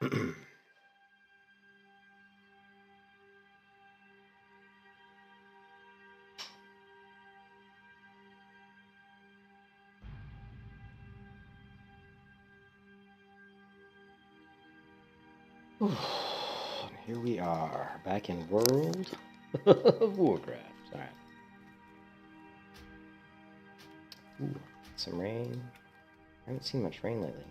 Here we are, back in World of Warcraft. All right. Ooh, some rain. I haven't seen much rain lately.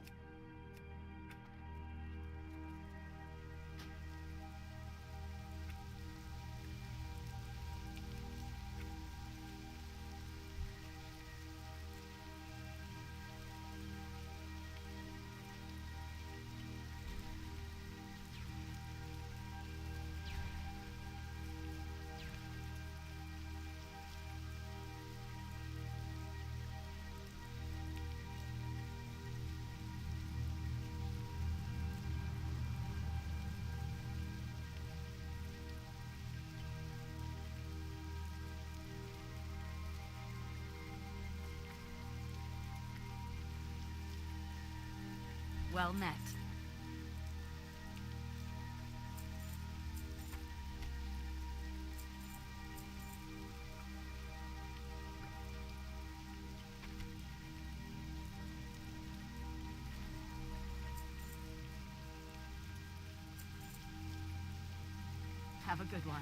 Well met. Have a good one.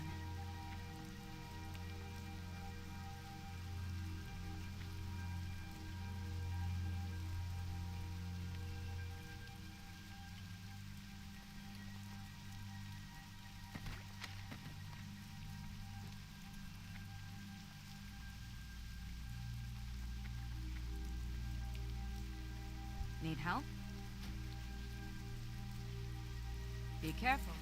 Need help? Be careful.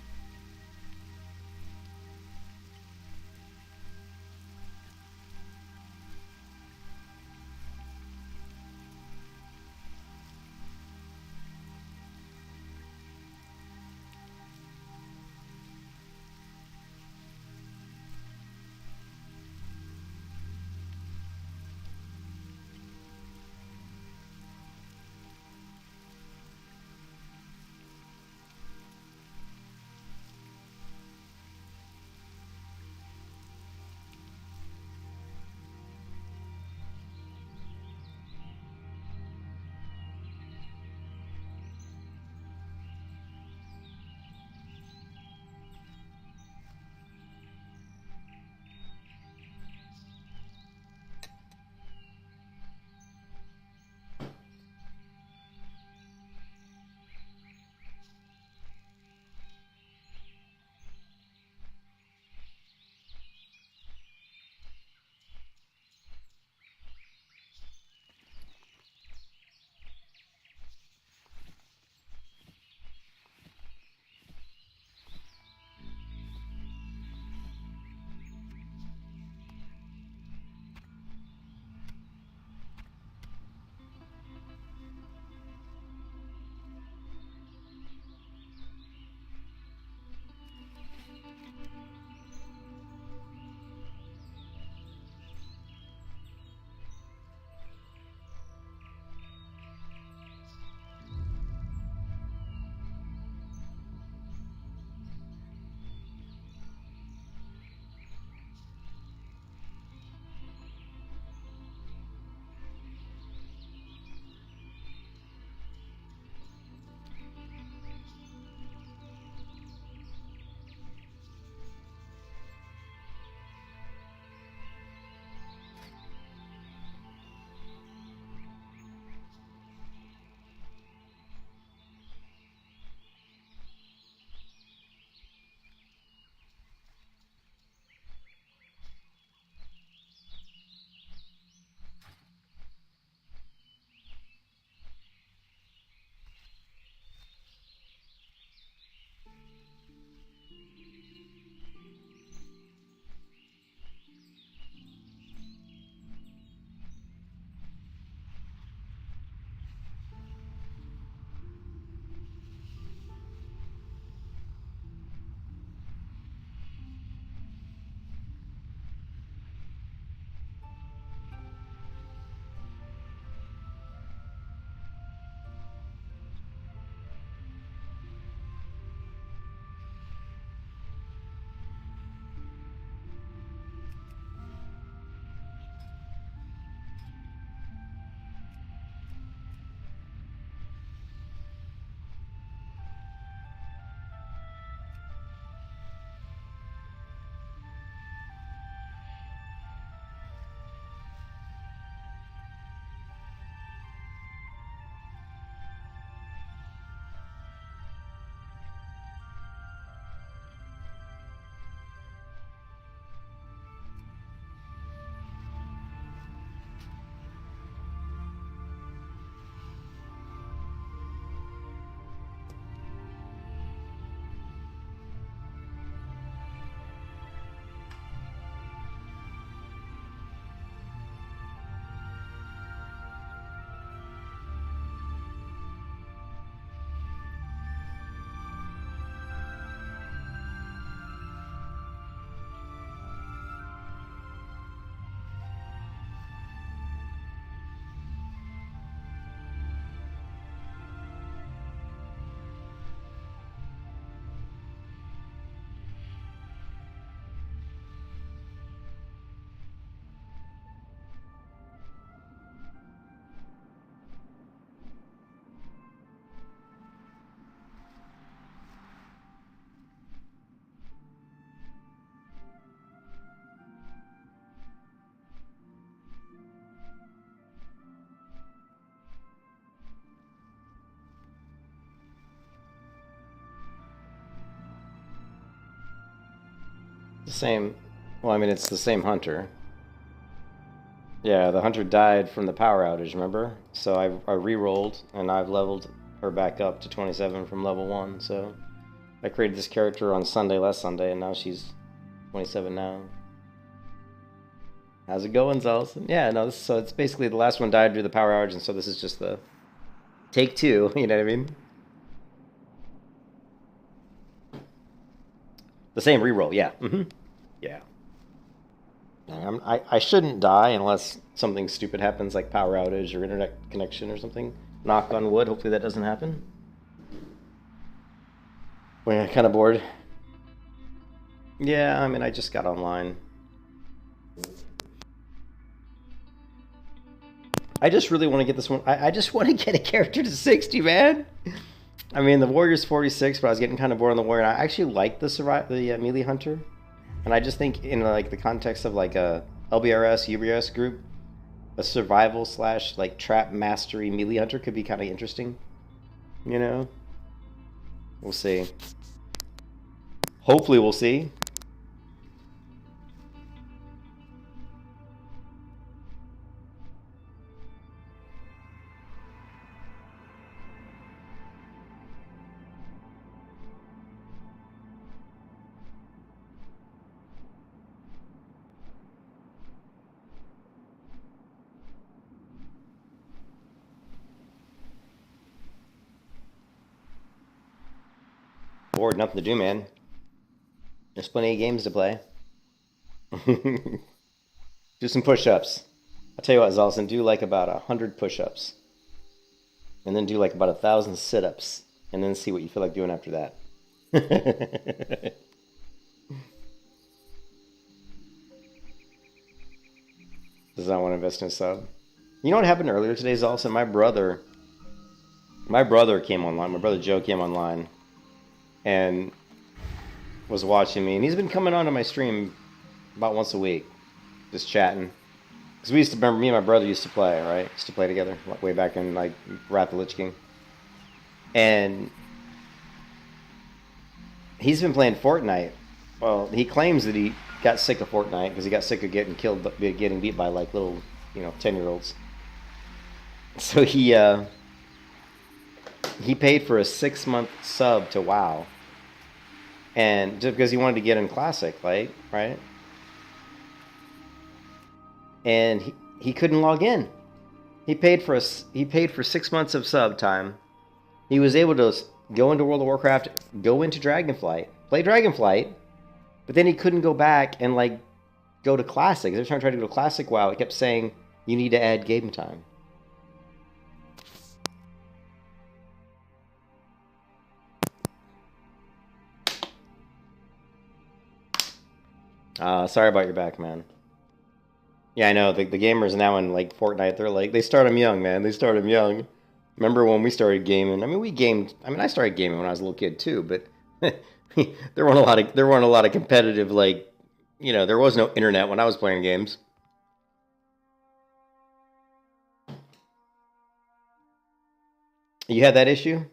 same. Well, I mean, it's the same hunter. Yeah, the hunter died from the power outage, remember? So I re-rolled, and I've leveled her back up to 27 from level 1, so... I created this character on Sunday, last Sunday, and now she's 27 now. How's it going, Zalson? Yeah, no, so it's basically the last one died due to the power outage, and so this is just the... Take 2, you know what I mean? The same reroll, yeah. Yeah. I shouldn't die unless something stupid happens, like power outage or internet connection or something. Knock on wood, hopefully that doesn't happen. We're kind of bored. Yeah, I mean, I just got online. I just really want to get this one. I just want to get a character to 60, man. I mean, the warrior's 46, but I was getting kind of bored on the warrior. And I actually like the melee hunter, and I just think in like the context of like a LBRS, UBRS group, a survival slash like trap mastery melee hunter could be kind of interesting. You know, we'll see. Hopefully, we'll see. Bored, nothing to do, man. There's plenty of games to play. Do some push-ups. I'll tell you what, Zalson, do like about 100 push-ups. And then do like about 1,000 sit-ups. And then see what you feel like doing after that. Does not want to invest in a sub. You know what happened earlier today, Zalson? My brother came online. My brother Joe came online. And was watching me. And he's been coming onto my stream about once a week. Just chatting. Because we used to remember, me and my brother used to play, right? Used to play together way back in like Wrath of the Lich King. And he's been playing Fortnite. Well, he claims that he got sick of Fortnite because he got sick of getting killed, getting beat by like little, 10-year-olds. So he paid for a 6-month sub to WoW, and just because he wanted to get in Classic, right? And he couldn't log in. He paid for 6 months of sub time. He was able to go into World of Warcraft, go into Dragonflight, play Dragonflight, but then he couldn't go back and like go to Classic. Every time I tried to go to Classic WoW, it kept saying you need to add game time. Sorry about your back, man. Yeah, I know. The gamers now in like Fortnite, they start them young, man. They start them young. Remember when we started gaming? I mean, I started gaming when I was a little kid too, but there weren't a lot of competitive, there was no internet when I was playing games. You had that issue?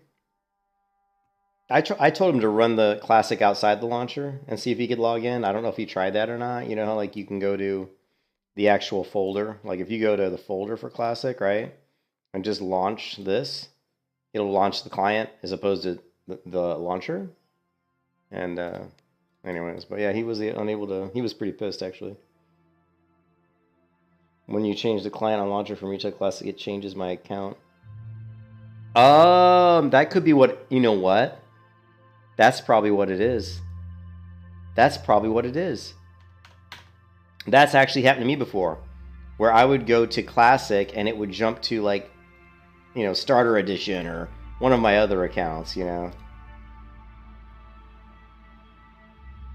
I told him to run the Classic outside the launcher and see if he could log in. I don't know if he tried that or not. You know how like you can go to the actual folder. Like if you go to the folder for Classic, right, and just launch this, it'll launch the client as opposed to the launcher. And anyways, but yeah, he was unable to. He was pretty pissed actually. When you change the client on launcher from Retail Classic, it changes my account. That could be what. You know what? That's probably what it is. That's probably what it is. That's actually happened to me before, where I would go to Classic and it would jump to like, Starter Edition or one of my other accounts,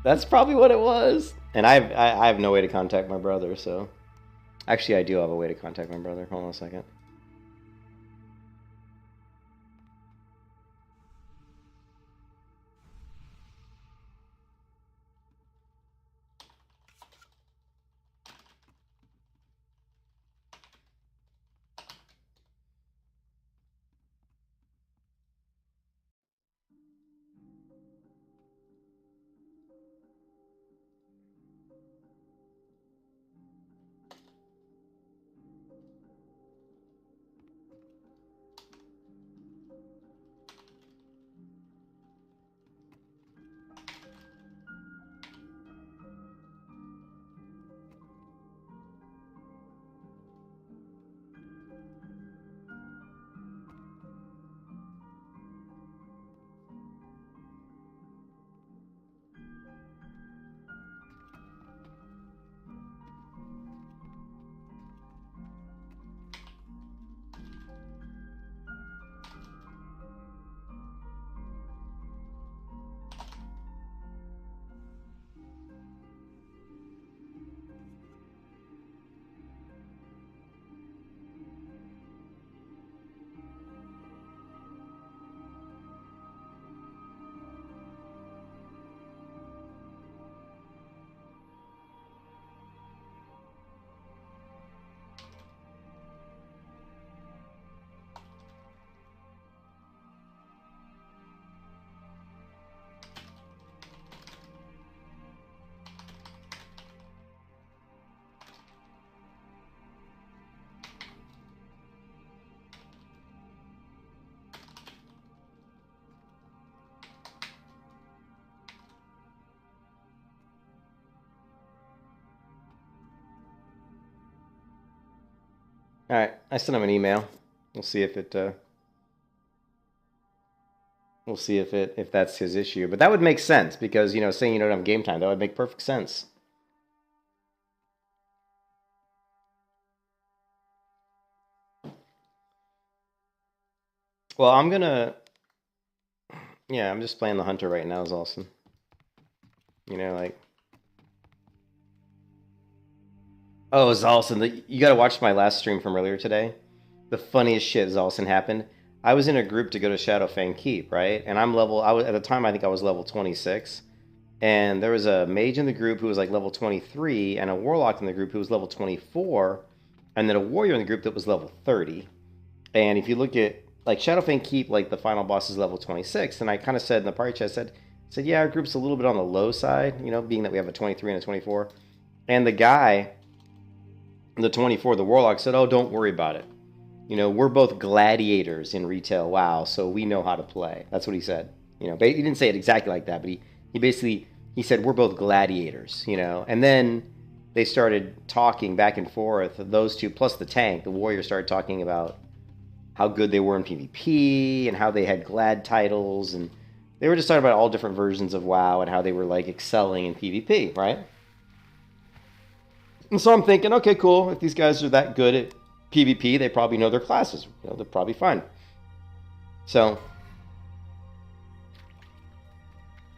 That's probably what it was. And I have no way to contact my brother, so... Actually, I do have a way to contact my brother. Hold on a second. I sent him an email. We'll see if it. We'll see if that's his issue. But that would make sense because saying you don't have game time, that would make perfect sense. Well, I'm gonna. Yeah, I'm just playing the hunter right now, Zolson. Like. Oh, Zolson, you gotta watch my last stream from earlier today. The funniest shit, Zolson, happened. I was in a group to go to Shadowfang Keep, right? And I was at the time I think I was level 26. And there was a mage in the group who was like level 23, and a warlock in the group who was level 24, and then a warrior in the group that was level 30. And if you look at like Shadowfang Keep, like the final boss is level 26, and I kind of said in the party chat, I said, yeah, our group's a little bit on the low side, being that we have a 23 and a 24. And the guy, the 24, the warlock, said, oh, don't worry about it. We're both gladiators in retail WoW, so we know how to play. That's what he said. But he didn't say it exactly like that, but he basically said we're both gladiators. And then they started talking back and forth. Those two plus the tank, the warrior, started talking about how good they were in PvP and how they had glad titles, and they were just talking about all different versions of WoW and how they were like excelling in PvP, right? And so I'm thinking, okay, cool. If these guys are that good at PvP, they probably know their classes. They're probably fine. So,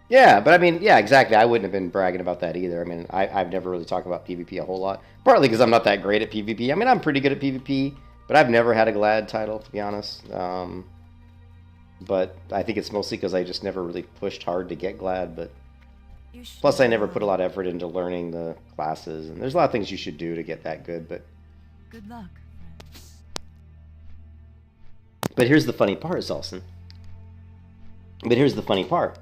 yeah, but I mean, yeah, exactly. I wouldn't have been bragging about that either. I mean, I've never really talked about PvP a whole lot. Partly because I'm not that great at PvP. I mean, I'm pretty good at PvP, but I've never had a glad title, to be honest. But I think it's mostly because I just never really pushed hard to get glad. But plus, I never put a lot of effort into learning the classes. And there's a lot of things you should do to get that good, but... Good luck. But here's the funny part, Zelson. But here's the funny part.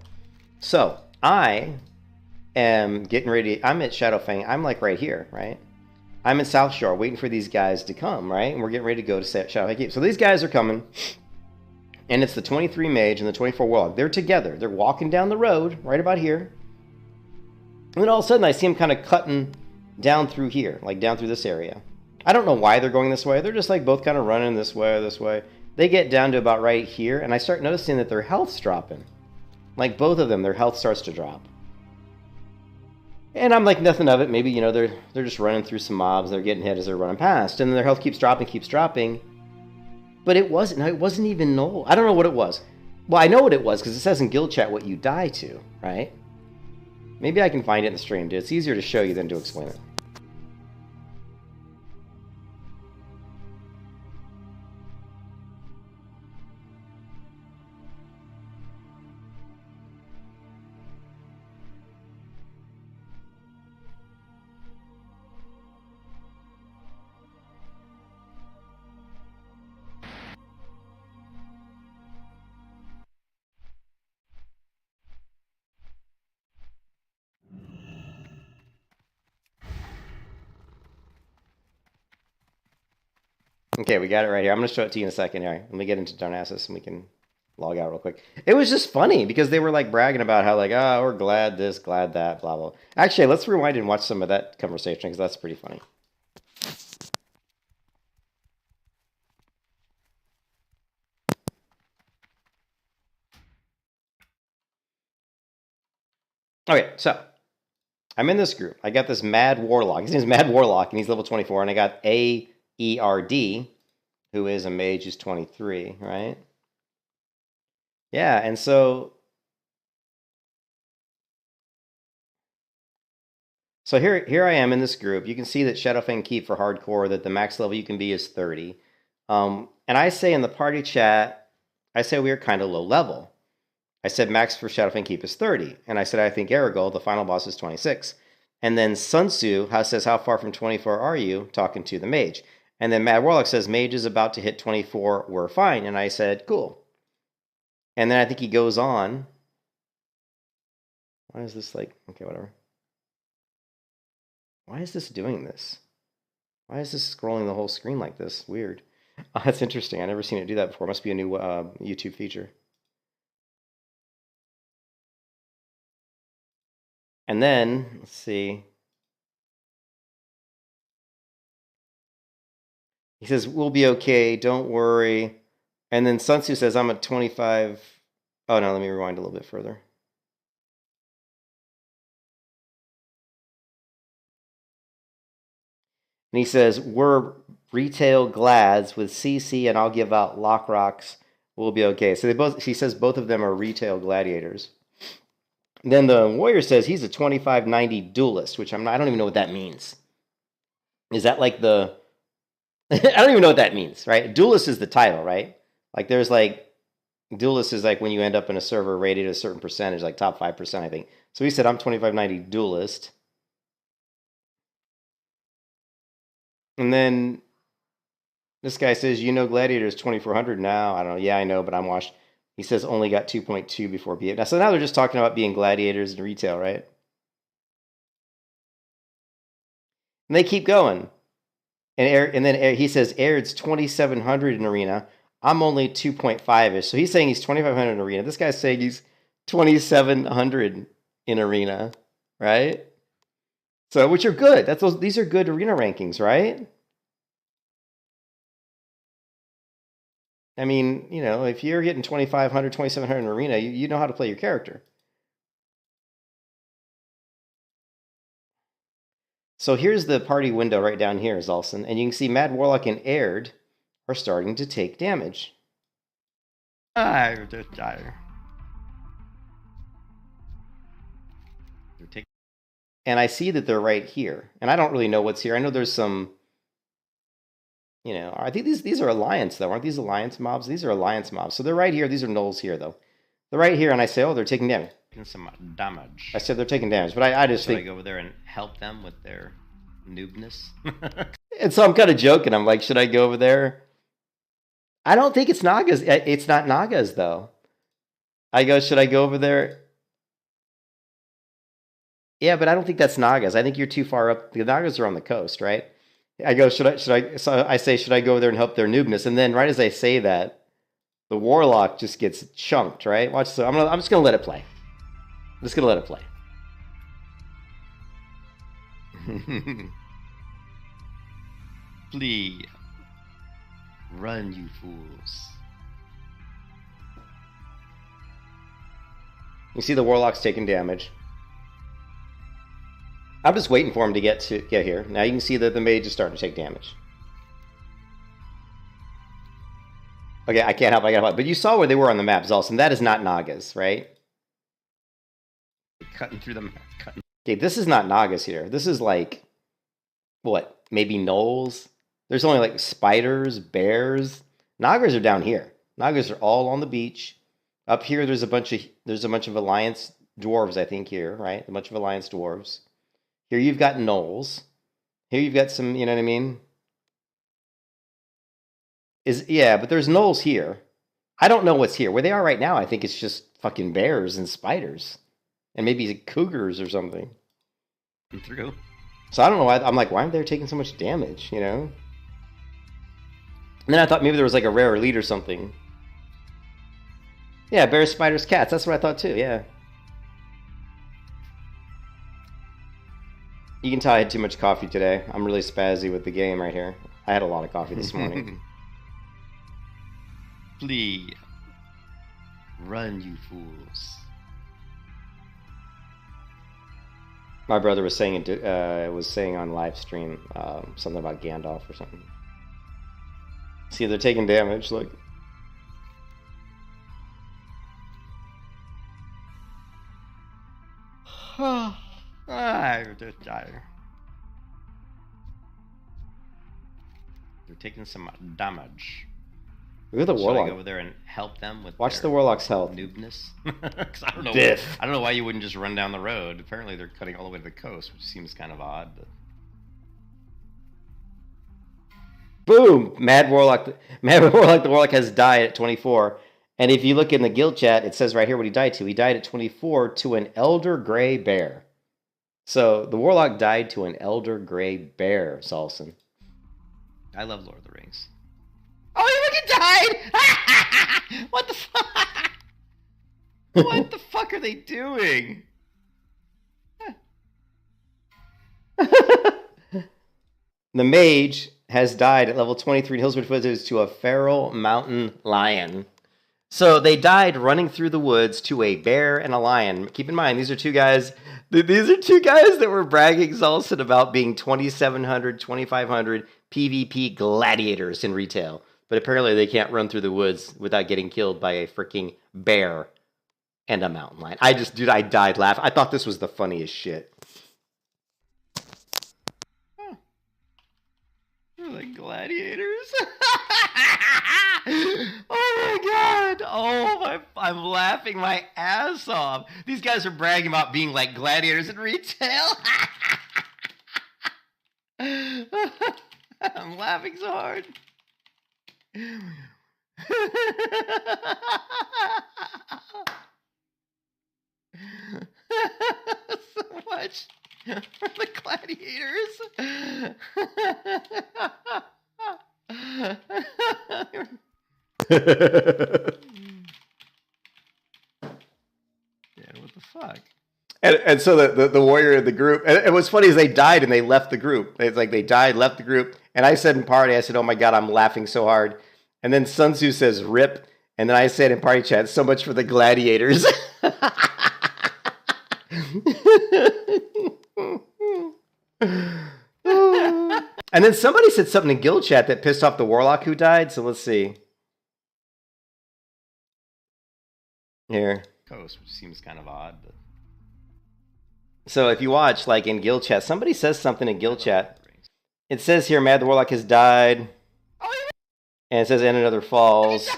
So, I am getting ready. I'm at Shadowfang. I'm like right here, right? I'm in South Shore waiting for these guys to come, right? And we're getting ready to go to Shadowfang Keep. So these guys are coming. And it's the 23 mage and the 24 warlock. They're together. They're walking down the road right about here. And then all of a sudden I see them kind of cutting down through here, like down through this area. I don't know why they're going this way. They're just like both kind of running this way or this way. They get down to about right here, and I start noticing that their health's dropping. Like both of them, their health starts to drop. And I'm like, nothing of it. Maybe, they're just running through some mobs. They're getting hit as they're running past. And then their health keeps dropping. But it wasn't even null. I don't know what it was. Well, I know what it was because it says in guild chat what you die to, right? Maybe I can find it in the stream, dude. It's easier to show you than to explain it. Okay, we got it right here. I'm going to show it to you in a second here. Let me get into Darnassus and we can log out real quick. It was just funny because they were like bragging about how like, oh, we're glad this, glad that, blah, blah. Actually, let's rewind and watch some of that conversation because that's pretty funny. Okay, so I'm in this group. I got this Mad Warlock. His name's Mad Warlock and he's level 24. And I got AERD, who is a mage who's 23, right? Yeah, and so here I am in this group. You can see that Shadowfang Keep for hardcore, that the max level you can be is 30. And I say in the party chat, I say we are kind of low level. I said max for Shadowfang Keep is 30. And I said I think Aragol, the final boss, is 26. And then Sun Tzu says, how far from 24 are you? Talking to the mage. And then Mad Warlock says, mage is about to hit 24. We're fine. And I said, cool. And then I think he goes on. Why is this like, okay, whatever. Why is this doing this? Why is this scrolling the whole screen like this? Weird. Oh, that's interesting. I've never seen it do that before. Must be a new YouTube feature. And then, let's see. He says, we'll be okay, don't worry. And then Sun Tzu says, I'm at 25. Oh, no, let me rewind a little bit further. And he says, we're retail glads with CC, and I'll give out lock rocks. We'll be okay. So he says both of them are retail gladiators. And then the warrior says he's a 2590 duelist, which I don't even know what that means. Is that like the... I don't even know what that means, right? Duelist is the title, right? Like there's like... Duelist is like when you end up in a server rated a certain percentage, like top 5%, I think. So he said, I'm 2590 duelist. And then this guy says, you know, Gladiator is 2400 now. I don't know. Yeah, I know, but I'm washed. He says only got 2.2 before BA. Now, so now they're just talking about being gladiators in retail, right? And they keep going. And then he says, Aird's 2700 in arena. I'm only 2.5-ish. So he's saying he's 2500 in arena. This guy's saying he's 2700 in arena, right? So, which are good. These are good arena rankings, right? I mean, you know, if you're getting 2500, 2700 in arena, you know how to play your character. So here's the party window right down here, Zalson, and you can see Mad Warlock and Aird are starting to take damage. They're dying. And I see that they're right here, and I don't really know what's here. I know there's some, you know, I think these are Alliance, though. Aren't these Alliance mobs? These are Alliance mobs. So they're right here. These are Gnolls here, though. They're right here, and I say, oh, they're taking damage. Some damage. I said they're taking damage, but I just think... Should I go over there and help them with their noobness? And so I'm kind of joking. I'm like, should I go over there? I don't think it's Nagas. It's not Nagas, though. I go, should I go over there? Yeah, but I don't think that's Nagas. I think you're too far up. The Nagas are on the coast, right? I go, should I? So I say, should I go over there and help their noobness? And then right as I say that, the Warlock just gets chunked, right? Watch. So I'm just gonna let it play. I'm just gonna let it play. Flee. Run, you fools. You see the Warlock's taking damage. I'm just waiting for him to get here. Now you can see that the mage is starting to take damage. Okay, I can't help. I gotta help. But you saw where they were on the map, Zalson. That is not Nagas, right? Cutting through them. Okay, this is not Nagas here. This is like, what? Maybe Gnolls? There's only like spiders, bears. Nagas are down here. Nagas are all on the beach. Up here, there's a bunch of Alliance dwarves, I think, here, right? A bunch of Alliance dwarves. Here you've got Gnolls. Here you've got some, you know what I mean? Yeah, but there's Gnolls here. I don't know what's here. Where they are right now, I think it's just fucking bears and spiders. And maybe cougars or something. Through. So I don't know why. I'm like, why aren't they taking so much damage, you know? And then I thought maybe there was like a rare elite or something. Yeah, bears, spiders, cats. That's what I thought too, yeah. You can tell I had too much coffee today. I'm really spazzy with the game right here. I had a lot of coffee this morning. Flee. Run, you fools. My brother was saying on live stream something about Gandalf or something. See, they're taking damage. Look. They're dying. They're taking some damage. Look at the Warlock. Should I go over there and help them with Watch the Warlock's health. Noobness? Because I don't know. Biff. I don't know why you wouldn't just run down the road. Apparently they're cutting all the way to the coast, which seems kind of odd. But... Boom! Mad Warlock. The Warlock has died at 24. And if you look in the guild chat, it says right here what he died to. He died at 24 to an Elder Grey Bear. So the Warlock died to an Elder Grey Bear, Salson. I love Lord of the Rings. Oh, he fucking died! What the fuck? What the fuck are they doing? The mage has died at level 23 in Hillswood Foothills to a feral mountain lion. So they died running through the woods to a bear and a lion. Keep in mind, these are two guys. These are two guys that were bragging exhausted about being 2,700, 2,500 PvP gladiators in retail. But apparently they can't run through the woods without getting killed by a freaking bear and a mountain lion. I died laughing. I thought this was the funniest shit. Like gladiators. Oh my god! I'm laughing my ass off. These guys are bragging about being like gladiators in retail. I'm laughing so hard. So much for the gladiators. Yeah, what the fuck? And so the warrior of the group, and what's funny is they died and they left the group. It's like they died, left the group. And I said in party, I said, oh my God, I'm laughing so hard. And then Sun Tzu says, rip. And then I said in party chat, so much for the gladiators. And then somebody said something in guild chat that pissed off the warlock who died. So let's see. Here. Coast, which seems kind of odd, but So if you watch, like in guild chat, somebody says something in guild chat. It says here, Mad the Warlock has died. And it says, and another falls.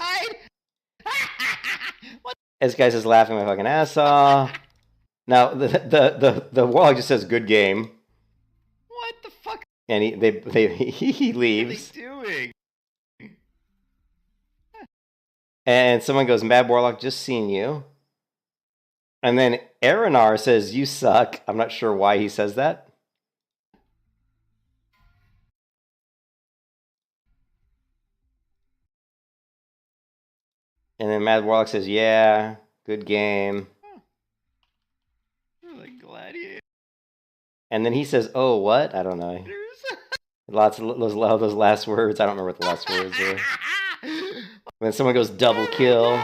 This guy says, laughing my fucking ass off. Now, the Warlock just says, good game. what the fuck And he leaves. are they doing? And someone goes, Mad Warlock, just seen you. And then Aranar says, you suck. I'm not sure why he says that. And then Mad Warlock says, yeah, good game. Like gladiators. And then he says, oh, what? I don't know. Lots of those last words. I don't remember what the last words were. When someone goes double kill.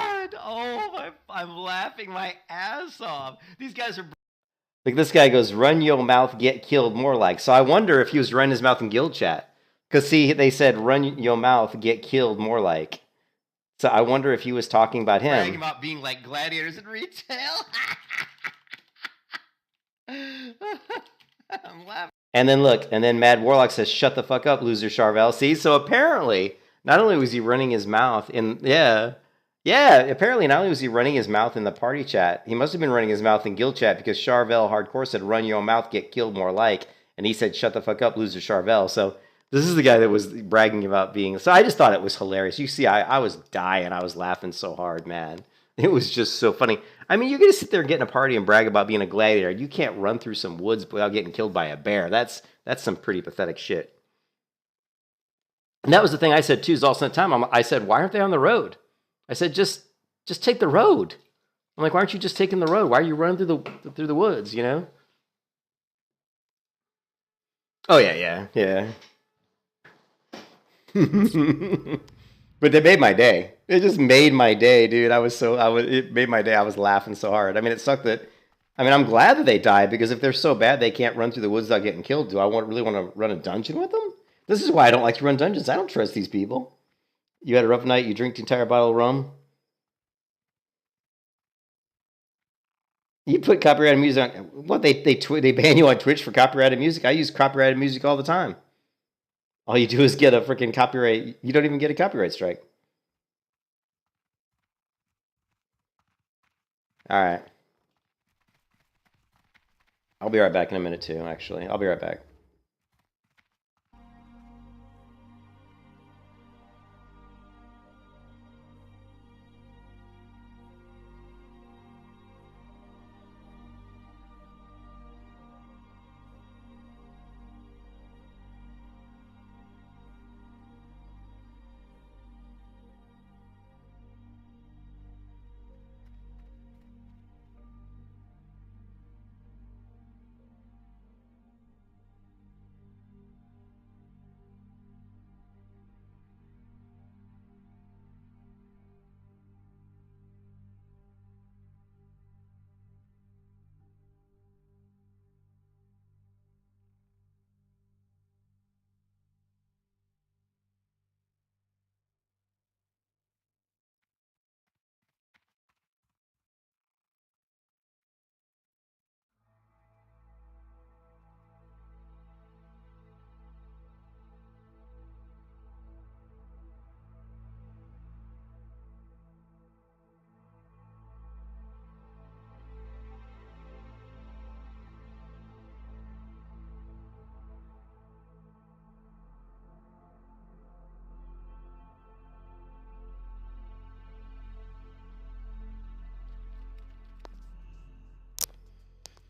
I'm laughing my ass off. These guys are. Like this guy goes, run your mouth, get killed more like. So I wonder if he was running his mouth in guild chat. Because see, they said, run your mouth, get killed more like. So I wonder if he was talking about him. Bragging about being like gladiators in retail. I'm laughing. And then look, and then Mad Warlock says, shut the fuck up, loser Sur'el. See, so apparently, not only was he running his mouth in, apparently not only was he running his mouth in the party chat, he must have been running his mouth in guild chat because Charvel Hardcore said, run your mouth, get killed more like. And he said, shut the fuck up, loser Charvel. So this is the guy that was bragging about being, so I just thought it was hilarious. You see, I was dying. I was laughing so hard, man. It was just so funny. I mean, you're going to sit there and get in a party and brag about being a gladiator. You can't run through some woods without getting killed by a bear. That's some pretty pathetic shit. And that was the thing I said, too, is all the time. I said, why aren't they on the road? I said, just take the road. I'm like, why aren't you just taking the road? Why are you running through the woods, you know? Oh, yeah. But they made my day. It just made my day, dude. It made my day. I was laughing so hard. I mean, it sucked that, I'm glad that they died because if they're so bad they can't run through the woods without getting killed, do I really want to run a dungeon with them? This is why I don't like to run dungeons. I don't trust these people. You had a rough night, you drink the entire bottle of rum. You put copyrighted music on, what, they ban you on Twitch for copyrighted music? I use copyrighted music all the time. All you do is get a freaking copyright. You don't even get a copyright strike. All right. I'll be right back in a minute too, actually. I'll be right back.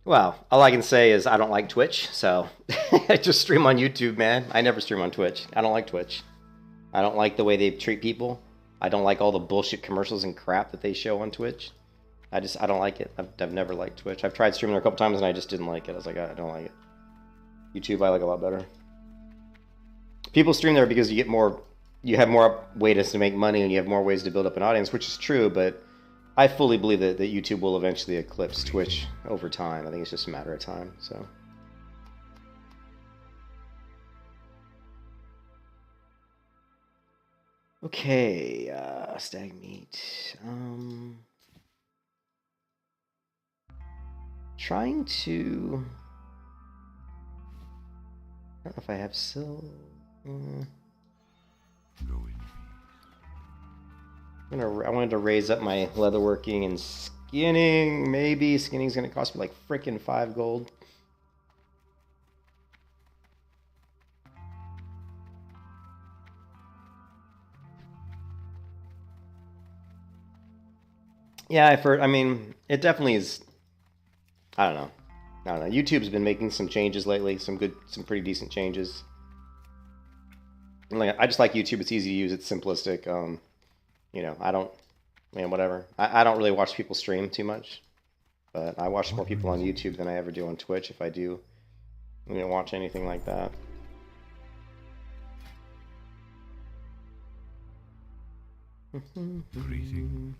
Well, all I can say is I don't like Twitch, so I just stream on YouTube, man. I never stream on Twitch. I don't like Twitch. I don't like the way they treat people. I don't like all the bullshit commercials and crap that they show on Twitch. I don't like it. I've never liked Twitch. I've tried streaming there a couple times and I just didn't like it. I was like, I don't like it. YouTube I like a lot better. People stream there because you have more ways to make money and you have more ways to build up an audience, which is true, but I fully believe that YouTube will eventually eclipse Twitch over time. I think it's just a matter of time, so. Okay, stag meat. Trying to... I don't know if I have I wanted to raise up my leatherworking and skinning. Maybe skinning's gonna cost me like frickin' 5 gold. Yeah, I've heard. I mean, it definitely is. I don't know. YouTube's been making some changes lately. Some pretty decent changes. Like, I just like YouTube. It's easy to use. It's simplistic. You know, whatever. I don't really watch people stream too much, but I watch more people on YouTube than I ever do on Twitch. If I do, watch anything like that. Greetings.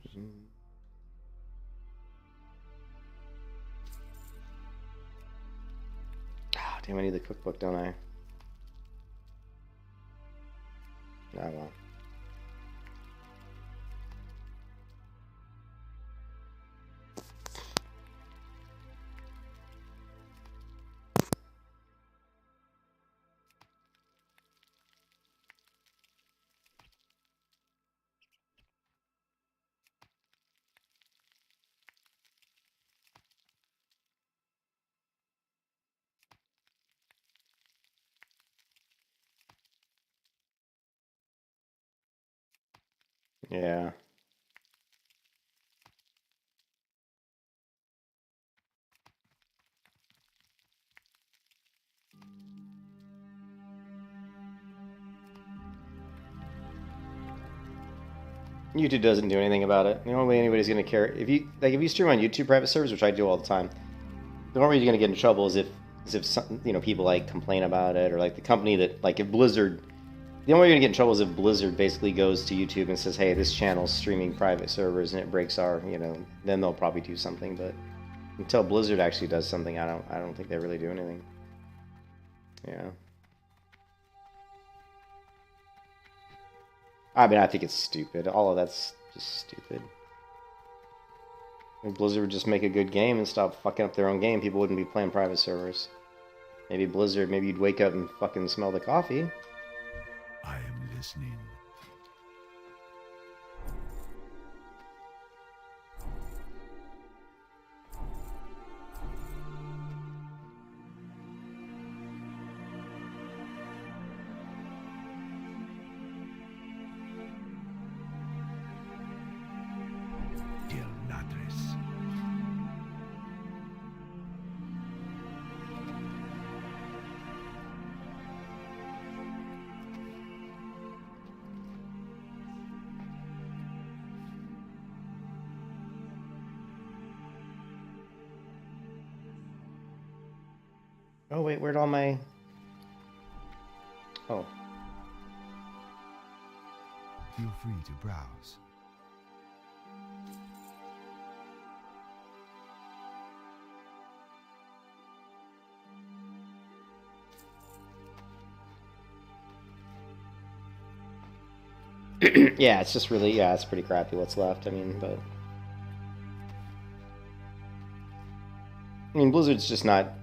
Oh, damn, I need the cookbook, don't I? I won't. Yeah. YouTube doesn't do anything about it. The only way anybody's gonna care if you stream on YouTube private servers, which I do all the time, the only way you're gonna get in trouble is if some, people like complain about it, or like the company that, like, if Blizzard, the only way you're gonna get in trouble is if Blizzard basically goes to YouTube and says, hey, this channel's streaming private servers and it breaks our, then they'll probably do something. But until Blizzard actually does something, I don't think they really do anything. Yeah. I mean, I think it's stupid. All of that's just stupid. If Blizzard would just make a good game and stop fucking up their own game, people wouldn't be playing private servers. Maybe Blizzard, maybe you'd wake up and fucking smell the coffee. I am listening. Oh wait, where'd all my... Oh. Feel free to browse. Yeah, it's just really, yeah, it's pretty crappy what's left. I mean, but... I mean, Blizzard's just not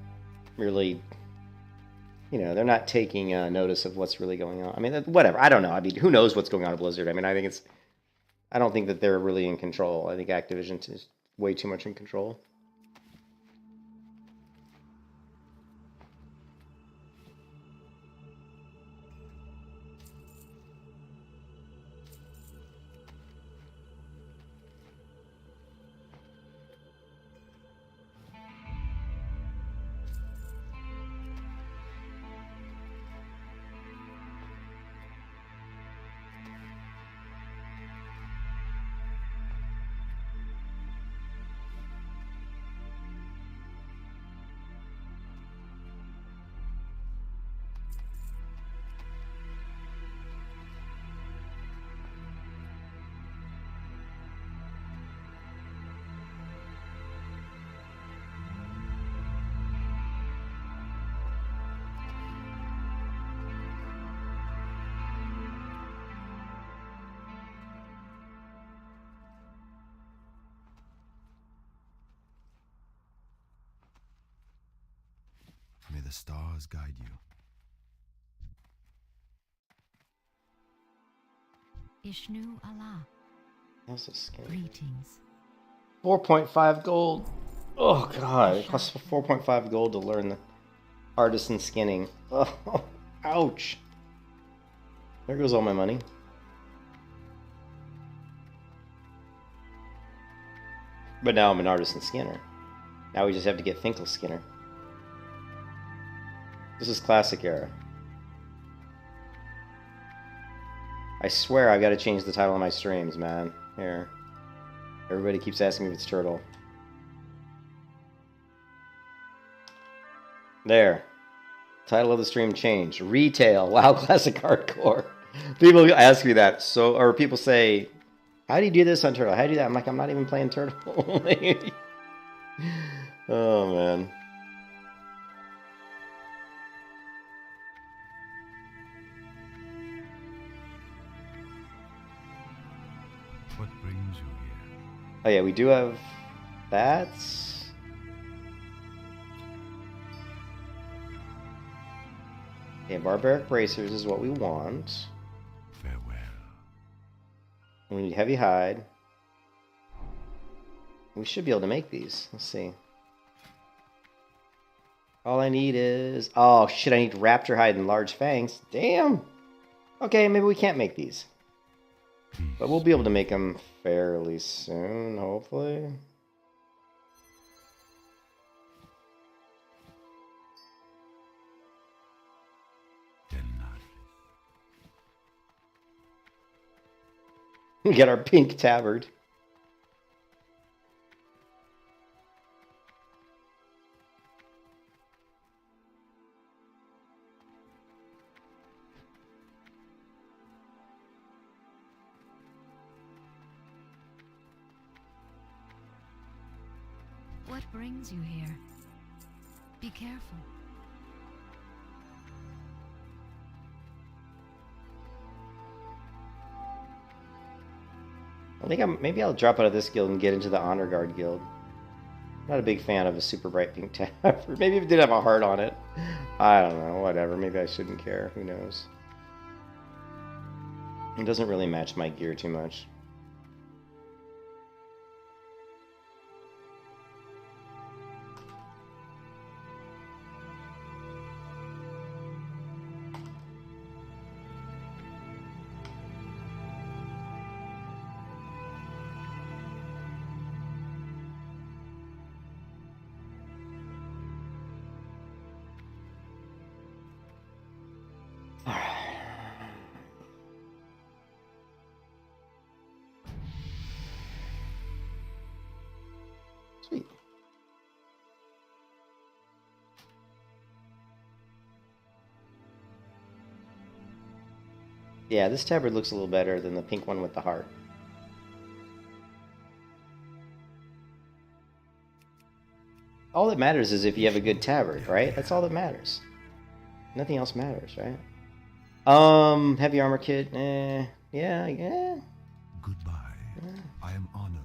really, they're not taking notice of what's really going on. I mean, whatever. I don't know. I mean, who knows what's going on at Blizzard? I mean, I don't think that they're really in control. I think Activision is way too much in control. the stars guide you. Ishnu Allah. That's a scary. Greetings. 4.5 gold. Oh god, it costs 4.5 gold to learn the artisan skinning. Oh, ouch. There goes all my money. But now I'm an artisan skinner. Now we just have to get Finkel Skinner. This is classic era. I swear I've got to change the title of my streams, man. Here. Everybody keeps asking me if it's Turtle. There. Title of the stream changed. Retail. WoW Classic Hardcore. People ask me that. So, or people say, how do you do this on Turtle? How do you do that? I'm like, I'm not even playing Turtle. Oh, man. What brings you here? Oh yeah, we do have bats. Okay, barbaric bracers is what we want. Farewell. We need heavy hide. We should be able to make these. Let's see. All I need is... Oh, shit, I need raptor hide and large fangs. Damn! Okay, maybe we can't make these. Peace. But we'll be able to make them fairly soon, hopefully. We got our pink tabard. What brings you here? Be careful. I think maybe I'll drop out of this guild and get into the Honor Guard guild. Not a big fan of a super bright pink tabard. Maybe if it did have a heart on it. I don't know, whatever. Maybe I shouldn't care. Who knows? It doesn't really match my gear too much. Sweet. Yeah, this tabard looks a little better than the pink one with the heart. All that matters is if you have a good tabard, right? That's all that matters. Nothing else matters, right? Heavy armor kit, yeah. Goodbye. I am honored.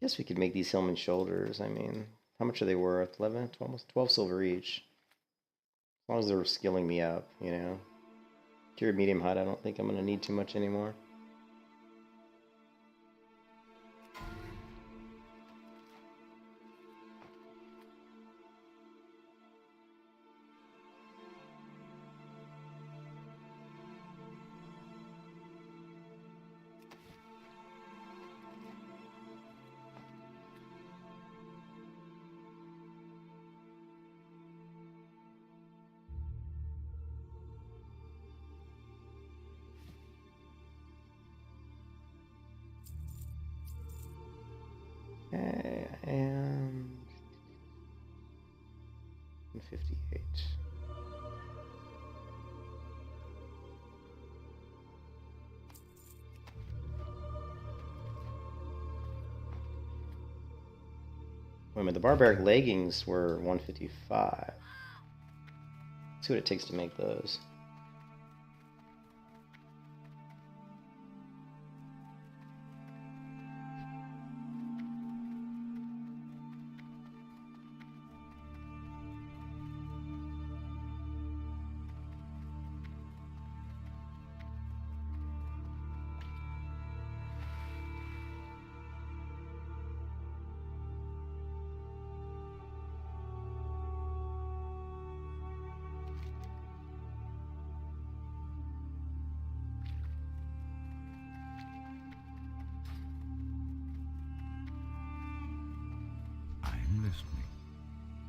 Guess we could make these helmet shoulders. I mean, how much are they worth? 11, 12 silver each. As long as they're skilling me up, you know. Cured medium hot, I don't think I'm going to need too much anymore. Okay, and 58. Wait a minute, the barbaric leggings were 155. Let's see what it takes to make those. assist me?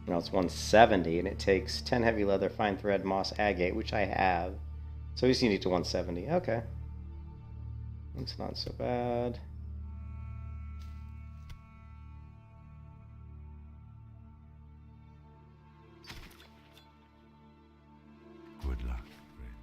No, it's 170, and it takes 10 heavy leather, fine thread, moss, agate, which I have. So we just need to 170. Okay. It's not so bad. Good luck, friend.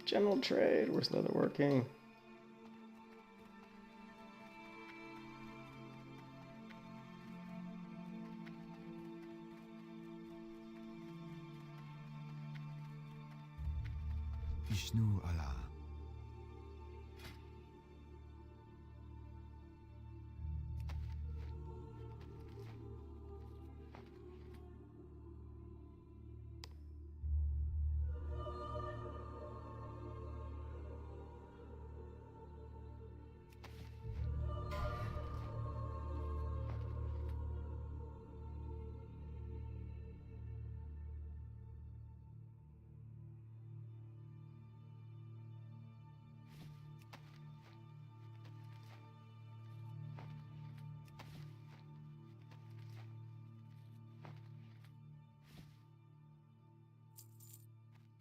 General trade. Where's leather working? Ishnu Allah.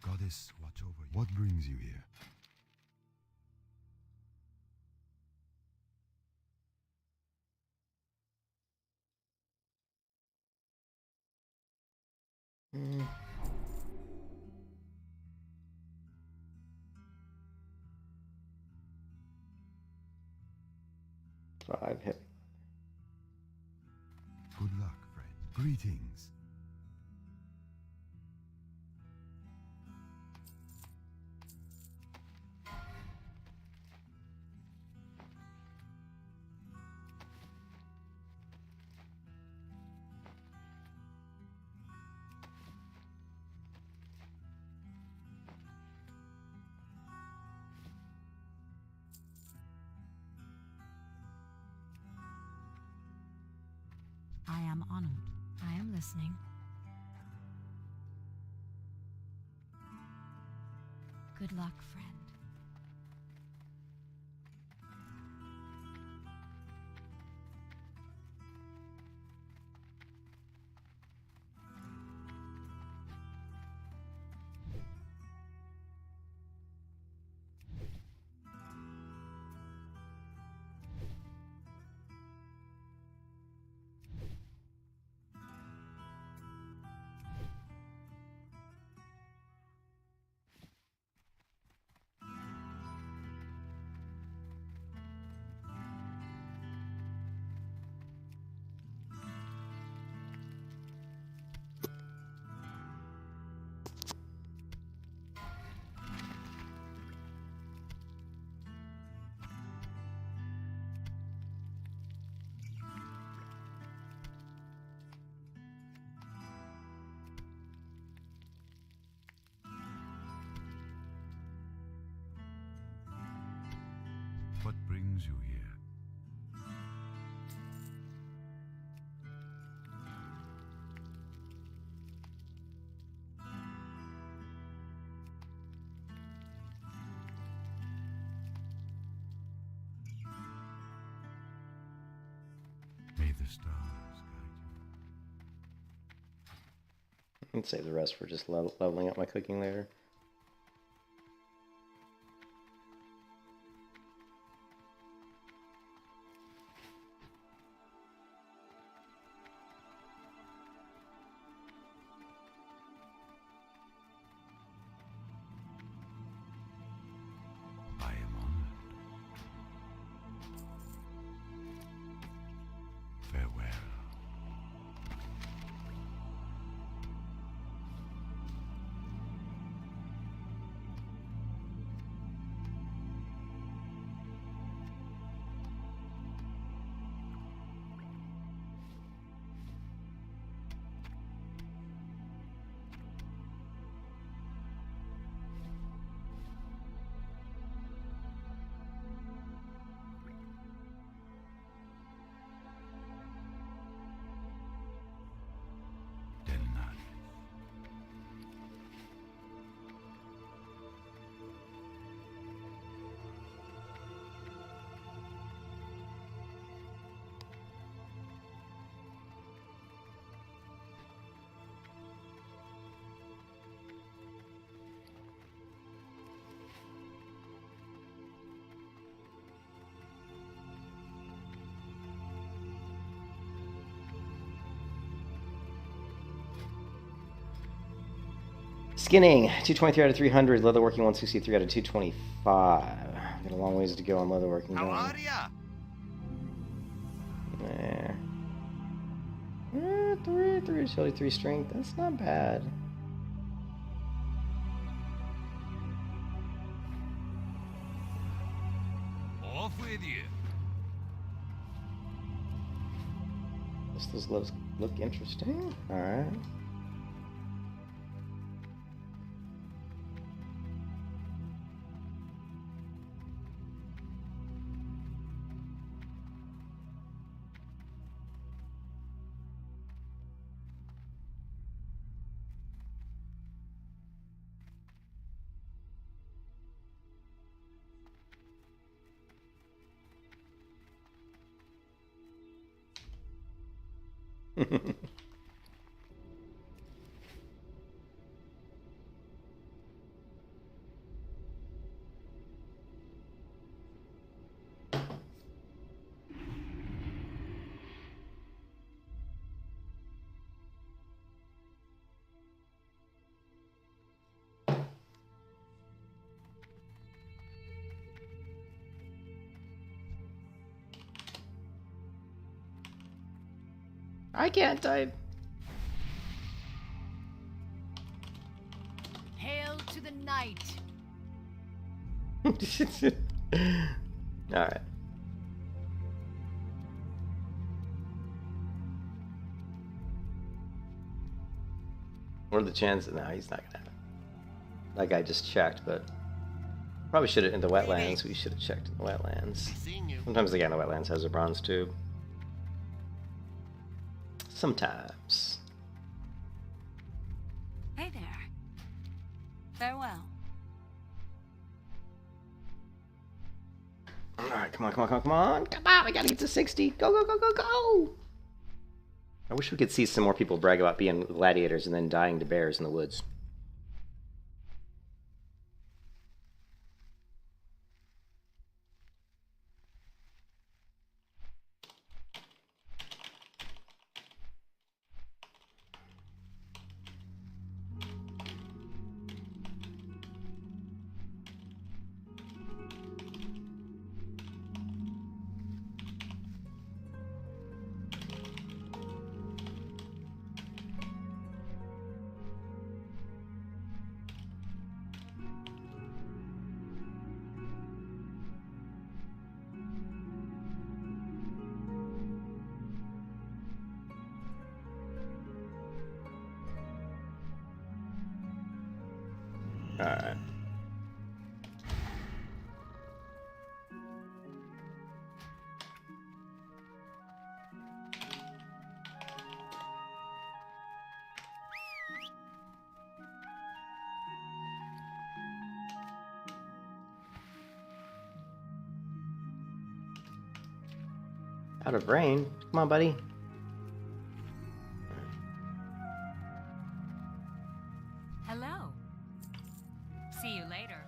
Goddess, watch over you. What brings you here? Mm. 5 hit. Good luck, friend. Greetings. I am honored. I am listening. Good luck, friend. What brings you here? May the stars guide you. I'd save the rest for just leveling up my cooking later. I am honored. Farewell. Skinning, 223 out of 300. Leatherworking, 163 out of 225. Got a long ways to go on leatherworking. How are ya? There. 3 agility, 3 strength. That's not bad. Off with you. Those look interesting. Alright. I can't type. Hail to the night. Alright. What are the chances? No, he's not gonna have it. That guy just checked, but probably should have in the wetlands. We should have checked in the wetlands. Seen you. Sometimes the guy in the wetlands has a bronze tube. Sometimes. Hey there. Farewell. Alright, come on, come on, come on, come on. Come on, we gotta get to 60. Go, go, go, go, go! I wish we could see some more people brag about being gladiators and then dying to bears in the woods. Alright. Out of rain? Come on, buddy. Hello. See you later.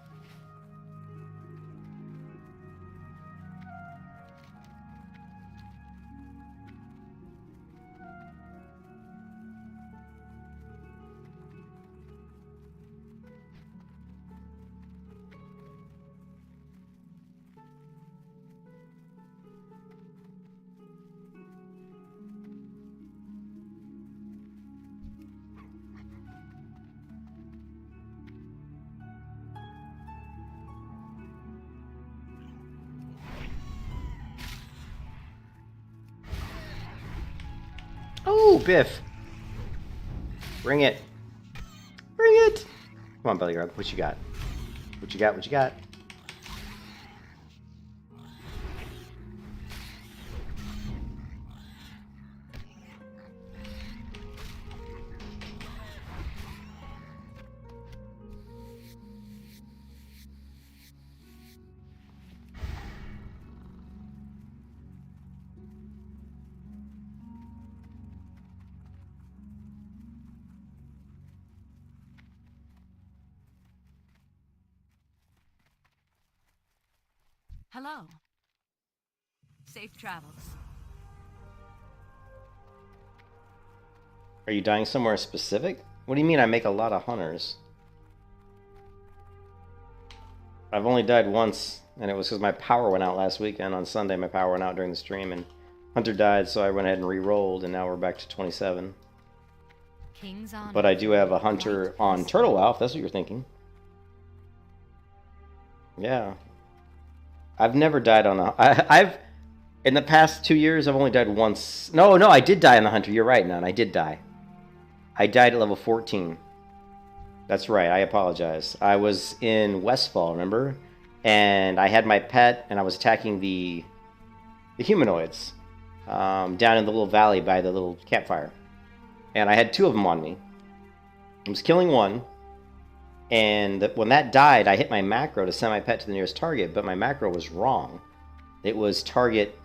Oh, Biff. Bring it. Bring it. Come on, Belly Rub. What you got? What you got? What you got? Hello. Safe travels. Are you dying somewhere specific? What do you mean I make a lot of hunters? I've only died once, and it was because my power went out last weekend. On Sunday, my power went out during the stream, and Hunter died, so I went ahead and re-rolled, and now we're back to 27. King's honor. But I do have a Hunter on Turtle WoW, if that's what you're thinking. Yeah. I've never died on a... I've... In the past 2 years, I've only died once. No, I did die on the Hunter. You're right, Nun. I did die. I died at level 14. That's right. I apologize. I was in Westfall, remember? And I had my pet, and I was attacking the humanoids down in the little valley by the little campfire. And I had 2 of them on me. I was killing one. And when that died, I hit my macro to send my pet to the nearest target, but my macro was wrong. It was target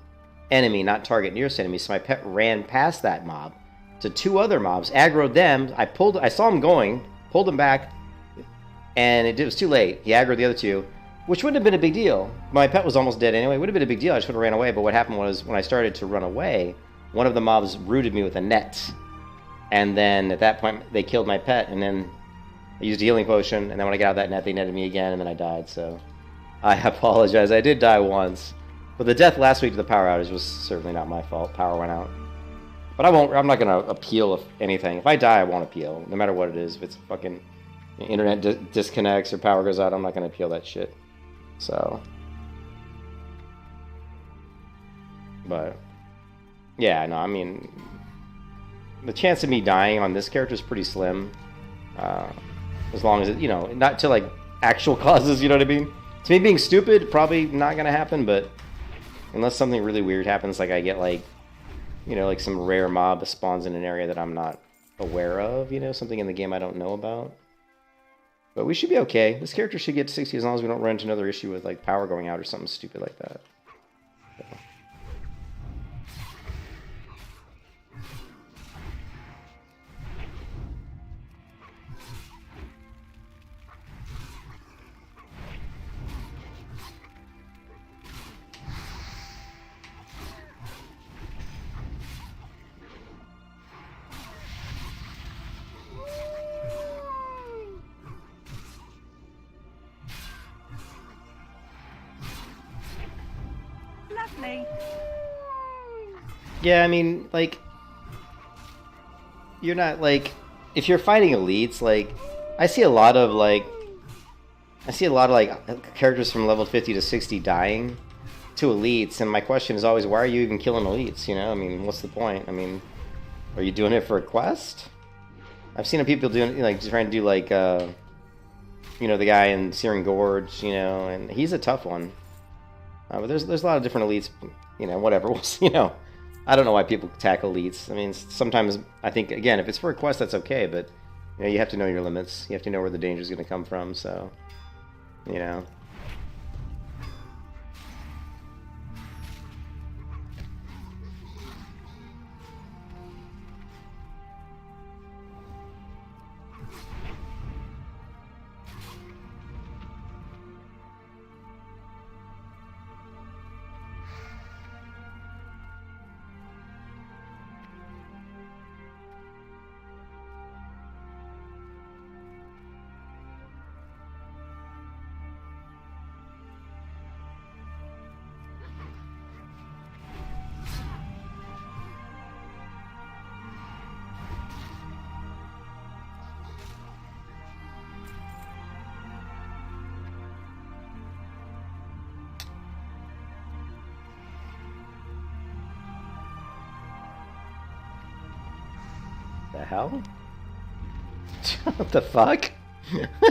enemy, not target nearest enemy. So my pet ran past that mob to 2 other mobs, aggroed them. I saw him going, pulled him back, and it was too late. He aggroed the other 2, which wouldn't have been a big deal. My pet was almost dead anyway. It would have been a big deal. I just would have ran away. But what happened was, when I started to run away, one of the mobs rooted me with a net. And then at that point, they killed my pet, and then I used a healing potion, and then when I got out of that net, they netted me again, and then I died, so I apologize. I did die once. But the death last week to the power outage was certainly not my fault. Power went out. But I'm not going to appeal if anything. If I die, I won't appeal, no matter what it is. If it's fucking internet disconnects or power goes out, I'm not going to appeal that shit. So. But, yeah, no, I mean, the chance of me dying on this character is pretty slim. As long as it, not to like actual causes, you know what I mean? To me being stupid, probably not going to happen, but unless something really weird happens, like I get like, like some rare mob spawns in an area that I'm not aware of, something in the game I don't know about. But we should be okay. This character should get to 60 as long as we don't run into another issue with like power going out or something stupid like that. So. Yeah, I mean, like, you're not, like, if you're fighting elites, like, I see a lot of, like, characters from level 50 to 60 dying to elites, and my question is always, why are you even killing elites, I mean, what's the point? I mean, are you doing it for a quest? I've seen people doing, like, trying to do, like, the guy in Searing Gorge, and he's a tough one. But there's a lot of different elites, whatever, I don't know why people tackle elites. I mean, sometimes I think, again, if it's for a quest, that's okay, but you have to know your limits. You have to know where the danger is going to come from, so, the hell? What the fuck?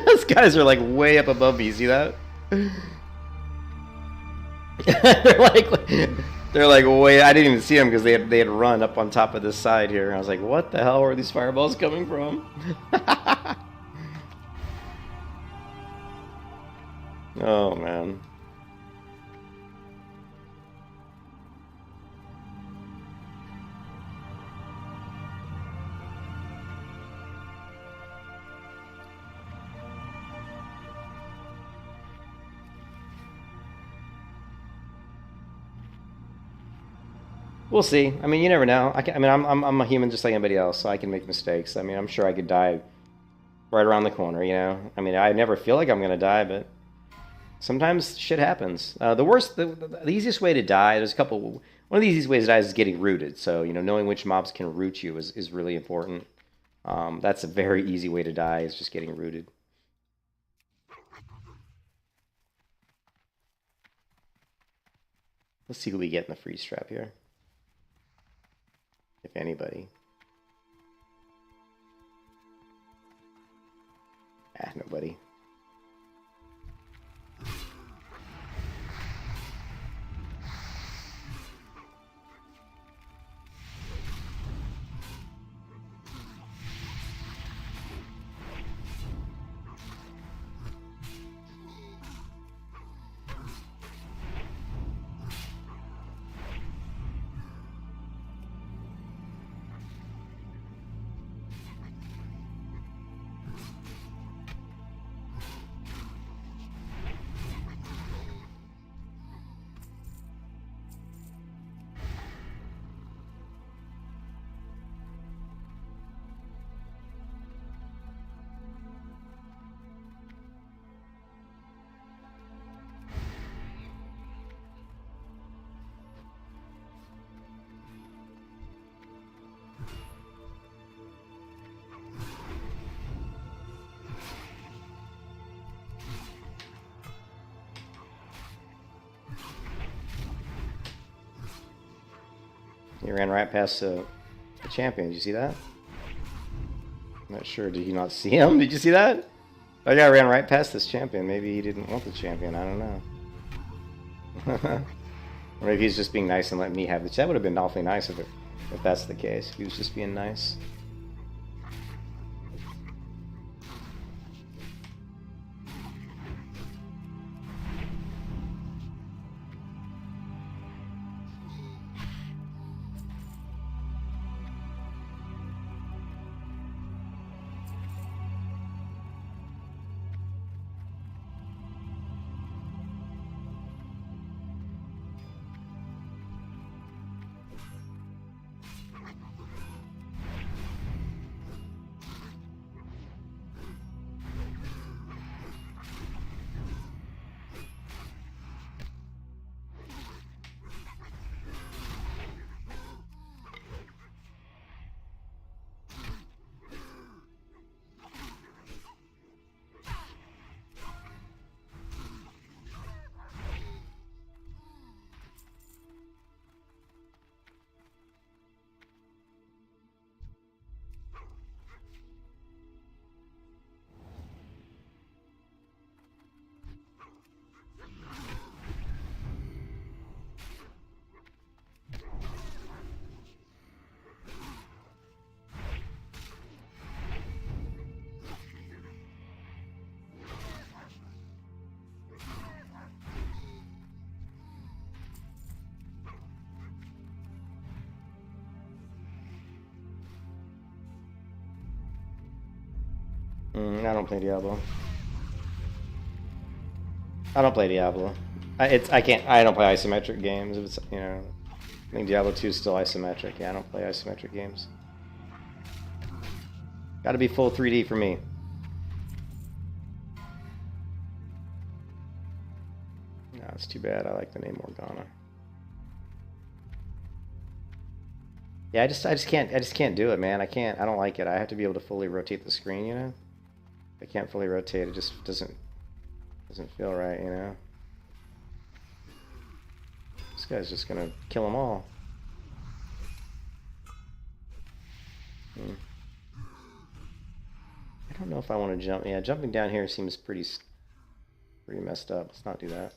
Those guys are like way up above me, you see that? they're like way, I didn't even see them because they had run up on top of this side here. I was like, what the hell, where are these fireballs coming from? Oh man. We'll see. I mean, you never know. I'm a human just like anybody else, so I can make mistakes. I mean, I'm sure I could die right around the corner, I mean, I never feel like I'm gonna die, but Sometimes shit happens. The easiest way to die, there's a couple. One of the easiest ways to die is getting rooted. So, you know, knowing which mobs can root you is really important. That's a very easy way to die, is just getting rooted. Let's see who we get in the freeze trap here. If anybody. Nobody. He ran right past the champion. Did you see that? I'm not sure. Did you not see him? Did you see that? That guy ran right past this champion. Maybe he didn't want the champion. I don't know. Or maybe he's just being nice and letting me have the. That would have been awfully nice if that's the case. If he was just being nice. I don't play Diablo. I don't play Diablo. I don't play isometric games. If it's, you know, I think Diablo 2 is still isometric. Yeah, I don't play isometric games. Got to be full 3D for me. No, it's too bad. I like the name Morgana. Yeah, I just can't do it, man. I don't like it. I have to be able to fully rotate the screen, you know? If I can't fully rotate, it just doesn't feel right, you know? This guy's just gonna kill them all. I don't know if I want to jump. Yeah, jumping down here seems pretty messed up. Let's not do that.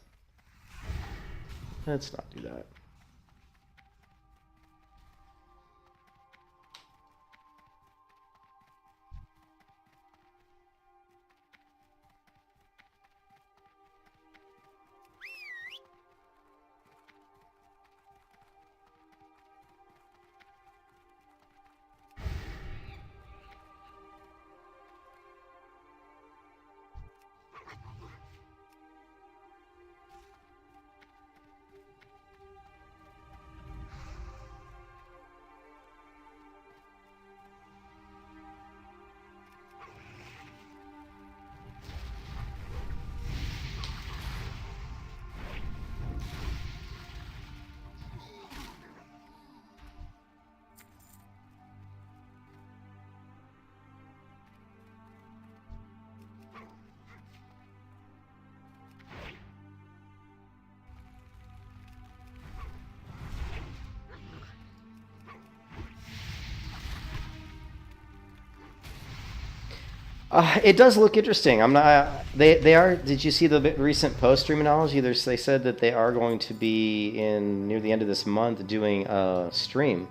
Let's not do that. It does look interesting. I'm not. They are. Did you see the recent post Streamology? They said that they are going to be in near the end of this month doing a stream.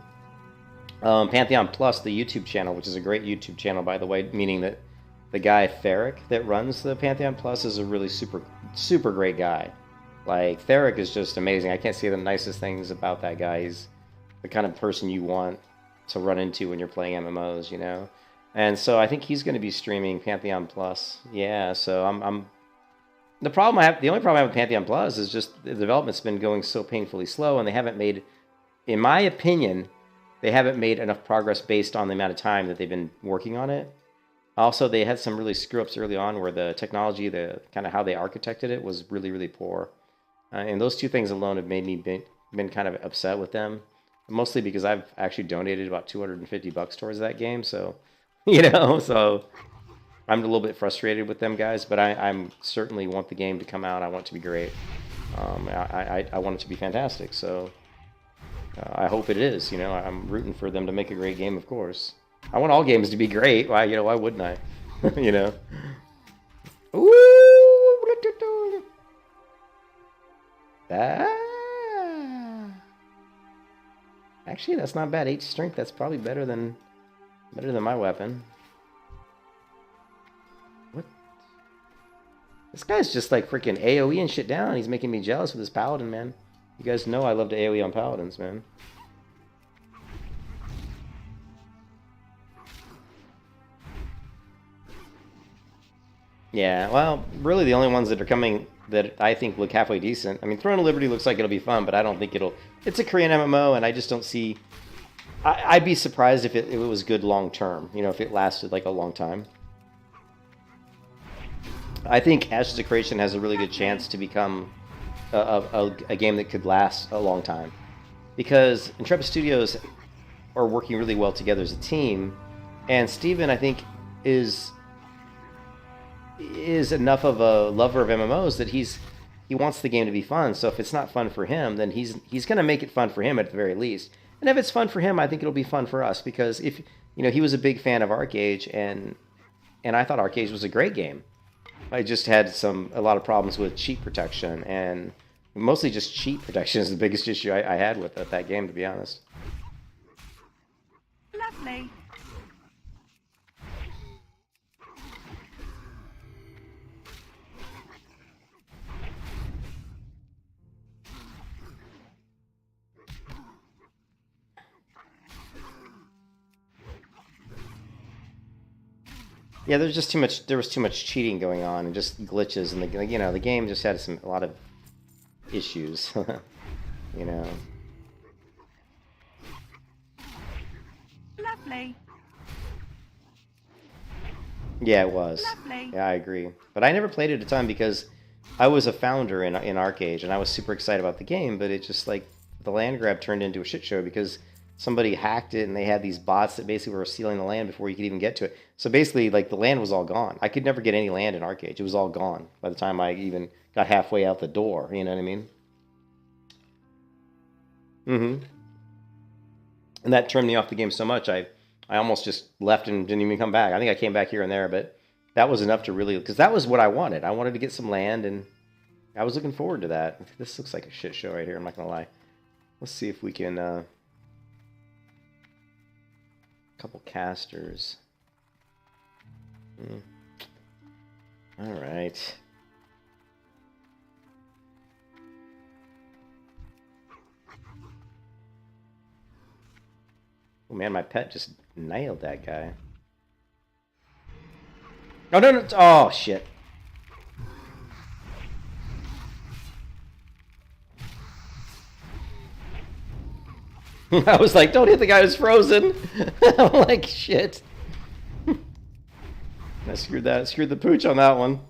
Pantheon Plus, the YouTube channel, which is a great YouTube channel, by the way, meaning that the guy Theric that runs the Pantheon Plus is a really super great guy. Like, Theric is just amazing. I can't say the nicest things about that guy. He's the kind of person you want to run into when you're playing MMOs, you know? And so I think he's going to be streaming Pantheon Plus. Yeah, so I'm the only problem I have with Pantheon Plus is just the development's been going so painfully slow, and they haven't made, in my opinion, they haven't made enough progress based on the amount of time that they've been working on it. Also, they had some really screw-ups early on where the technology, the kind of how they architected it was really, really poor. And those two things alone have made me been kind of upset with them. Mostly because I've actually donated about $250 towards that game, so, you know, so I'm a little bit frustrated with them guys, but I'm certainly want the game to come out. I want it to be great. I want it to be fantastic, so I hope it is. You know, I'm rooting for them to make a great game, of course. I want all games to be great. Why, you know, why wouldn't I? You know. Ooh. Actually, that's not bad. 8 strength. That's probably better than my weapon. What? This guy's just like freaking AoE and shit down. He's making me jealous with his paladin, man. You guys know I love to AoE on paladins, man. Yeah, well, really the only ones that are coming that I think look halfway decent. I mean, Throne of Liberty looks like it'll be fun, but I don't think it'll... It's a Korean MMO, and I just don't see... I'd be surprised if it was good long term, you know, if it lasted like a long time. I think Ashes of Creation has a really good chance to become a game that could last a long time. Because Intrepid Studios are working really well together as a team, and Steven, I think, is enough of a lover of MMOs that he wants the game to be fun. So if it's not fun for him, then he's going to make it fun for him at the very least. And if it's fun for him, I think it'll be fun for us, because if you know, he was a big fan of Arcade, and I thought Arcade was a great game. I just had a lot of problems with cheat protection, and mostly just cheat protection is the biggest issue I had with that game, to be honest. Lovely. Yeah, there was too much cheating going on and just glitches, and the game just had a lot of issues, you know. Lovely. Yeah, it was. Lovely. Yeah, I agree. But I never played it a ton because I was a founder in Arcade, and I was super excited about the game, but it just, like, the land grab turned into a shit show because somebody hacked it, and they had these bots that basically were stealing the land before you could even get to it. So basically, like, the land was all gone. I could never get any land in Arcade. It was all gone by the time I even got halfway out the door. You know what I mean? Mm-hmm. And that turned me off the game so much, I almost just left and didn't even come back. I think I came back here and there, but that was enough to really... Because that was what I wanted. I wanted to get some land, and I was looking forward to that. This looks like a shit show right here, I'm not going to lie. Let's see if we can... couple casters. All right. Oh man, my pet just nailed that guy. Oh no, no! Oh shit! I was like, don't hit the guy who's frozen. I'm like, shit. I screwed the pooch on that one.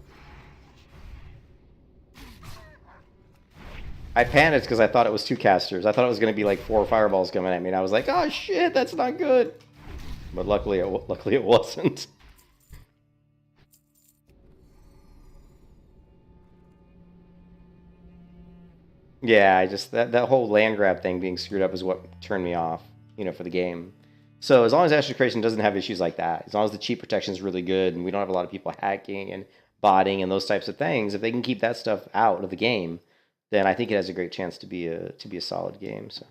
I panicked because I thought it was 2 casters. I thought it was going to be like 4 fireballs coming at me, and I was like, oh shit, that's not good. But luckily it wasn't. Yeah, I just that whole land grab thing being screwed up is what turned me off, you know, for the game. So as long as Astral Creation doesn't have issues like that, as long as the cheat protection is really good and we don't have a lot of people hacking and botting and those types of things, if they can keep that stuff out of the game, then I think it has a great chance to be a solid game. So.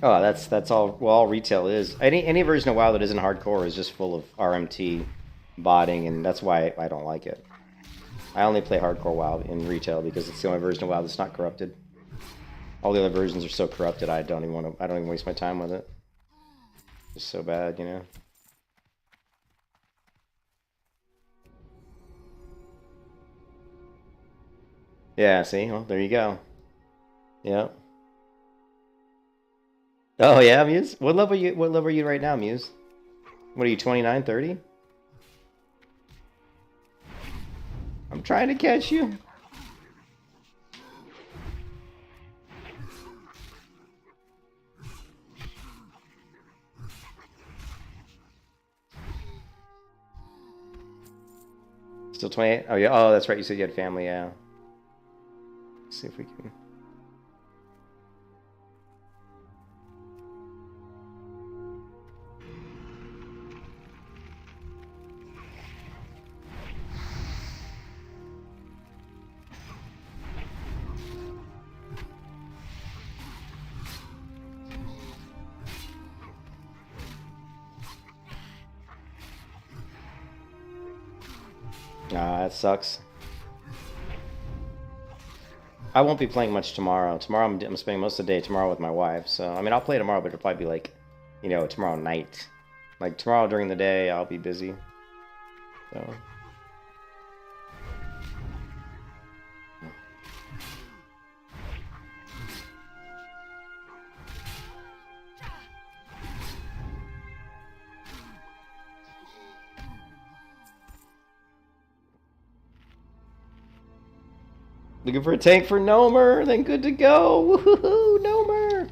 Oh, that's all. Well, all retail is. Any version of WoW that isn't hardcore is just full of RMT botting, and that's why I don't like it. I only play hardcore WoW in retail because it's the only version of WoW that's not corrupted. All the other versions are so corrupted. I don't even waste my time with it. It's so bad, you know. Yeah. See. Well, there you go. Yep. Oh yeah, Muse. What level are you? What level are you right now, Muse? What are you? 29, 30? I'm trying to catch you. Still 28? Oh yeah. Oh, that's right. You said you had family. Yeah. Let's see if we can. Ah, that sucks. I won't be playing much tomorrow. Tomorrow I'm spending most of the day tomorrow with my wife. So, I mean, I'll play tomorrow, but it'll probably be like, you know, tomorrow night. Like, tomorrow during the day, I'll be busy. So... Looking for a tank for Nomer, then good to go. Woohoo, Nomer.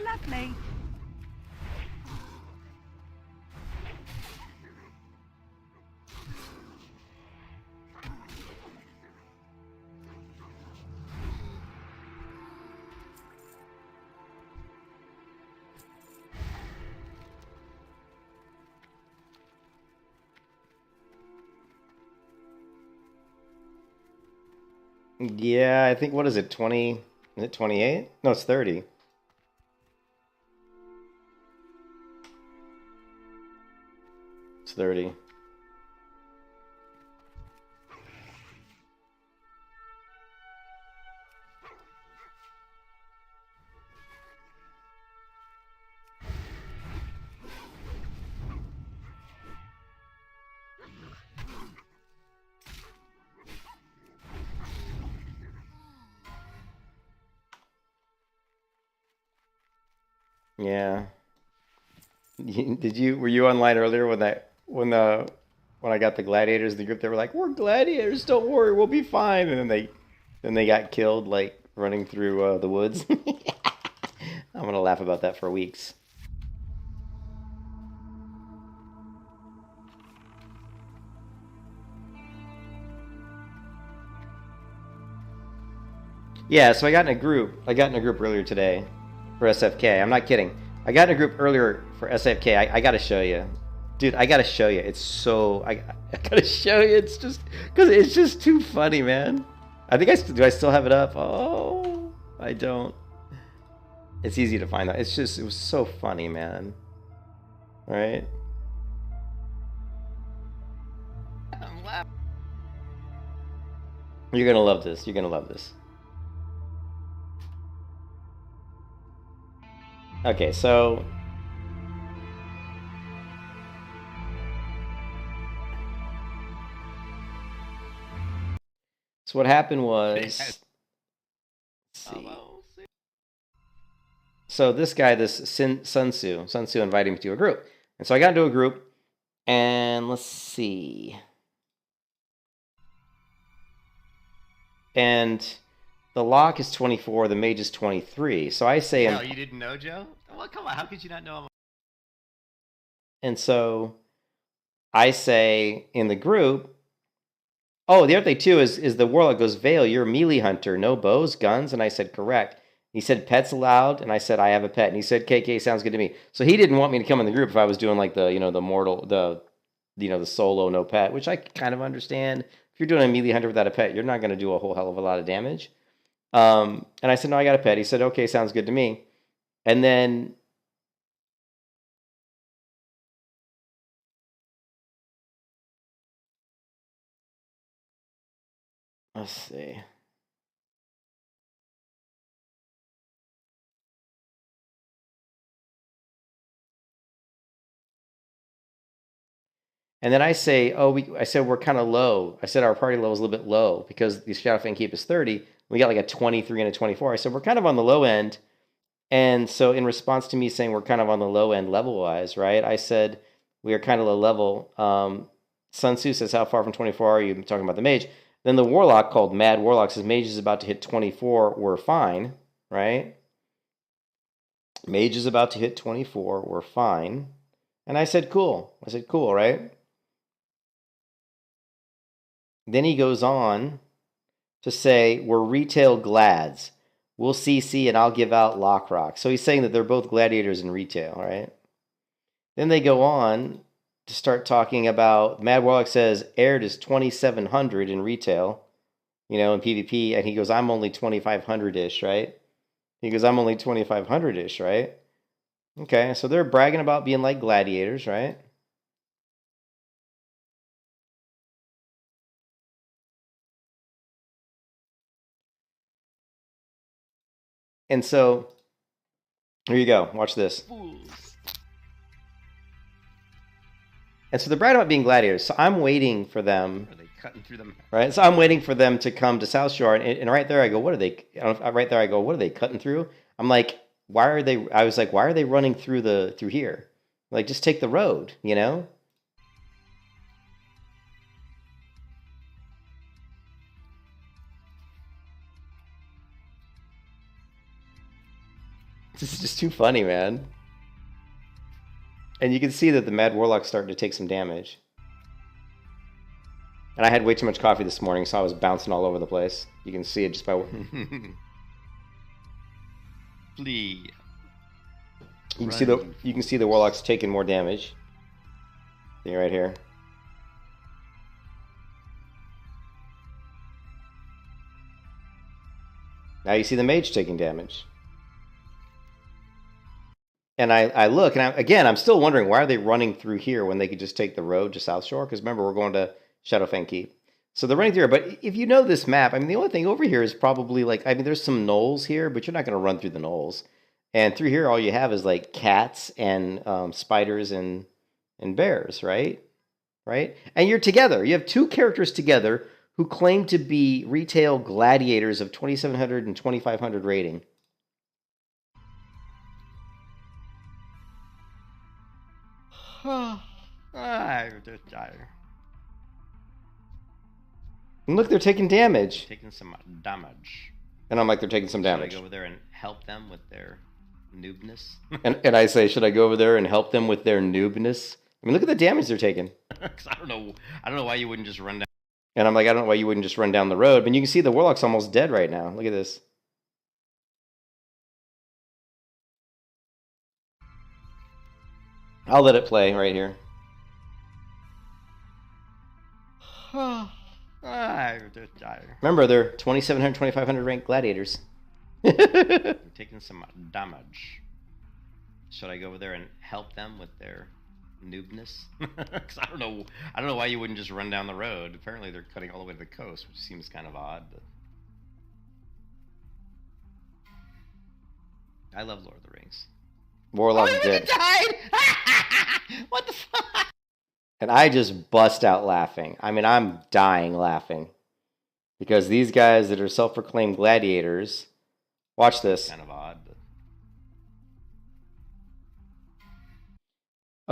Lovely. Yeah, I think, what is it, 20? Is it 28? No, it's 30. It's 30. Yeah. Were you online earlier when I got the gladiators in the group? They were like, "We're gladiators, don't worry, we'll be fine." And then they got killed like running through the woods. I'm gonna laugh about that for weeks. Yeah, so I got in a group earlier today for SFK. I'm not kidding. I got in a group earlier for SFK. I gotta show you. Dude, I gotta show you. It's so... I gotta show you. It's just... Because it's just too funny, man. I think do I still have it up? Oh, I don't. It's easy to find that. It's just... It was so funny, man. Right? I'm laughing. You're gonna love this. You're gonna love this. Okay, so... So what happened was... Let's see. So this guy, Sun Tzu invited me to a group. And so I got into a group, and let's see. And the lock is 24, the mage is 23. So I say... Oh, you didn't know, Joe? Well, come on, how could you not know him? And so I say in the group, oh, the other thing too is the warlock goes, Vael, you're a melee hunter, no bows, guns? And I said, correct. He said, pets allowed? And I said, I have a pet. And he said, KK, sounds good to me. So he didn't want me to come in the group if I was doing like the, the solo no pet, which I kind of understand. If you're doing a melee hunter without a pet, you're not going to do a whole hell of a lot of damage. And I said, no, I got a pet. He said, okay, sounds good to me. And then... Let's see. And then I say, I said we're kind of low. I said our party level is a little bit low because the Shadowfang Keep is 30. We got like a 23 and a 24. I said we're kind of on the low end. And so in response to me saying we're kind of on the low end level-wise, right? I said we are kind of low level. Sun Tzu says, how far from 24 are you? I'm talking about the mage. Then the warlock called Mad Warlock says mage is about to hit 24. We're fine, right? Mage is about to hit 24. We're fine. And I said, cool. I said, cool, right? Then he goes on to say, we're retail glads. We'll CC and I'll give out lock rock. So he's saying that they're both gladiators in retail, right? Then they go on to start talking about, Mad Warlock says, Aired is 2,700 in retail, in PvP. And he goes, I'm only 2,500-ish, right? He goes, I'm only 2,500-ish, right? Okay, so they're bragging about being like gladiators, right? And so, here you go. Watch this. And so they're bragging about being gladiators. So I'm waiting for them. Are they cutting through them? Right? So I'm waiting for them to come to South Shore. And right there I go, what are they? Right there I go, what are they cutting through? I'm like, why are they? I was like, why are they running through here? Like, just take the road, This is just too funny, man. And you can see that the Mad Warlock's starting to take some damage. And I had way too much coffee this morning, so I was bouncing all over the place. You can see it just by... Flee. You can see the Warlock's taking more damage. See right here. Now you see the mage taking damage. And I look, and I'm still wondering, why are they running through here when they could just take the road to South Shore? Because remember, we're going to Shadowfang Keep. So they're running through here. But if you know this map, the only thing over here is probably there's some knolls here, but you're not going to run through the knolls. And through here, all you have is like cats and spiders and bears, right? Right? And you're together. You have two characters together who claim to be retail gladiators of 2,700 and 2,500 rating. I'm just tired. And look, they're taking damage. Taking some damage. And I'm like, they're taking some damage. Should I go over there and help them with their noobness? and I say, should I go over there and help them with their noobness? Look at the damage they're taking. Because I don't know why you wouldn't just run down. And I'm like, I don't know why you wouldn't just run down the road. But you can see the Warlock's almost dead right now. Look at this. I'll let it play right here. Remember, they're 2,700, 2,500 ranked gladiators. They're taking some damage. Should I go over there and help them with their noobness? Because I don't know why you wouldn't just run down the road. Apparently they're cutting all the way to the coast, which seems kind of odd. But I love Lord of the Rings. Warlock dead. Died! What the fuck? And I just bust out laughing. I mean, I'm dying laughing. Because these guys that are self-proclaimed gladiators... Watch this. Kind of odd, but...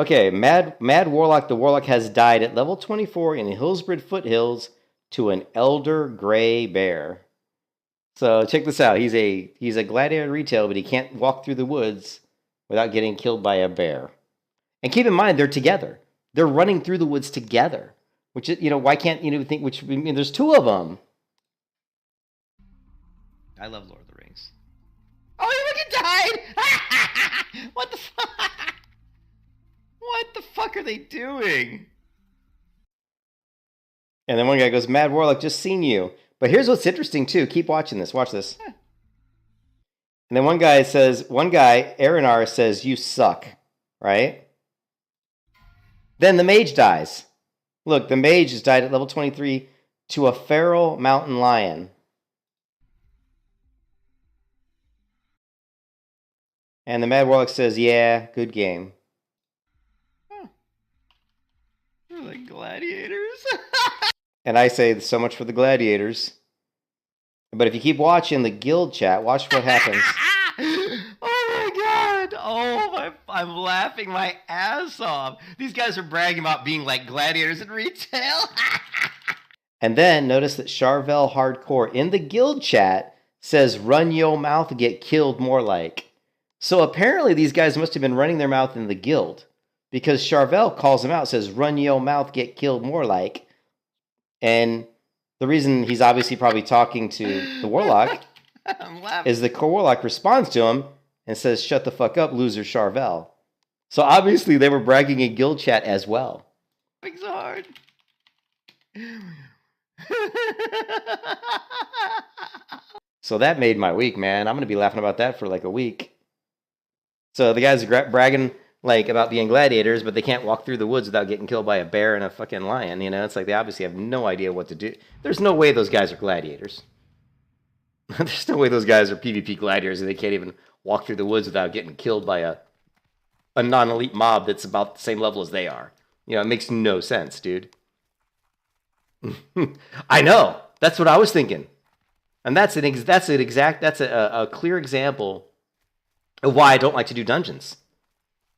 Okay, Mad Warlock, the Warlock has died at level 24 in the Hillsbrid Foothills to an Elder Gray Bear. So check this out. He's a gladiator retail, but he can't walk through the woods without getting killed by a bear. And keep in mind, they're together. They're running through the woods together. Which is, why can't you think? Which I mean, there's two of them. I love Lord of the Rings. Oh, he fucking died! What the fuck? What the fuck are they doing? And then one guy goes, Mad Warlock, just seen you. But here's what's interesting, too. Keep watching this. Watch this. And then one guy, Arinar, says, you suck. Right? Then the mage dies. Look, the mage has died at level 23 to a feral mountain lion. And the Mad Warlock says, yeah, good game. They're like gladiators. And I say, so much for the gladiators. But if you keep watching the guild chat, watch what happens. Oh my god! Oh, I'm laughing my ass off. These guys are bragging about being like gladiators in retail. And then notice that Charvel Hardcore in the guild chat says, run yo mouth, get killed more like. So apparently these guys must have been running their mouth in the guild. Because Charvel calls him out, says, run yo mouth, get killed more like. And the reason he's obviously probably talking to the Warlock is the Warlock responds to him and says, shut the fuck up, loser Charvel. So obviously they were bragging in guild chat as well. So hard. So that made my week, man. I'm going to be laughing about that for like a week. So the guys are bragging about being gladiators, but they can't walk through the woods without getting killed by a bear and a fucking lion. It's like they obviously have no idea what to do. There's no way those guys are gladiators. There's no way those guys are PvP gladiators and they can't even walk through the woods without getting killed by a non-elite mob that's about the same level as they are. It makes no sense, dude. I know. That's what I was thinking. And that's a clear example of why I don't like to do dungeons.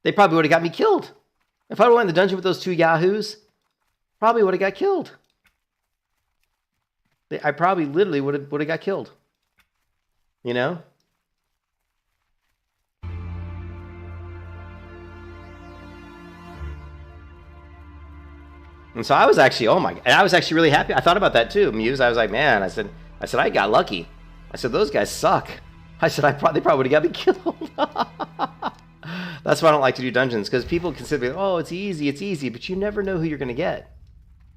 They probably would have got me killed. If I went in the dungeon with those two yahoos, probably would have got killed. I probably literally would have got killed. And so I was actually, I was actually really happy. I thought about that too, Muse. I was like, man, I said, I got lucky. I said, those guys suck. I said, they probably would have got me killed. That's why I don't like to do dungeons, because people consider, oh, it's easy, but you never know who you're going to get.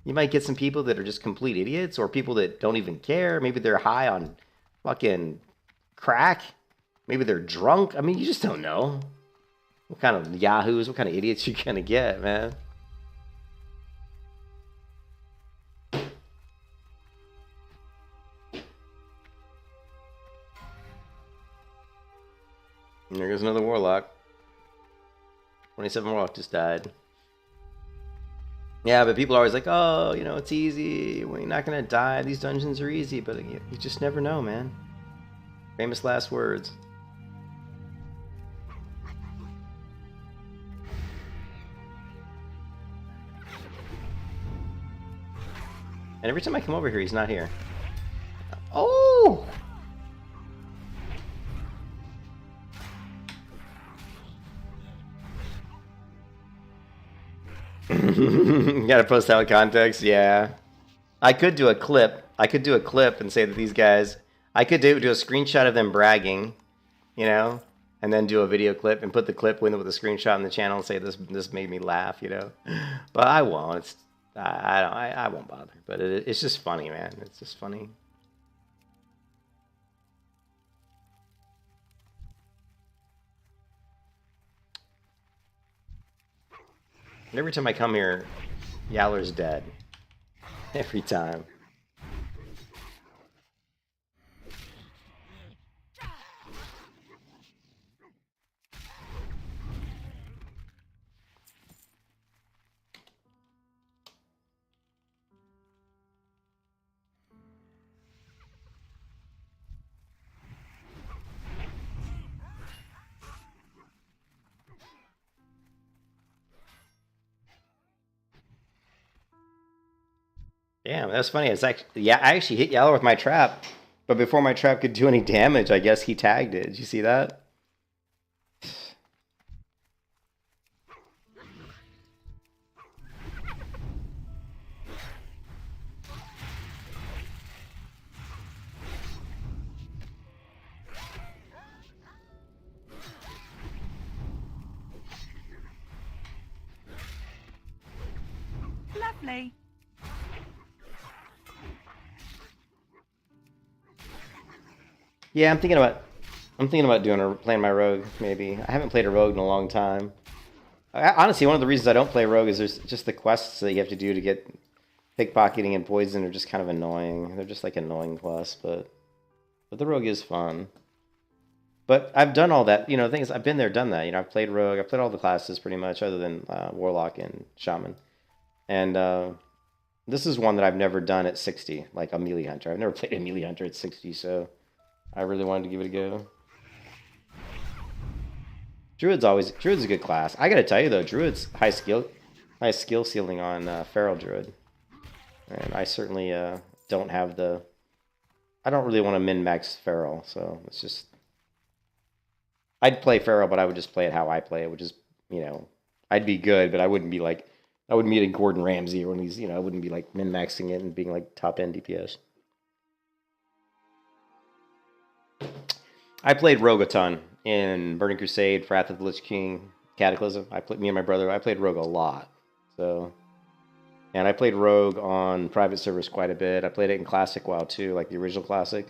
You might get some people that are just complete idiots, or people that don't even care. Maybe they're high on fucking crack. Maybe they're drunk. I mean, you just don't know. What kind of yahoos, what kind of idiots you're going to get, man. And there goes another Warlock. 27 Warlock just died. Yeah, but people are always like, oh, it's easy. Well, you're not going to die. These dungeons are easy. But you just never know, man. Famous last words. And every time I come over here, he's not here. Oh! You gotta post out context, yeah. I could do a clip. And say that these guys... I could do a screenshot of them bragging, and and then do a video clip and put the clip with a screenshot in the channel and say this made me laugh, you know. But I won't. It's I won't bother. But it's just funny, man. It's just funny. And every time I come here, Yowler's dead. Every time. Damn, that's funny. It's actually, yeah, I actually hit Yowler with my trap, but before my trap could do any damage, I guess he tagged it. Did you see that? Lovely. Yeah, I'm thinking about playing my rogue. Maybe I haven't played a rogue in a long time. Honestly, one of the reasons I don't play rogue is there's just the quests that you have to do to get pickpocketing and poison are just kind of annoying. They're just like annoying quests, but the rogue is fun. But I've done all that. You know, the thing is, I've been there, done that. You know, I've played rogue. I've played all the classes pretty much, other than warlock and shaman. And this is one that I've never done at 60, like a melee hunter. I've never played a melee hunter at 60, so I really wanted to give it a go. Druid's a good class. I gotta tell you though, Druid's high skill ceiling on Feral Druid, and I certainly don't have the. I don't really want to min max Feral, so it's just. I'd play Feral, but I would just play it how I play it, which is, you know, I'd be good, but I wouldn't be like, I wouldn't be like Gordon Ramsay or when he's, you know, I wouldn't be like min maxing it and being like top end DPS. I played Rogue a ton in Burning Crusade, Wrath of the Lich King, Cataclysm. Me and my brother, I played Rogue a lot. So, and I played Rogue on private servers quite a bit. I played it in Classic WoW too, like the original Classic.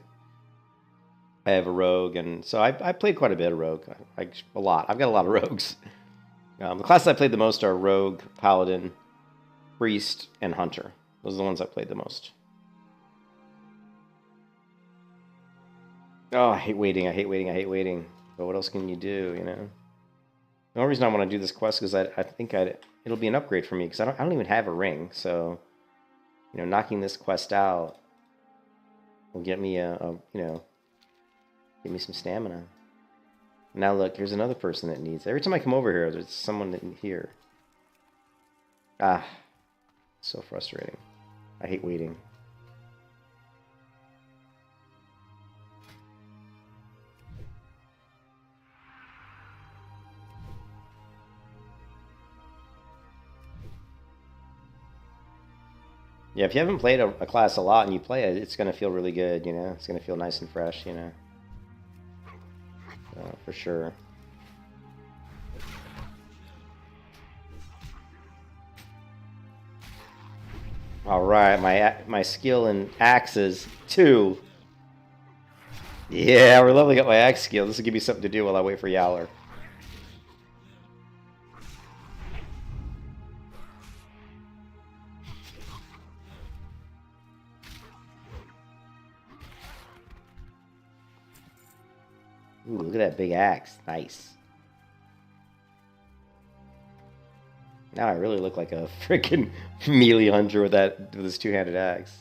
I have a Rogue, and so I played quite a bit of Rogue. A lot. I've got a lot of Rogues. The classes I played the most are Rogue, Paladin, Priest, and Hunter. Those are the ones I played the most. Oh, I hate waiting. But what else can you do, you know? The only reason I want to do this quest is I think it'll be an upgrade for me, because I don't even have a ring. So, you know, knocking this quest out will get me give me some stamina. Now look, here's another person that needs. Every time I come over here, there's someone here. Ah, so frustrating. I hate waiting. Yeah, if you haven't played a class a lot and you play it, it's going to feel really good, you know? It's going to feel nice and fresh, you know? For sure. Alright, my skill in axes, 2. Yeah, we're leveling up my axe skill. This will give me something to do while I wait for Yowler. Ooh, look at that big axe. Nice. Now I really look like a freaking melee hunter with this two-handed axe.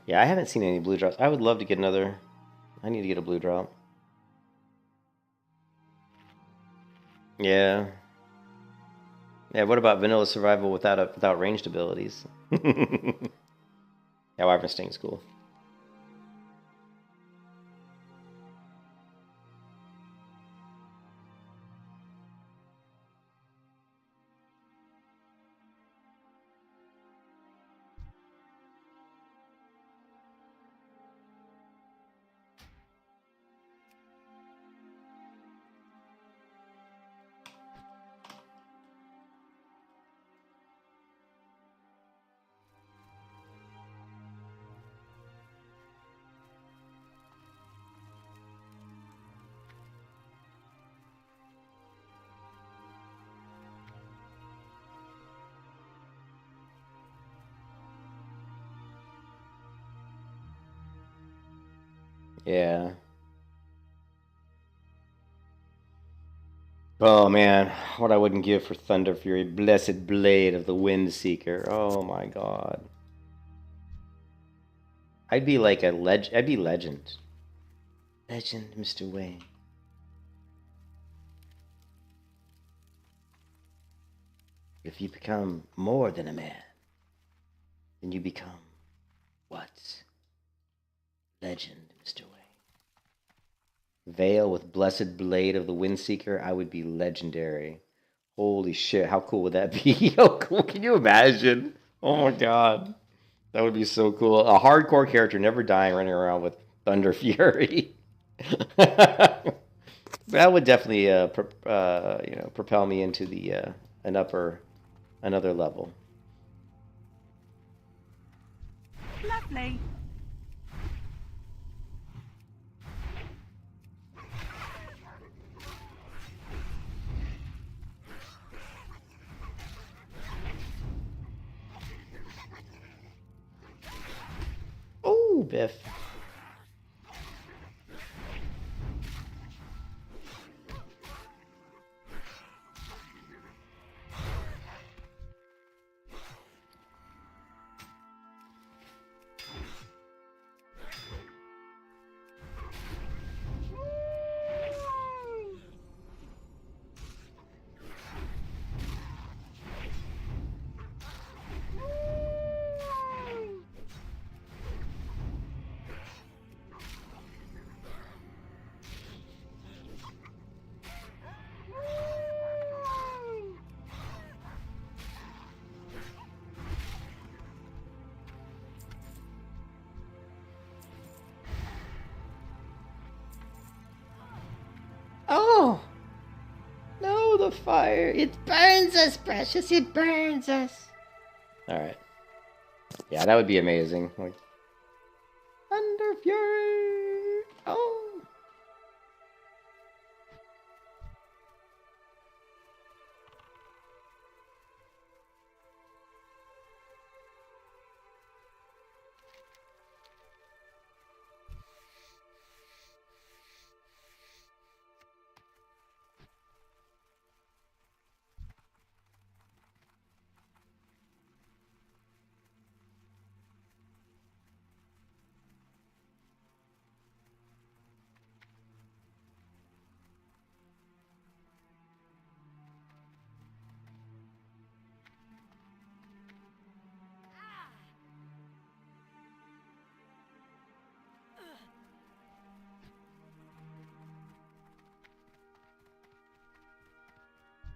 Yeah, I haven't seen any blue drops. I would love to get another. I need to get a blue drop. Yeah. Yeah, what about vanilla survival without ranged abilities? Yeah, Wyvern Sting's cool. Yeah. Oh man, what I wouldn't give for Thunder Fury, blessed blade of the Wind Seeker. Oh my god. I'd be like a I'd be legend. Legend, Mr. Wayne. If you become more than a man, then you become what? Legend, Mr. Wayne. Vael with blessed blade of the Windseeker, I would be legendary. Holy shit, how cool would that be? How cool, can you imagine? Oh my god. That would be so cool. A hardcore character never dying, running around with Thunder Fury. That would definitely propel me into the another level. Lovely. Oh, Biff. Oh! No, the fire. It burns us, precious. It burns us. Alright. Yeah, that would be amazing. Like, Thunder Fury! Oh!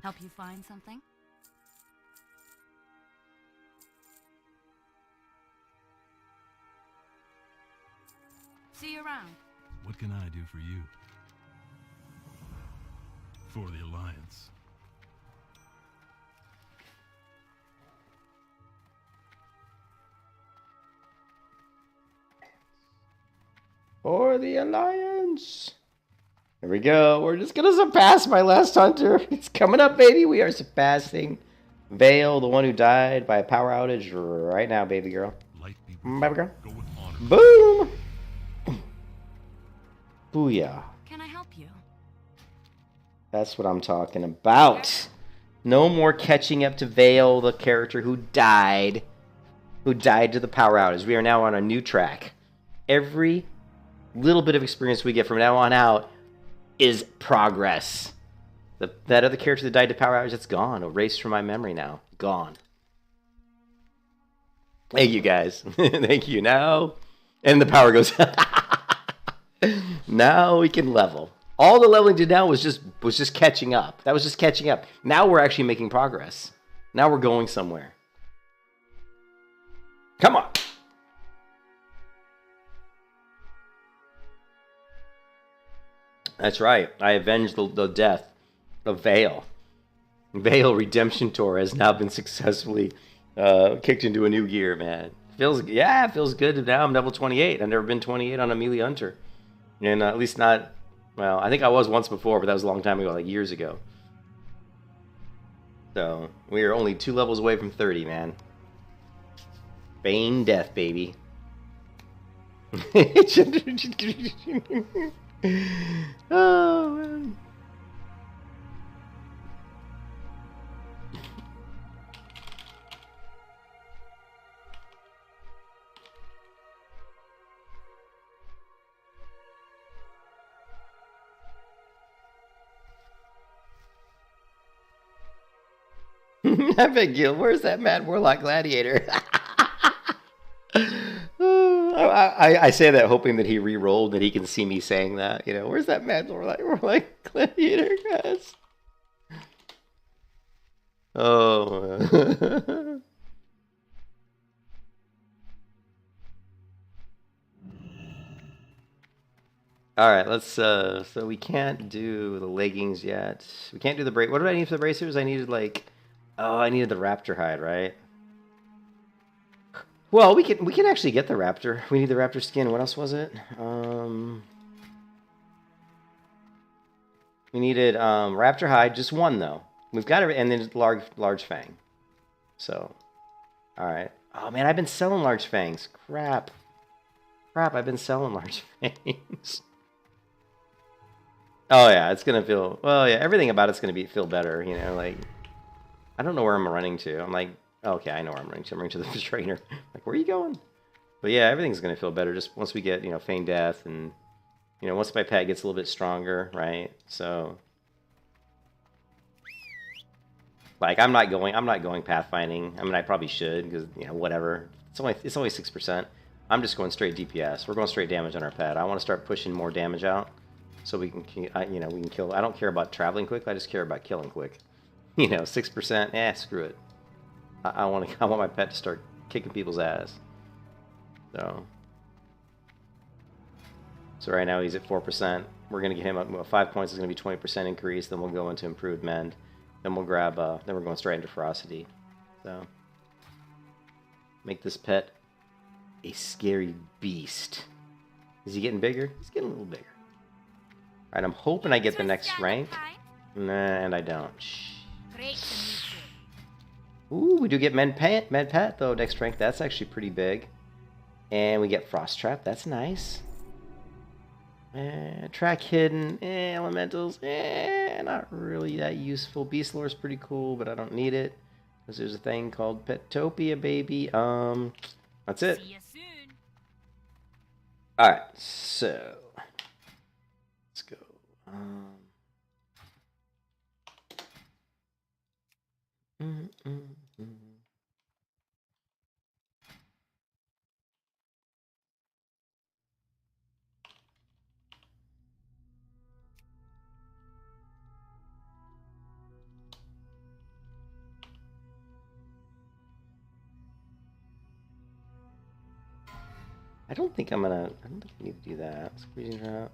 Help you find something? See you around. What can I do for you? For the Alliance. For the Alliance! Here we go. We're just gonna surpass my last hunter. It's coming up, baby. We are surpassing Vael, the one who died by a power outage right now, baby girl. Light be Baby girl. Go with honor. Boom! Booyah. Can I help you? That's what I'm talking about. No more catching up to Vael, the character who died to the power outage. We are now on a new track. Every little bit of experience we get from now on out is progress. That other character that died to power outage, it's gone. Erased from my memory now. Gone. Thank you, guys. Thank you. Now, and the power goes. Now we can level. All the leveling did now was just catching up. That was just catching up. Now we're actually making progress. Now we're going somewhere. Come on. That's right. I avenged the death of Vael. Vael Redemption Tour has now been successfully kicked into a new gear, man. It feels good. Now I'm level 28. I've never been 28 on a melee hunter. And at least not, well, I think I was once before, but that was a long time ago, like years ago. So, we are only 2 levels away from 30, man. Bane death, baby. Oh, man. I bet Gil, where's that Mad Warlock Gladiator? I say that hoping that he re-rolled, that he can see me saying that. You know, where's that Mad Warlock Gladiator, guys? Oh. Alright, let's, so we can't do the leggings yet. We can't do the what did I need for the bracers? I needed, like, oh, I needed the raptor hide, right? Well, we can actually get the raptor. We need the raptor skin. What else was it? We needed raptor hide, just one though. We've got it, and then large fang. So, all right. Oh man, I've been selling large fangs. Crap. I've been selling large fangs. Oh yeah, it's gonna feel, well yeah, everything about it's gonna feel better. You know, like I don't know where I'm running to. I'm like, okay, I know where I'm running to. I'm running to the trainer. Like, where are you going? But yeah, everything's going to feel better just once we get, you know, Feign Death and, you know, once my pet gets a little bit stronger, right? So, like, I'm not going pathfinding. I mean, I probably should because, you know, whatever. It's only 6%. I'm just going straight DPS. We're going straight damage on our pet. I want to start pushing more damage out so we can, you know, we can kill. I don't care about traveling quick. I just care about killing quick. You know, 6%. Screw it. I want my pet to start kicking people's ass. So right now he's at 4%. We're gonna get him up. Well, 5 points is gonna be 20% increase. Then we'll go into improved mend. Then we'll grab. Then we're going straight into ferocity. So make this pet a scary beast. Is he getting bigger? He's getting a little bigger. All right, I'm hoping I get the next rank. Nah, and I don't. Ooh, we do get Med Pet though, next rank. That's actually pretty big. And we get Frost Trap. That's nice. Track Hidden. Elementals. Not really that useful. Beast Lore is pretty cool, but I don't need it. Because there's a thing called Petopia, baby. That's it. See you soon. Alright, so. Let's go. I don't think I need to do that. Squeezing her out.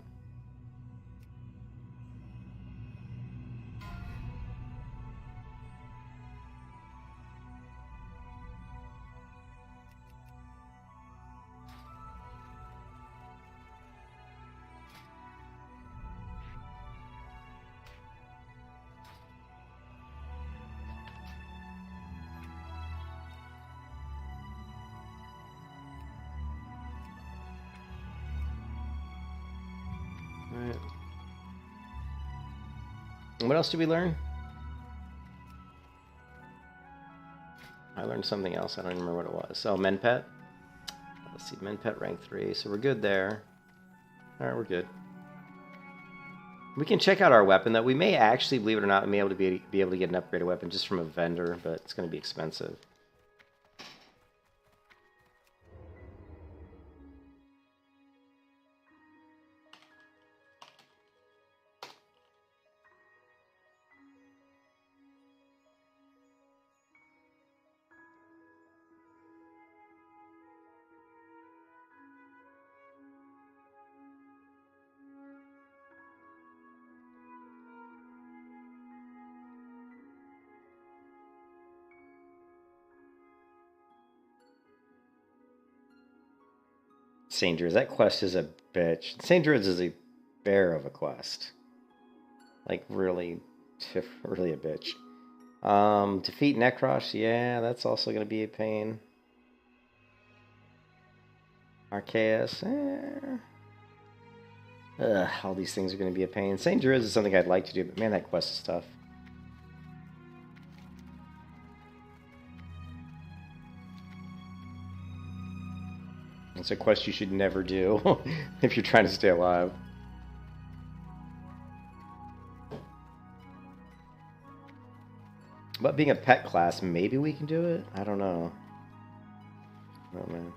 Alright. And what else did we learn? I learned something else. I don't even remember what it was. Oh, Menpet. Let's see. Menpet rank 3. So we're good there. Alright, we're good. We can check out our weapon, though. We may actually, believe it or not, be able to get an upgraded weapon just from a vendor, but it's going to be expensive. St. Druids. That quest is a bitch. St. Druids is a bear of a quest. Like, really a bitch. Defeat Necrosh. Yeah, that's also going to be a pain. Arceus. All these things are going to be a pain. St. Druids is something I'd like to do, but man, that quest is tough. It's a quest you should never do if you're trying to stay alive. But being a pet class, maybe we can do it? I don't know. Oh, man.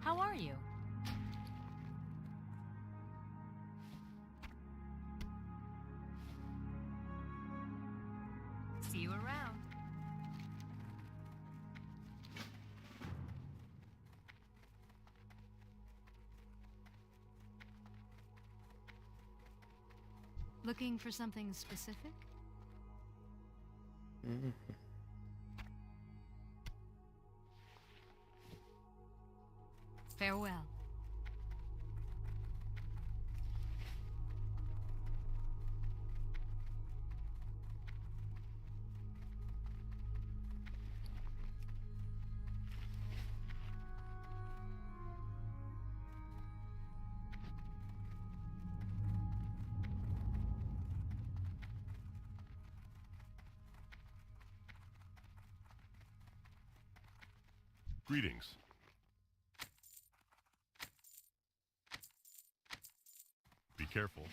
How are you? See you around. Looking for something specific? Mm-hmm. Farewell. Greetings. Be careful.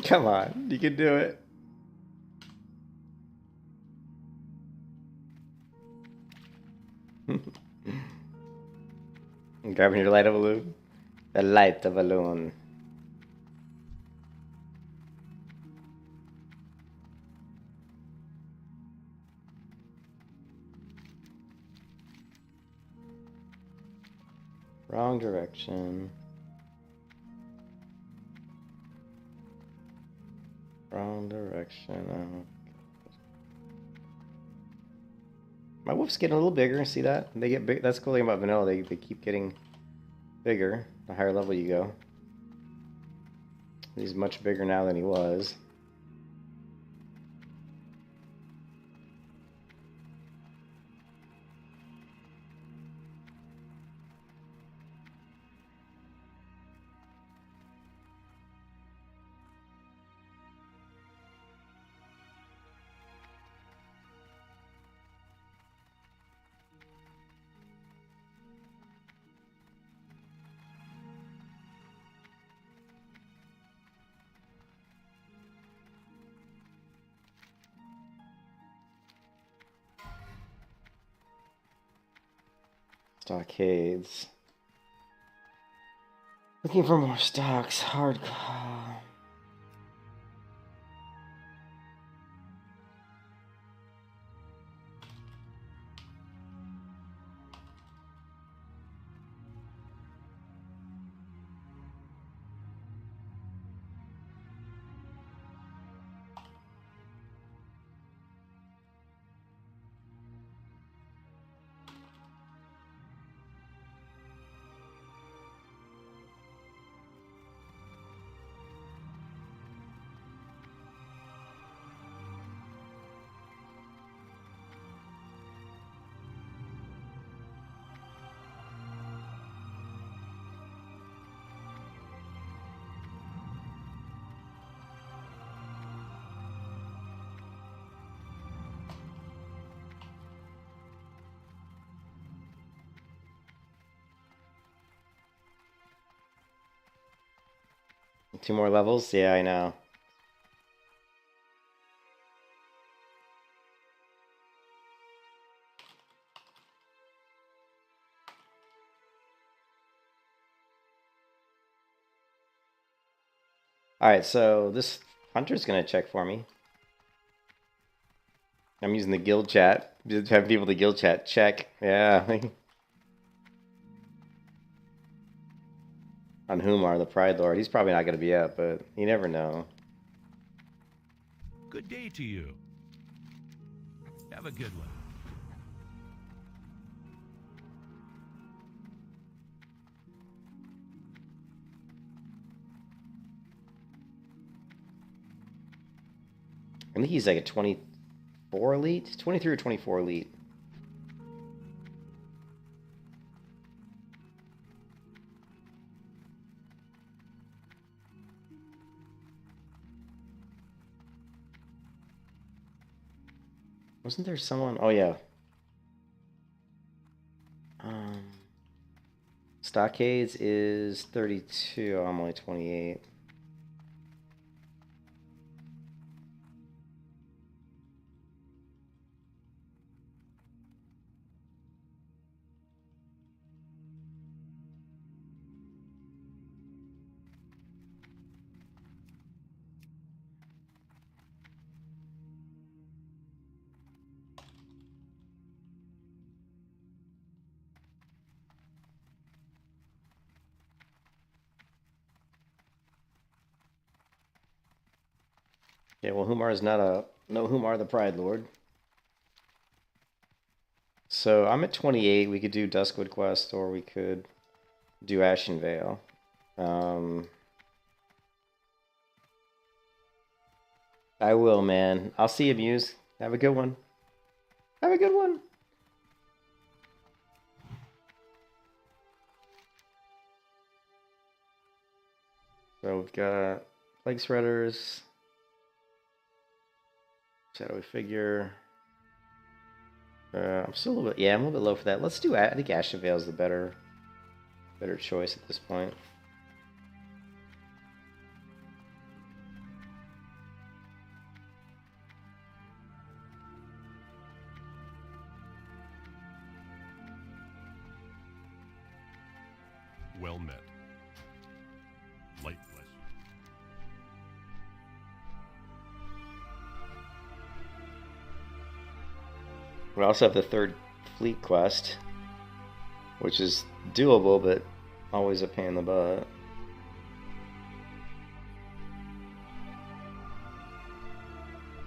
Come on, you can do it. Grabbing your light of balloon. The light of balloon. Wrong direction. Wrong direction. Oh. My wolf's getting a little bigger. See that? They get big. That's the cool thing about vanilla. They keep getting bigger the higher level you go. He's much bigger now than he was. Stockades. Looking for more stocks. Hardcore. 2 more levels? Yeah, I know. Alright, so this hunter's gonna check for me. I'm using the guild chat. Just have people to guild chat check. Yeah. On Humar, the Pride Lord. He's probably not gonna be up, but you never know. Good day to you. Have a good one. I think he's like a 24 elite? 23 or 24 elite. Wasn't there someone? Oh, yeah. Stockades is 32. I'm only 28. Yeah, well, Humar is not a... No, Humar the Pride Lord. So I'm at 28. We could do Duskwood Quest, or we could do Ashen Vael. I will, man. I'll see you, Muse. Have a good one. Have a good one. So we've got Plague Shredders, Shadowy Figure. I'm still a little bit, yeah, I'm a little bit low for that. Let's do, I think Ashen Vael is the better choice at this point. Well met. Light bless you. We also have the 3rd fleet quest, which is doable, but always a pain in the butt.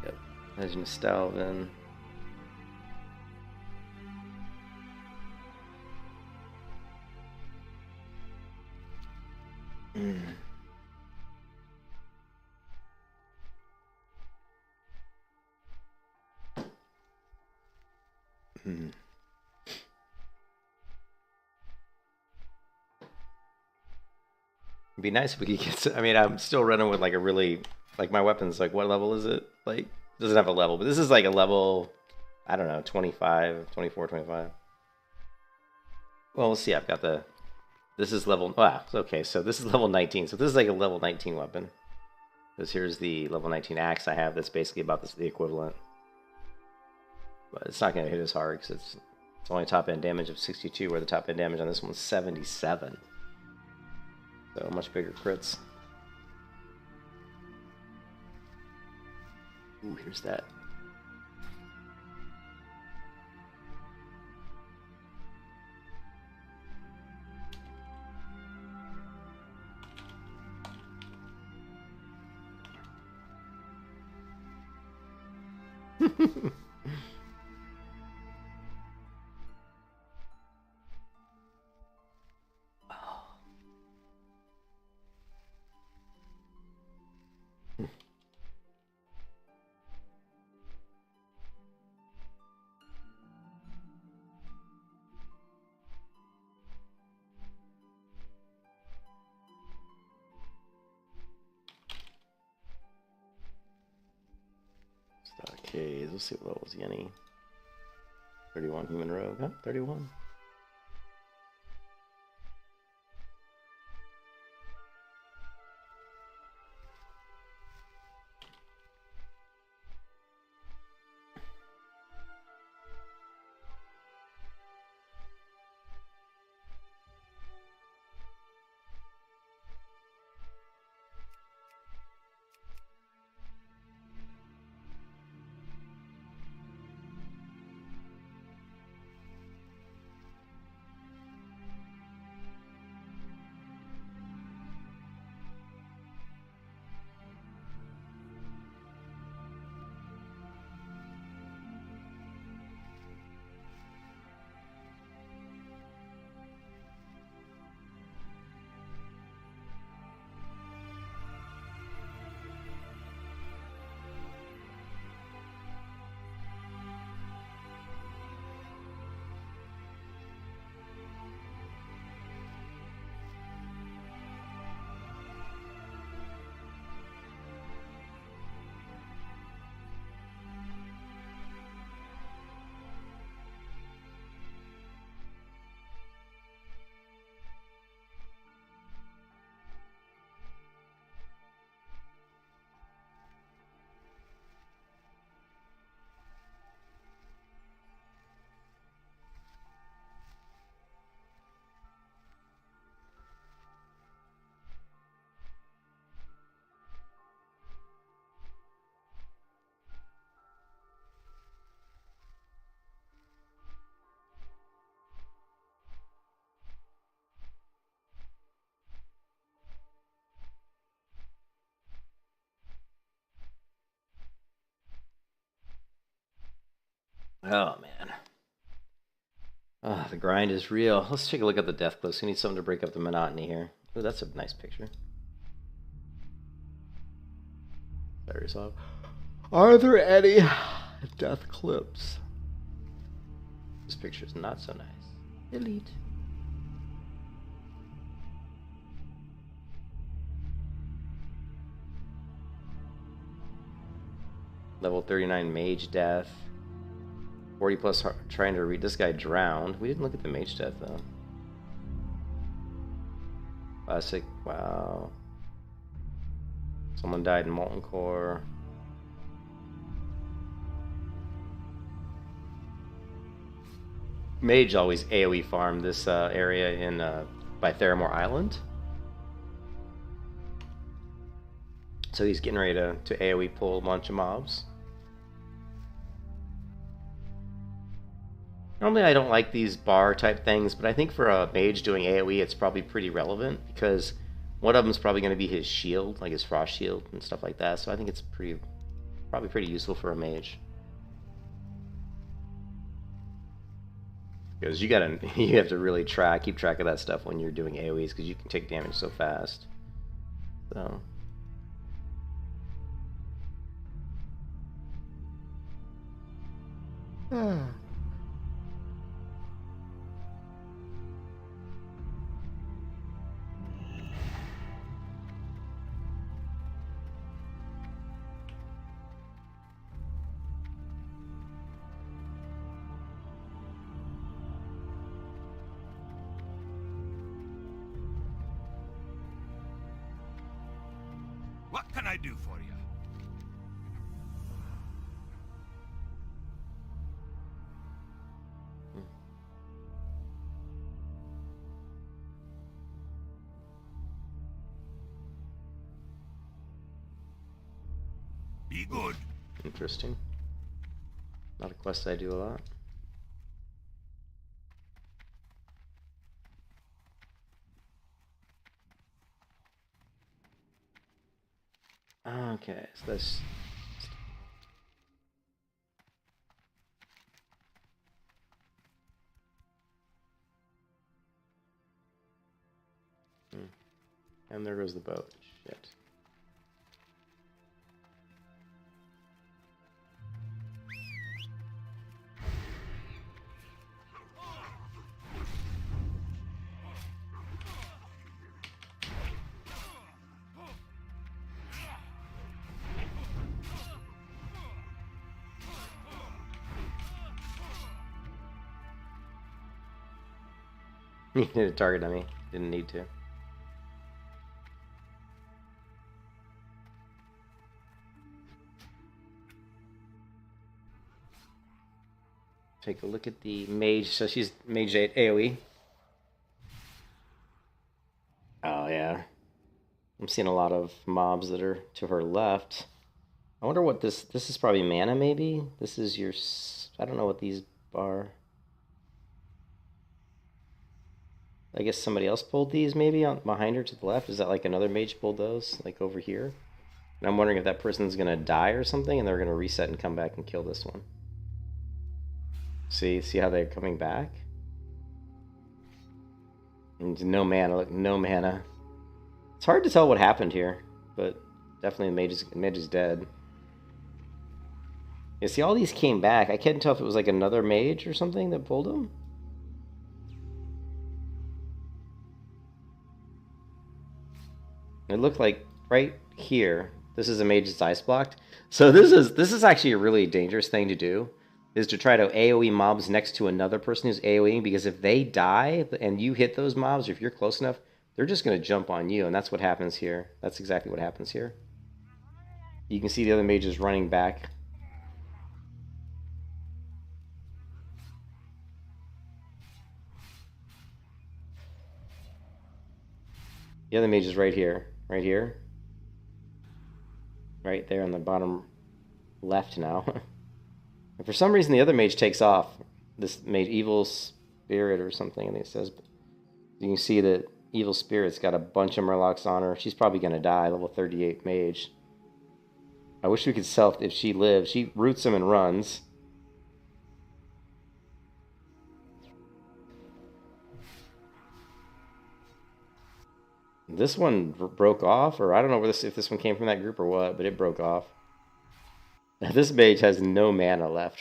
Yep, Legend of Stalvin. It'd be nice if we could get. I mean, I'm still running with like a really like my weapon's like what level is it? Like doesn't have a level, but this is like a level. I don't know, 25, 24, 25. Well, we'll see. I've got the. This is level. Wow. Okay, so this is level 19. So this is like a level 19 weapon. Because here's the level 19 axe I have. That's basically about the equivalent. But it's not going to hit as hard because it's only top end damage of 62, where the top end damage on this one's 77. So much bigger crits. Ooh, here's that. Okay, let's see what level was Yenny. 31 human rogue. Huh? 31. Oh, man. Ah, the grind is real. Let's take a look at the death cliffs. We need something to break up the monotony here. Oh, that's a nice picture. Very soft. Are there any death clips? This picture is not so nice. Delete. Level 39 mage death. 40 plus trying to read. This guy drowned. We didn't look at the mage death though. Classic. Wow. Someone died in Molten Core. Mage always AoE farm this area in by Theramore Island. So he's getting ready to AoE pull a bunch of mobs. Normally I don't like these bar type things, but I think for a mage doing AoE it's probably pretty relevant because one of them is probably going to be his shield, like his frost shield and stuff like that. So I think it's probably pretty useful for a mage. Because you have to really keep track of that stuff when you're doing AoEs because you can take damage so fast. So. What can I do for you? Be good. Interesting. Not a quest I do a lot. Okay, so this. And there goes the boat. Shit. He hit a target on me. Didn't need to. Take a look at the mage. So she's mage 8 AoE. Oh yeah. I'm seeing a lot of mobs that are to her left. I wonder what this is probably mana maybe? This is your I don't know what these are. I guess somebody else pulled these maybe behind her to the left. Is that like another mage pulled those like over here? And I'm wondering if that person's gonna die or something and they're gonna reset and come back and kill this one. See how they're coming back? And no mana, look, no mana. It's hard to tell what happened here, but definitely the mage is dead. Yeah, see all these came back. I can't tell if it was like another mage or something that pulled them. It looked like right here, this is a mage that's ice blocked. So this is actually a really dangerous thing to do, is to try to AoE mobs next to another person who's AoEing, because if they die and you hit those mobs, or if you're close enough, they're just going to jump on you, and that's what happens here. That's exactly what happens here. You can see the other mages running back. The other mage is right here. Right here. Right there on the bottom left now. And for some reason the other mage takes off. This mage, Evil Spirit or something, and it says, you can see that Evil Spirit's got a bunch of murlocs on her. She's probably going to die, level 38 mage. I wish we could if she lives. She roots him and runs. This one broke off, or I don't know where if this one came from that group or what, but it broke off. This mage has no mana left.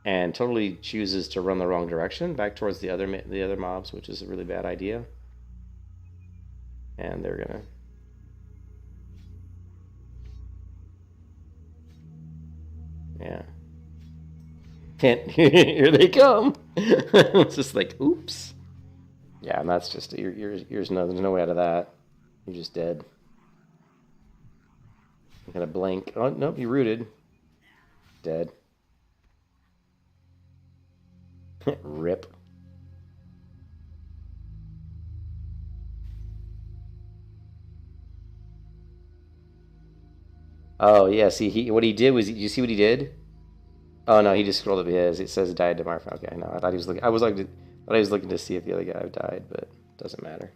And totally chooses to run the wrong direction, back towards the other mobs, which is a really bad idea. And they're gonna... Yeah. And here they come. It's just like, oops. Yeah, and that's just there's no way out of that. You're just dead. You gotta blink. Oh nope, you rooted. Dead. Rip. Oh yeah, see what he did was, you see what he did? Oh no, he just scrolled up his. It says died tomorrow. Okay, no, I thought he was looking. Thought he was looking to see if the other guy died, but it doesn't matter.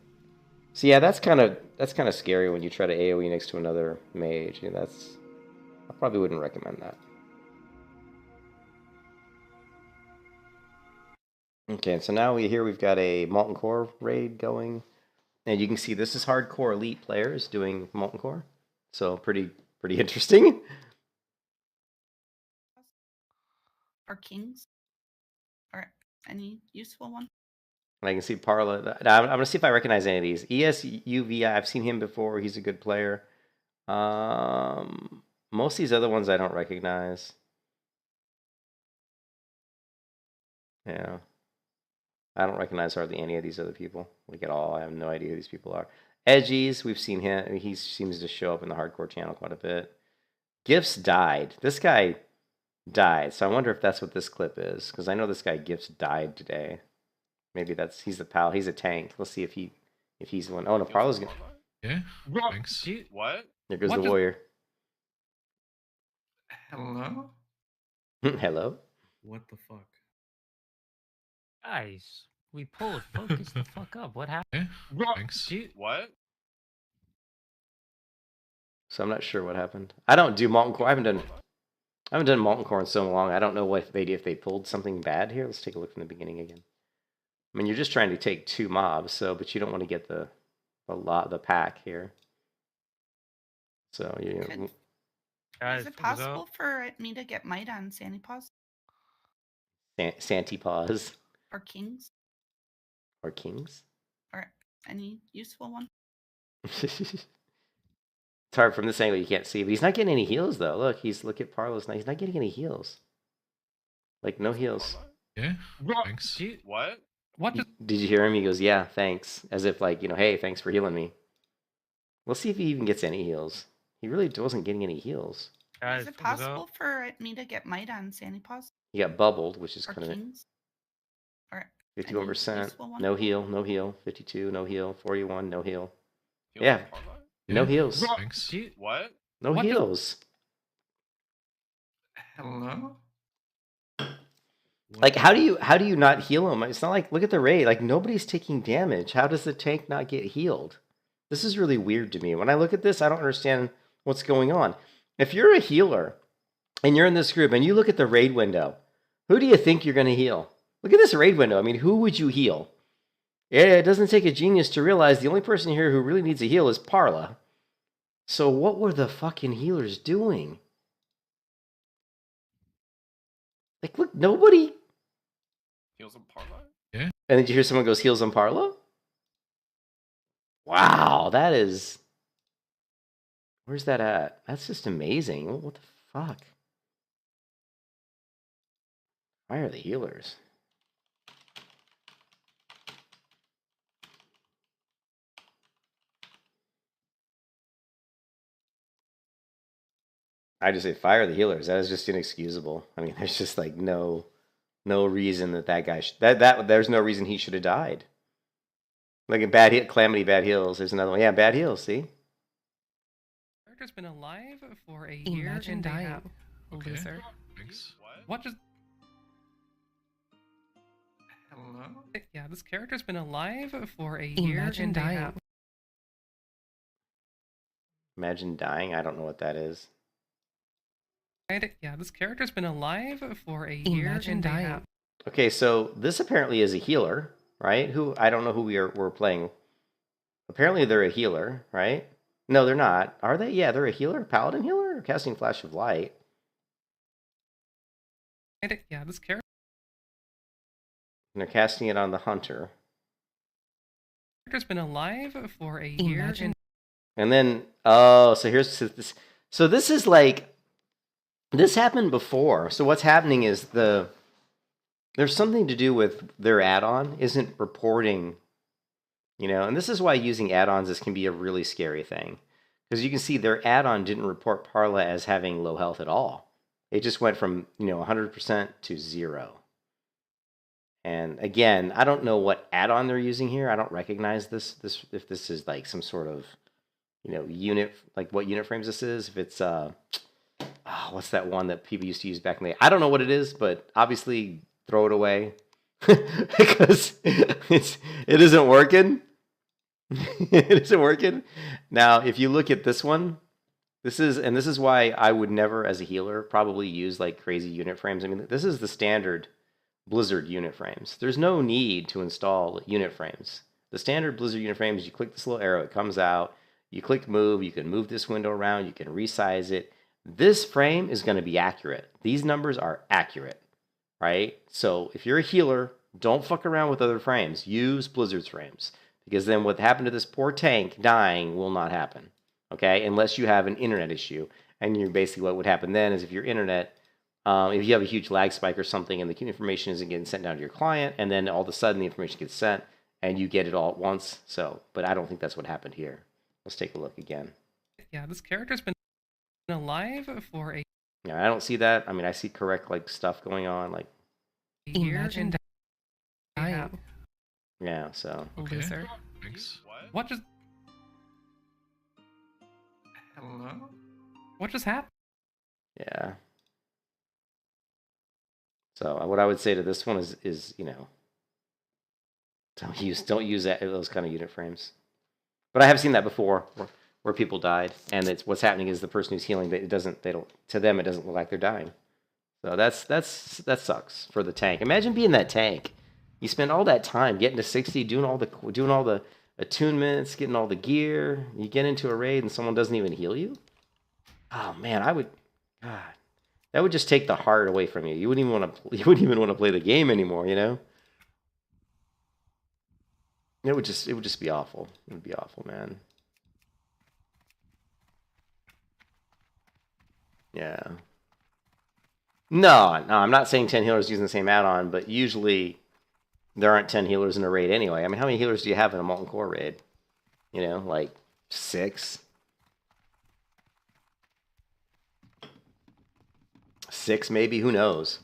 So yeah, that's kind of scary when you try to AoE next to another mage. You know, I probably wouldn't recommend that. Okay, so now we've got a Molten Core raid going, and you can see this is hardcore elite players doing Molten Core, so pretty interesting. Or kings? Or any useful one? And I can see Parla. I'm going to see if I recognize any of these. ESUV, I've seen him before. He's a good player. Most of these other ones I don't recognize. Yeah. I don't recognize hardly any of these other people, like at all. I have no idea who these people are. Edgies, we've seen him. He seems to show up in the hardcore channel quite a bit. Gifts died. This guy died, so I wonder if that's what this clip is, because I know this guy Gifts died today. Maybe he's the pal. He's a tank. Let's see if he's the one. Oh no, Parlo's gonna. Yeah. Thanks. What? There goes the warrior. Hello? Hello. What the fuck? Guys, we pulled. Focus the fuck up. What happened? Yeah. Thanks. What? So I'm not sure what happened. I don't do Molten Core. I haven't done Molten Core in so long. I don't know what if they pulled something bad here. Let's take a look from the beginning again. I mean, you're just trying to take 2 mobs, but you don't want to get the pack here. So you. Guys, Is it possible for me to get Might on Sandy Paws? Santy Paws. Or kings? Or kings? Or any useful one? It's hard from this angle, you can't see, but he's not getting any heals though. Look at Parlo's now. He's not getting any heals. Like no heals. Yeah. Thanks. What? Did you hear him? He goes, "Yeah, thanks," as if like, hey, thanks for healing me. We'll see if he even gets any heals. He really wasn't getting any heals. guys, Is it possible for me to get Might on Sandy Paws? He got bubbled, which is Or kind of kings? Or 51%. useful one? No heal. 52, no heal. 41, no heal. Heals Yeah. on Parla? No heals. Thanks. What? No heals. Hello? Like how do you not heal him? It's not like, look at the raid. Like nobody's taking damage. How does the tank not get healed? This is really weird to me. When I look at this, I don't understand what's going on. If you're a healer and you're in this group and you look at the raid window, who do you think you're going to heal? Look at this raid window. I mean, who would you heal? It doesn't take a genius to realize the only person here who really needs a heal is Parla. So what were the fucking healers doing? Like, look, nobody. Heals on Parla? And then you hear someone goes, heals on Parla? Wow, that is... Where's that at? That's just amazing. What the fuck? Why are the healers? I just say fire the healers. That is just inexcusable. I mean, there's just like no reason that guy there's no reason he should have died. Like a bad hit, calamity, bad heals. There's another one. Yeah, bad heals. See. Character's been alive for a year. Imagine dying. Okay. Loser. Thanks. What? Just? Hello? Yeah, this character's been alive for a year. Imagine dying. Imagine dying. I don't know what that is. Yeah, this character's been alive for a year. Imagine dying. Okay, so this apparently is a healer, right? Who I don't know who we're playing. Apparently they're a healer, right? No, they're not. Are they? Yeah, they're a healer, paladin healer, casting flash of light. Yeah, this character. And they're casting it on the hunter. Character's been alive for a year. And then, oh, so here's this. So this is like, this happened before. So what's happening is there's something to do with their add-on isn't reporting, you know, and this is why using add-ons can be a really scary thing. Because you can see their add-on didn't report Parla as having low health at all. It just went from, 100% to 0. And again, I don't know what add-on they're using here. I don't recognize this if this is like some sort of, unit, like what unit frames this is. If it's what's that one that people used to use back in the day? I don't know what it is, but obviously throw it away because it isn't working. It isn't working. Now, if you look at this one, this is why I would never, as a healer, probably use like crazy unit frames. I mean, this is the standard Blizzard unit frames. There's no need to install unit frames. The standard Blizzard unit frames, you click this little arrow, it comes out. You click move, you can move this window around, you can resize it. This frame is going to be accurate. These numbers are accurate, right? So if you're a healer, don't fuck around with other frames. Use Blizzard's frames. Because then what happened to this poor tank dying will not happen, okay? Unless you have an internet issue. And you basically, what would happen then is if your internet, if you have a huge lag spike or something and the information isn't getting sent down to your client, and then all of a sudden the information gets sent and you get it all at once. So, but I don't think that's what happened here. Let's take a look again. Yeah, this character's been alive for a Yeah, I don't see that. I mean, I see correct like stuff going on, like year and dying. yeah. So Okay. Loser. Thanks. What just Hello? what just happened? yeah. So what I would say to this one is don't use those kind of unit frames. But I have seen that before where people died, and it's what's happening is the person who's healing, to them it doesn't look like they're dying. So that sucks for the tank. Imagine being that tank. You spend all that time getting to 60, doing all the attunements, getting all the gear. You get into a raid and someone doesn't even heal you. Oh man, God, that would just take the heart away from you. You wouldn't even want to play the game anymore. It would just be awful. It would be awful, man. Yeah. No, I'm not saying 10 healers using the same add-on, but usually there aren't 10 healers in a raid anyway. I mean, how many healers do you have in a Molten Core raid? Like 6? 6 maybe, who knows?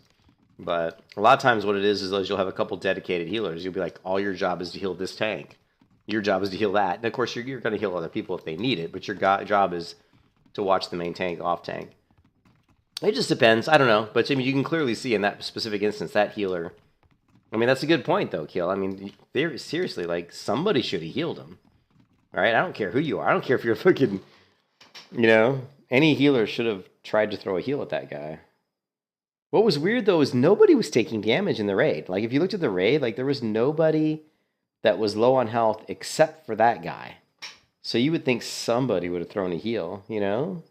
But a lot of times what it is you'll have a couple dedicated healers. You'll be like, all your job is to heal this tank. Your job is to heal that. And of course, you're going to heal other people if they need it, but your job is to watch the main tank, off tank. It just depends. I don't know. But I mean, you can clearly see in that specific instance, that healer. I mean, that's a good point, though, Kill. I mean, seriously, like, somebody should have healed him. All right? I don't care who you are. I don't care if you're fucking, any healer should have tried to throw a heal at that guy. What was weird, though, is nobody was taking damage in the raid. Like, if you looked at the raid, like, there was nobody that was low on health except for that guy. So you would think somebody would have thrown a heal, You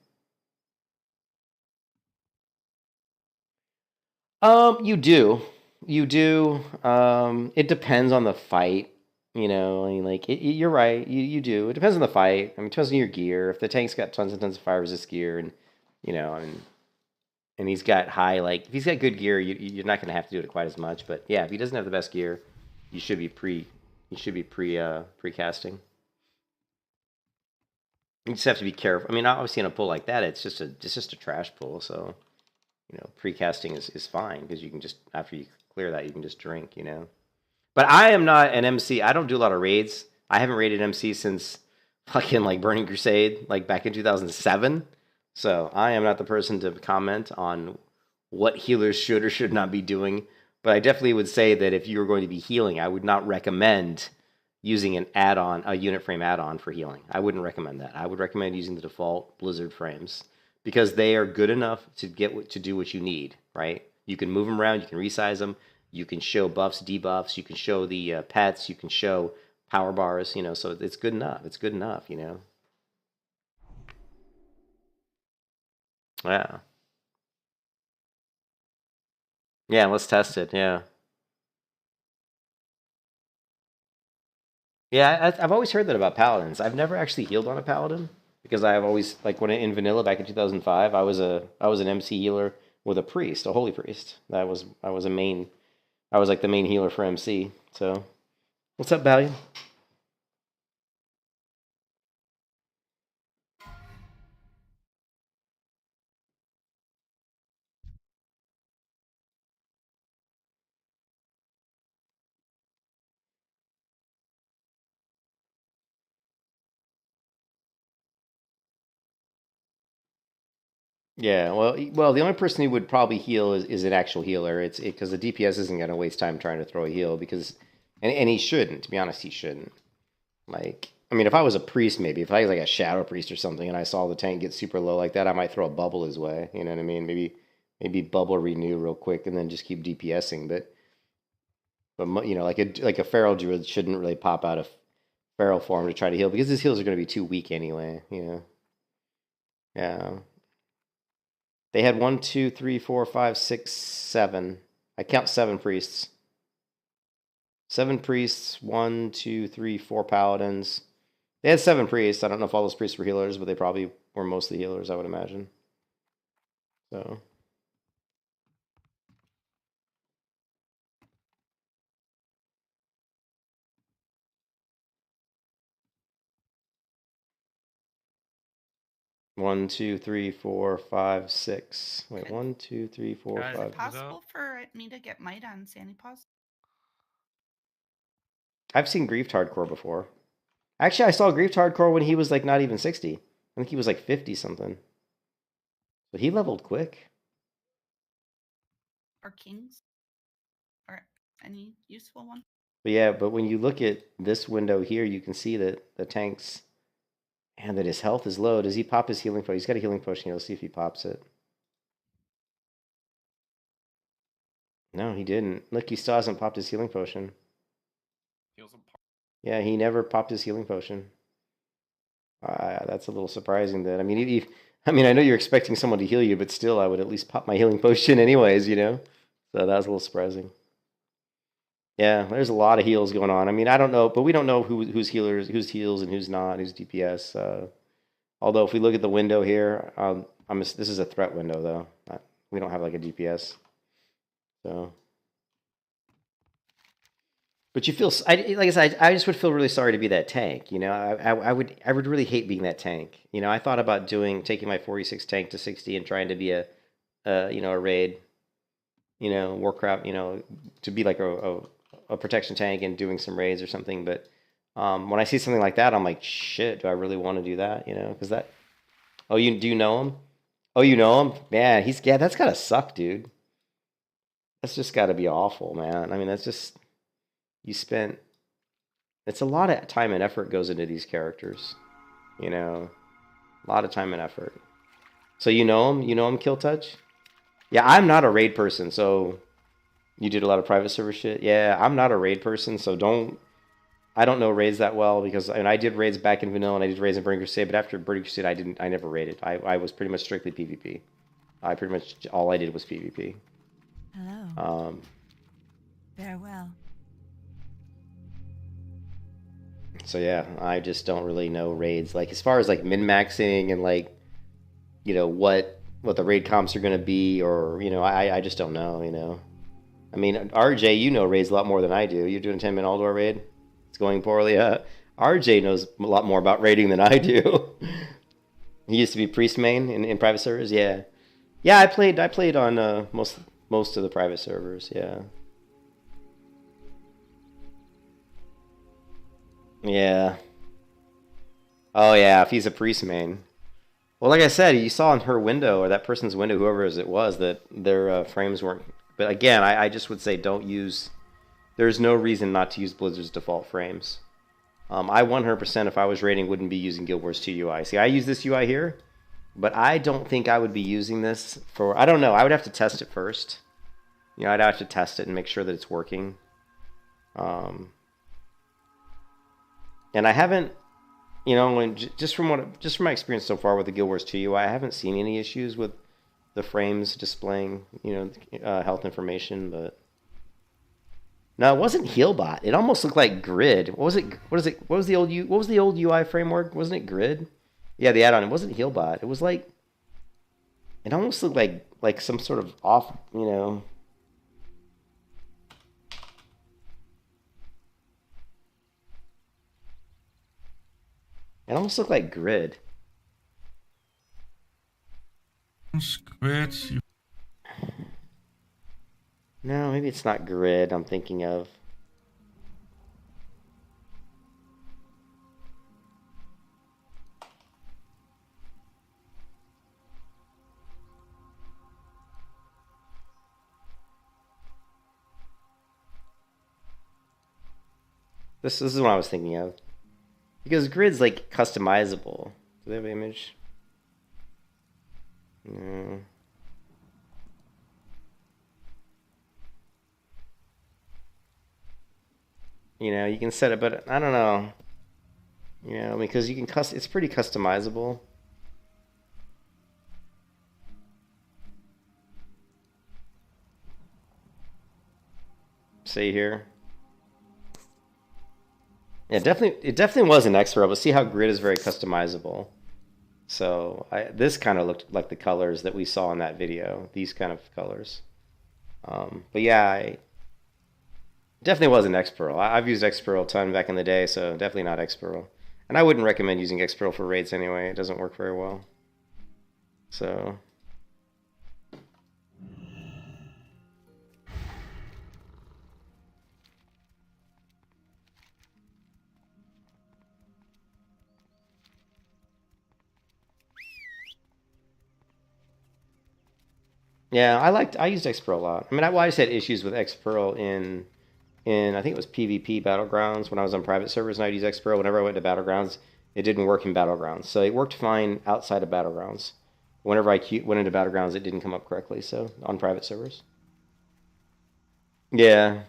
do. You do. It depends on the fight. I mean, like, you're right. You do. It depends on the fight. I mean, it depends on your gear. If the tank's got tons and tons of fire resist gear and, and he's got high, like, if he's got good gear, you're not going to have to do it quite as much. But yeah, if he doesn't have the best gear, you should be pre-casting. You just have to be careful. I mean, obviously in a pull like that, it's just a trash pull. So, pre-casting is fine because you can just, after you clear that, you can just drink, But I am not an MC. I don't do a lot of raids. I haven't raided MC since fucking like Burning Crusade, like back in 2007. So I am not the person to comment on what healers should or should not be doing. But I definitely would say that if you were going to be healing, I would not recommend using an add-on, a unit frame add-on for healing. I wouldn't recommend that. I would recommend using the default Blizzard frames because they are good enough to do what you need, right? You can move them around, you can resize them. You can show buffs, debuffs. You can show the pets. You can show power bars. You know, so it's good enough. It's good enough. You know. Yeah. Yeah. Let's test it. Yeah. Yeah. I've always heard that about paladins. I've never actually healed on a paladin because I've always like when in vanilla back in 2005, I was an MC healer with a priest, a holy priest. I was a main. I was like the main healer for MC. So, what's up, Valiant? Yeah, well, the only person who would probably heal is an actual healer. It's because the DPS isn't going to waste time trying to throw a heal because, and he shouldn't. To be honest, he shouldn't. Like, I mean, if I was a priest, maybe if I was like a shadow priest or something, and I saw the tank get super low like that, I might throw a bubble his way. You know what I mean? Maybe bubble renew real quick and then just keep DPSing. But you know, like a feral druid shouldn't really pop out of feral form to try to heal because his heals are going to be too weak anyway. You know? Yeah. They had 1, 2, 3, 4, 5, 6, 7. I count 7 priests. 7 priests, 1, 2, 3, 4 paladins. They had 7 priests. I don't know if all those priests were healers, but they probably were mostly healers, I would imagine. So. One, two, three, four, five, six. Wait, 1, 2, 3, 4, Guys, Is 5. it possible for me to get might on Sandy Paws? I've seen Griefed Hardcore before. Actually, I saw Griefed Hardcore when he was like not even 60. I think he was like 50 something. But he leveled quick. Or kings? Or any useful one? But yeah, but when you look at this window here, you can see that the tank's and that his health is low. Does he pop his healing potion? He's got a healing potion here. Let's see if he pops it. No, he didn't. Look, he still hasn't popped his healing potion. Yeah, he never popped his healing potion. That's a little surprising. That I mean, I know you're expecting someone to heal you, but still, I would at least pop my healing potion anyways. You know, so that was a little surprising. Yeah, there's a lot of heals going on. I mean, I don't know, but we don't know who's healers, who's heals, and who's not, who's DPS. Although if we look at the window here, this is a threat window though. We don't have like a DPS, so. But you feel, like I said, I just would feel really sorry to be that tank. You know, I would really hate being that tank. You know, I thought about taking my 46 tank to 60 and trying to be a raid, you know, Warcraft, you know, to be like a protection tank and doing some raids or something. But when I see something like that, I'm like, shit, do I really want to do that? You know, because that. Oh, do you know him? Oh, you know him? Man, that's gotta suck, dude. That's just gotta be awful, man. I mean, that's just. It's a lot of time and effort goes into these characters, you know, a lot of time and effort. So you know him, Kill Touch? Yeah, I'm not a raid person, so you did a lot of private server shit. Yeah, I'm not a raid person, so I don't know raids that well because I did raids back in vanilla and I did raids in Burning Crusade, but after Burning Crusade, I never raided. I was pretty much strictly PvP. Pretty much all I did was PvP. Hello. Farewell. So yeah, I just don't really know raids. Like as far as like min-maxing and like, you know, what the raid comps are gonna be, or you know, I just don't know. You know, I mean, RJ, you know raids a lot more than I do. You're doing a 10-minute Aldor raid. It's going poorly. RJ knows a lot more about raiding than I do. He used to be priest main in private servers. Yeah, yeah. I played on most of the private servers. Yeah. Yeah. Oh yeah, if he's a priest main. Well, like I said, you saw in her window, or that person's window, whoever it was, that their frames weren't. But again, I just would say don't use. There's no reason not to use Blizzard's default frames. I 100%, if I was raiding, wouldn't be using Guild Wars 2 UI. See, I use this UI here, but I don't think I would be using this for. I don't know. I would have to test it first. You know, I'd have to test it and make sure that it's working. And I haven't, you know, and just from my experience so far with the Guild Wars 2 UI, I haven't seen any issues with the frames displaying, you know, health information. But no, it wasn't Healbot. It almost looked like Grid. What was it? What was the old UI framework? Wasn't it Grid? Yeah, the add-on. It wasn't Healbot. It was like, it almost looked like some sort of off, you know. It almost looked like Grid. Scratch. No, maybe it's not Grid I'm thinking of. This is what I was thinking of. Because Grid's like customizable. Do they have an image? No. You know, you can set it, but I don't know. You know, because you can it's pretty customizable. See here. Yeah, it definitely was an X-Pro, but see how Grid is very customizable. So this kind of looked like the colors that we saw in that video. These kind of colors. But yeah, it definitely was an X-Pro. I've used X-Pro a ton back in the day, so definitely not X-Pro. And I wouldn't recommend using X-Pro for raids anyway. It doesn't work very well. So... Yeah, I used X-Pro a lot. I mean, I just had issues with X-Pro in I think it was PvP Battlegrounds when I was on private servers and I'd use X-Pro. Whenever I went to Battlegrounds, it didn't work in Battlegrounds. So it worked fine outside of Battlegrounds. Whenever I went into Battlegrounds, it didn't come up correctly, so on private servers. Yeah.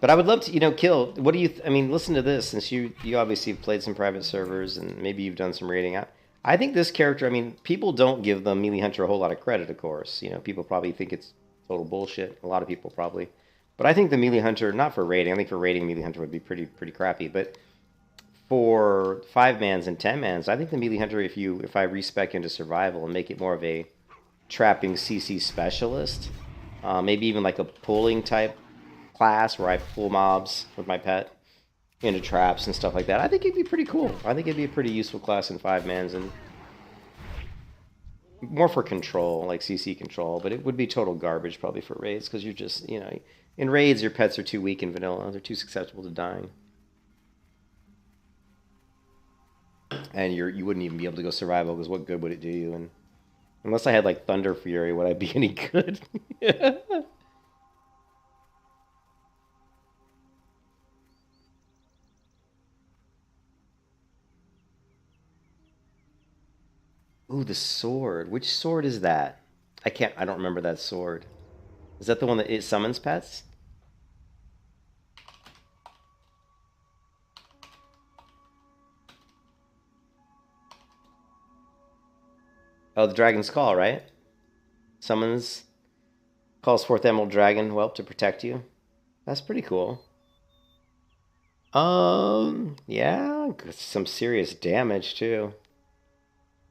But I would love to, you know, Kill. What do you? I mean, listen to this. Since you obviously have played some private servers and maybe you've done some raiding. I think this character. I mean, people don't give the Melee Hunter a whole lot of credit. Of course, you know, people probably think it's total bullshit. A lot of people probably. But I think the Melee Hunter, not for raiding. I think for raiding, Melee Hunter would be pretty crappy. But for 5-mans and 10-mans, I think the Melee Hunter, if I respec into survival and make it more of a trapping CC specialist, maybe even like a pulling type class where I pull mobs with my pet into traps and stuff like that. I think it'd be pretty cool. I think it'd be a pretty useful class in 5-mans and more for control, like CC control, but it would be total garbage probably for raids because you're just, you know, in raids your pets are too weak in vanilla. They're too susceptible to dying. And you wouldn't even be able to go survival because what good would it do you? And unless I had like Thunder Fury, would I be any good? Ooh, the sword. Which sword is that? I don't remember that sword. Is that the one that it summons pets? Oh, the Dragon's Call, right? Summons, calls forth Emerald Dragon Whelp to protect you. That's pretty cool. Yeah, some serious damage too.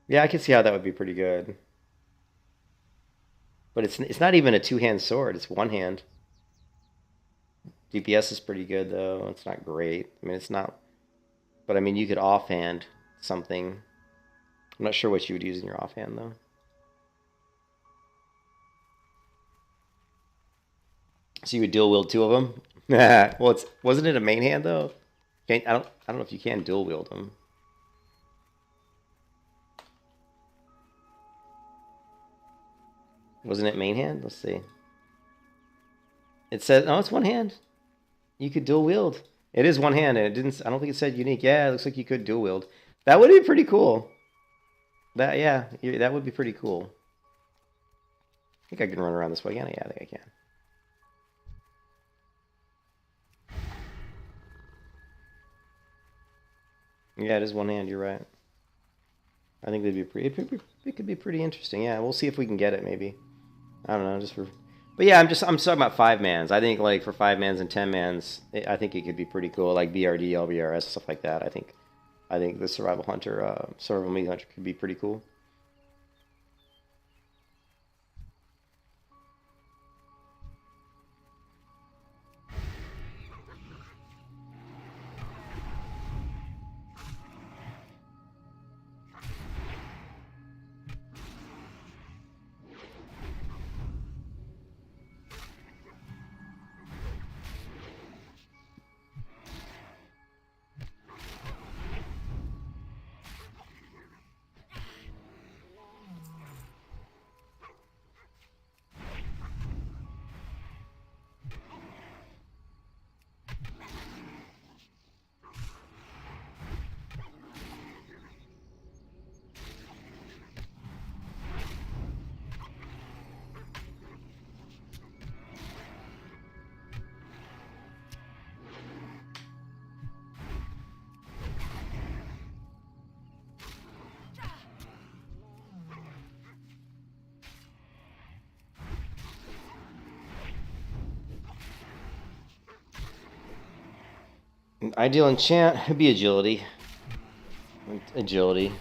Yeah, I can see how that would be pretty good. But it's not even a two-hand sword, it's one hand. DPS is pretty good though. It's not great. I mean, it's not, but I mean, you could offhand something. I'm not sure what you would use in your offhand though. So you would dual wield 2 of them? Well, wasn't it a main hand though? I don't know if you can dual wield them. Wasn't it main hand? Let's see. It says, oh, it's one hand. You could dual wield. It is one hand, and it didn't. I don't think it said unique. Yeah, it looks like you could dual wield. That would be pretty cool. That would be pretty cool. I think I can run around this way again. Yeah, I think I can. Yeah, it is one hand. You're right. I think they'd be pretty. It could be pretty interesting. Yeah, we'll see if we can get it. Maybe. I don't know. Just for. But yeah, I'm talking about 5-mans. I think like for 5-mans and 10-mans, I think it could be pretty cool. Like BRD, LBRS, stuff like that. I think the survival hunter, survival meat hunter could be pretty cool. Ideal enchant would be agility. Agility.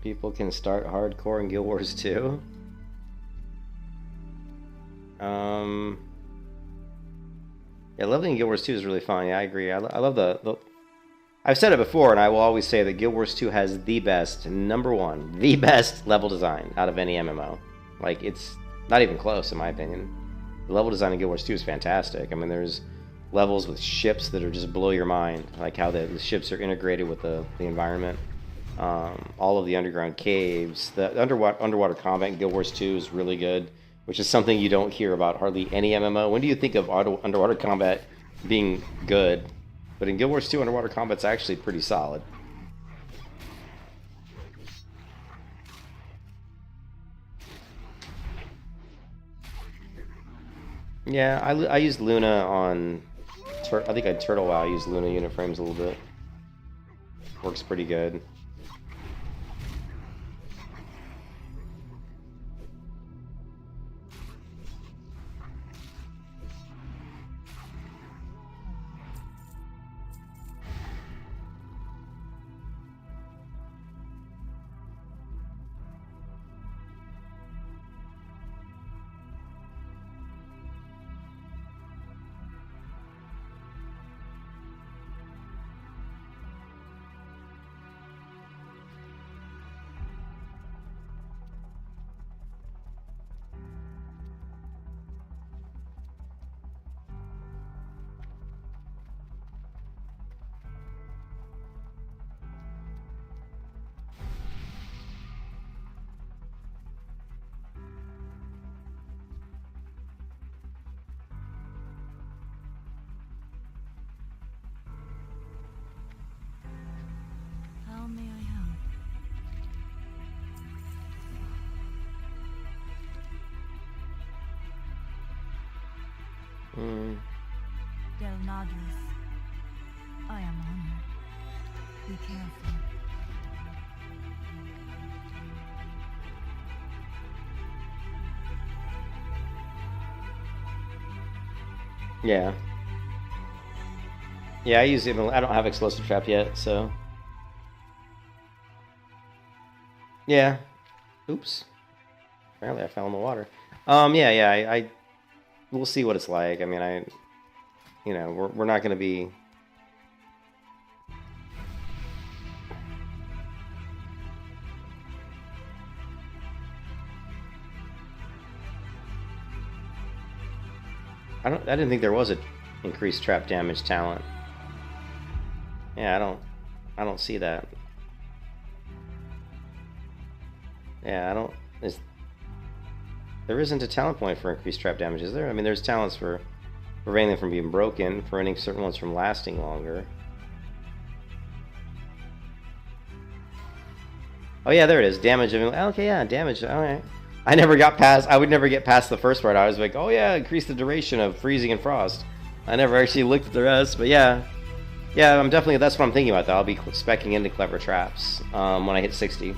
people can start hardcore in Guild Wars 2. Yeah, leveling in Guild Wars 2 is really fun. Yeah, I agree. I love the... I've said it before, and I will always say that Guild Wars 2 has the best, number one, the best level design out of any MMO. Like, it's not even close, in my opinion. The level design in Guild Wars 2 is fantastic. I mean, there's levels with ships that are just blow your mind, like how the ships are integrated with the environment. All of the underground caves, the underwater combat in Guild Wars 2 is really good, which is something you don't hear about hardly any MMO. When do you think of underwater combat being good? But in Guild Wars 2, underwater combat's actually pretty solid. Yeah, I used Luna on... I think on Turtle WoW I used Luna unit frames a little bit. Works pretty good. How may I help? Del Nadris. I am honored. Be careful. Yeah. Yeah, I use it. I don't have explosive trap yet, so. Yeah. Oops. Apparently I fell in the water. Yeah. I we'll see what it's like. I mean, you know, we're not going to be. I didn't think there was a increased trap damage talent. Yeah, I don't see that. Yeah, there isn't a talent point for increased trap damage, is there? I mean, there's talents for preventing them from being broken, preventing certain ones from lasting longer. Oh yeah, there it is. Damage. Okay, yeah, damage. All right. I would never get past the first part. I was like, oh yeah, increase the duration of freezing and frost. I never actually looked at the rest, but yeah. Yeah, that's what I'm thinking about though. I'll be speccing into clever traps when I hit 60.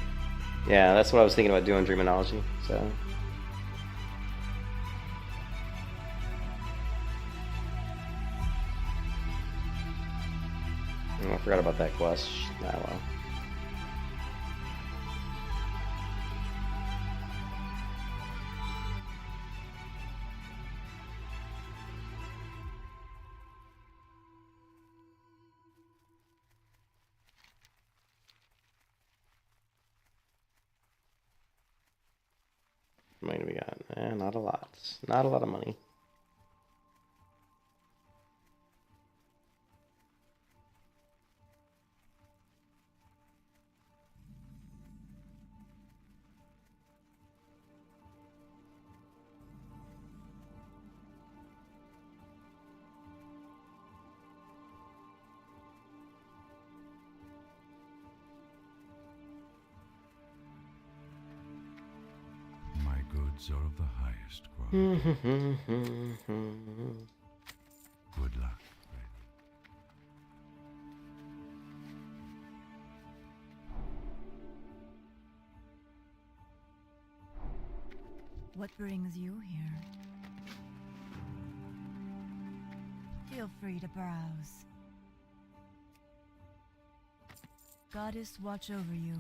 Yeah, that's what I was thinking about doing Dreamology, so. Oh, I forgot about that quest. Ah, well. How many do we got? Not a lot. Not a lot of money. Are of the highest quality. Good luck. What brings you here? Feel free to browse. Goddess watch over you.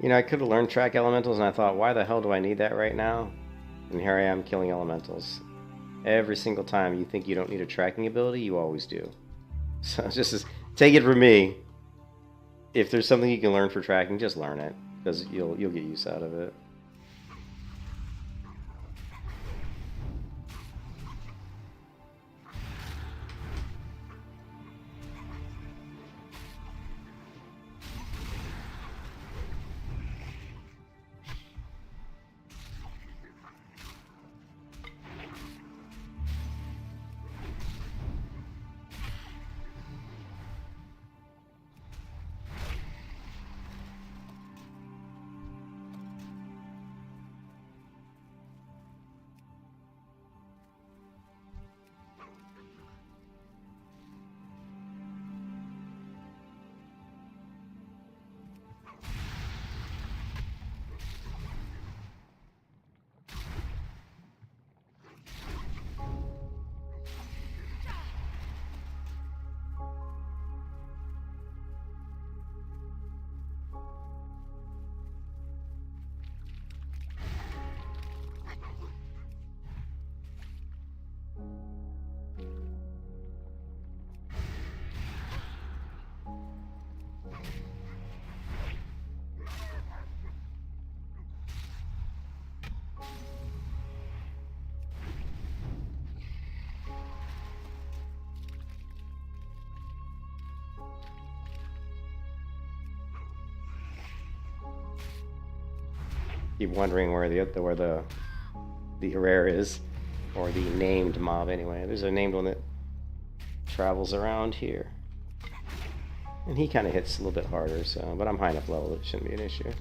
You know, I could have learned track elementals, and I thought, why the hell do I need that right now? And here I am killing elementals. Every single time you think you don't need a tracking ability, you always do. So just take it from me. If there's something you can learn for tracking, just learn it, because you'll get use out of it. Keep wondering where the rare is, or the named mob anyway. There's a named one that travels around here, and he kind of hits a little bit harder. So, but I'm high enough level, it shouldn't be an issue.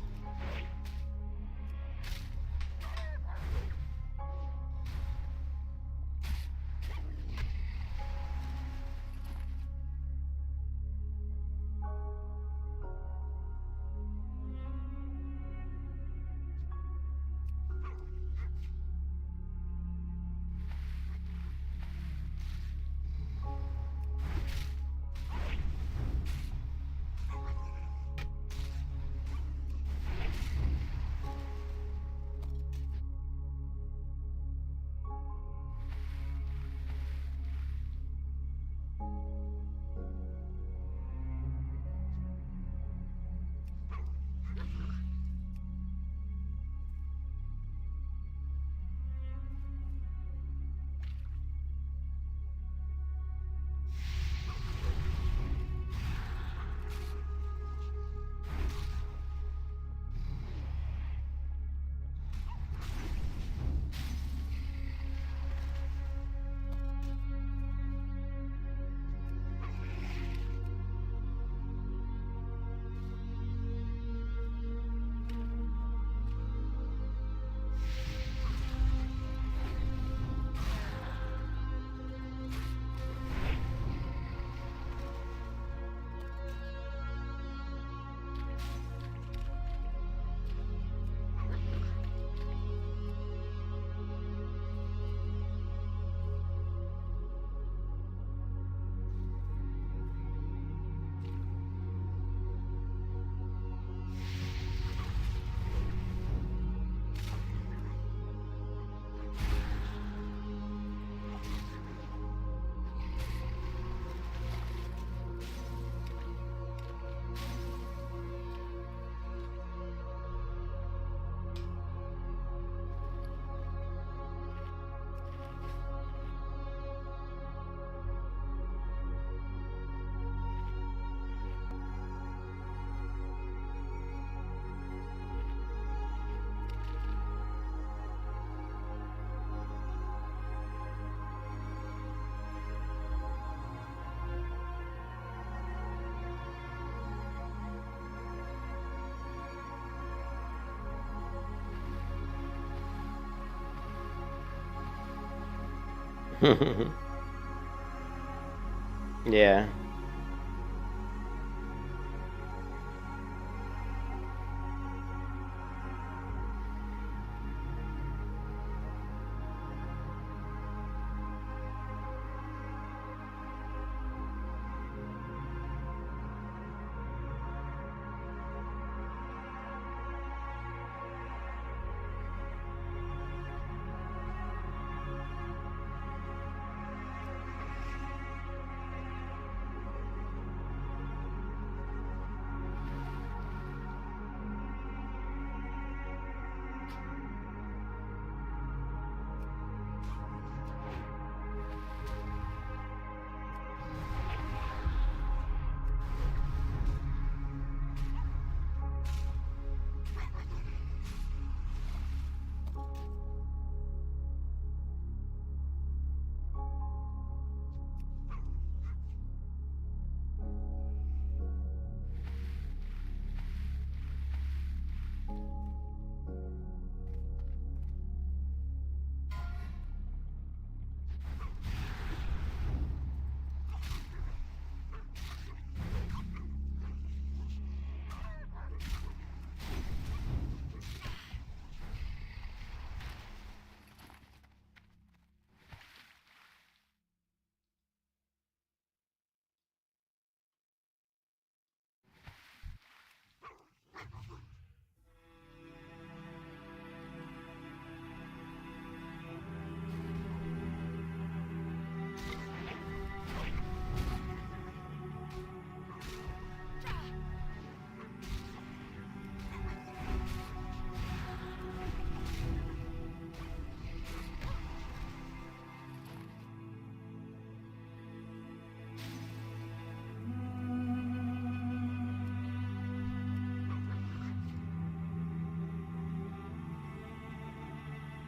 Yeah.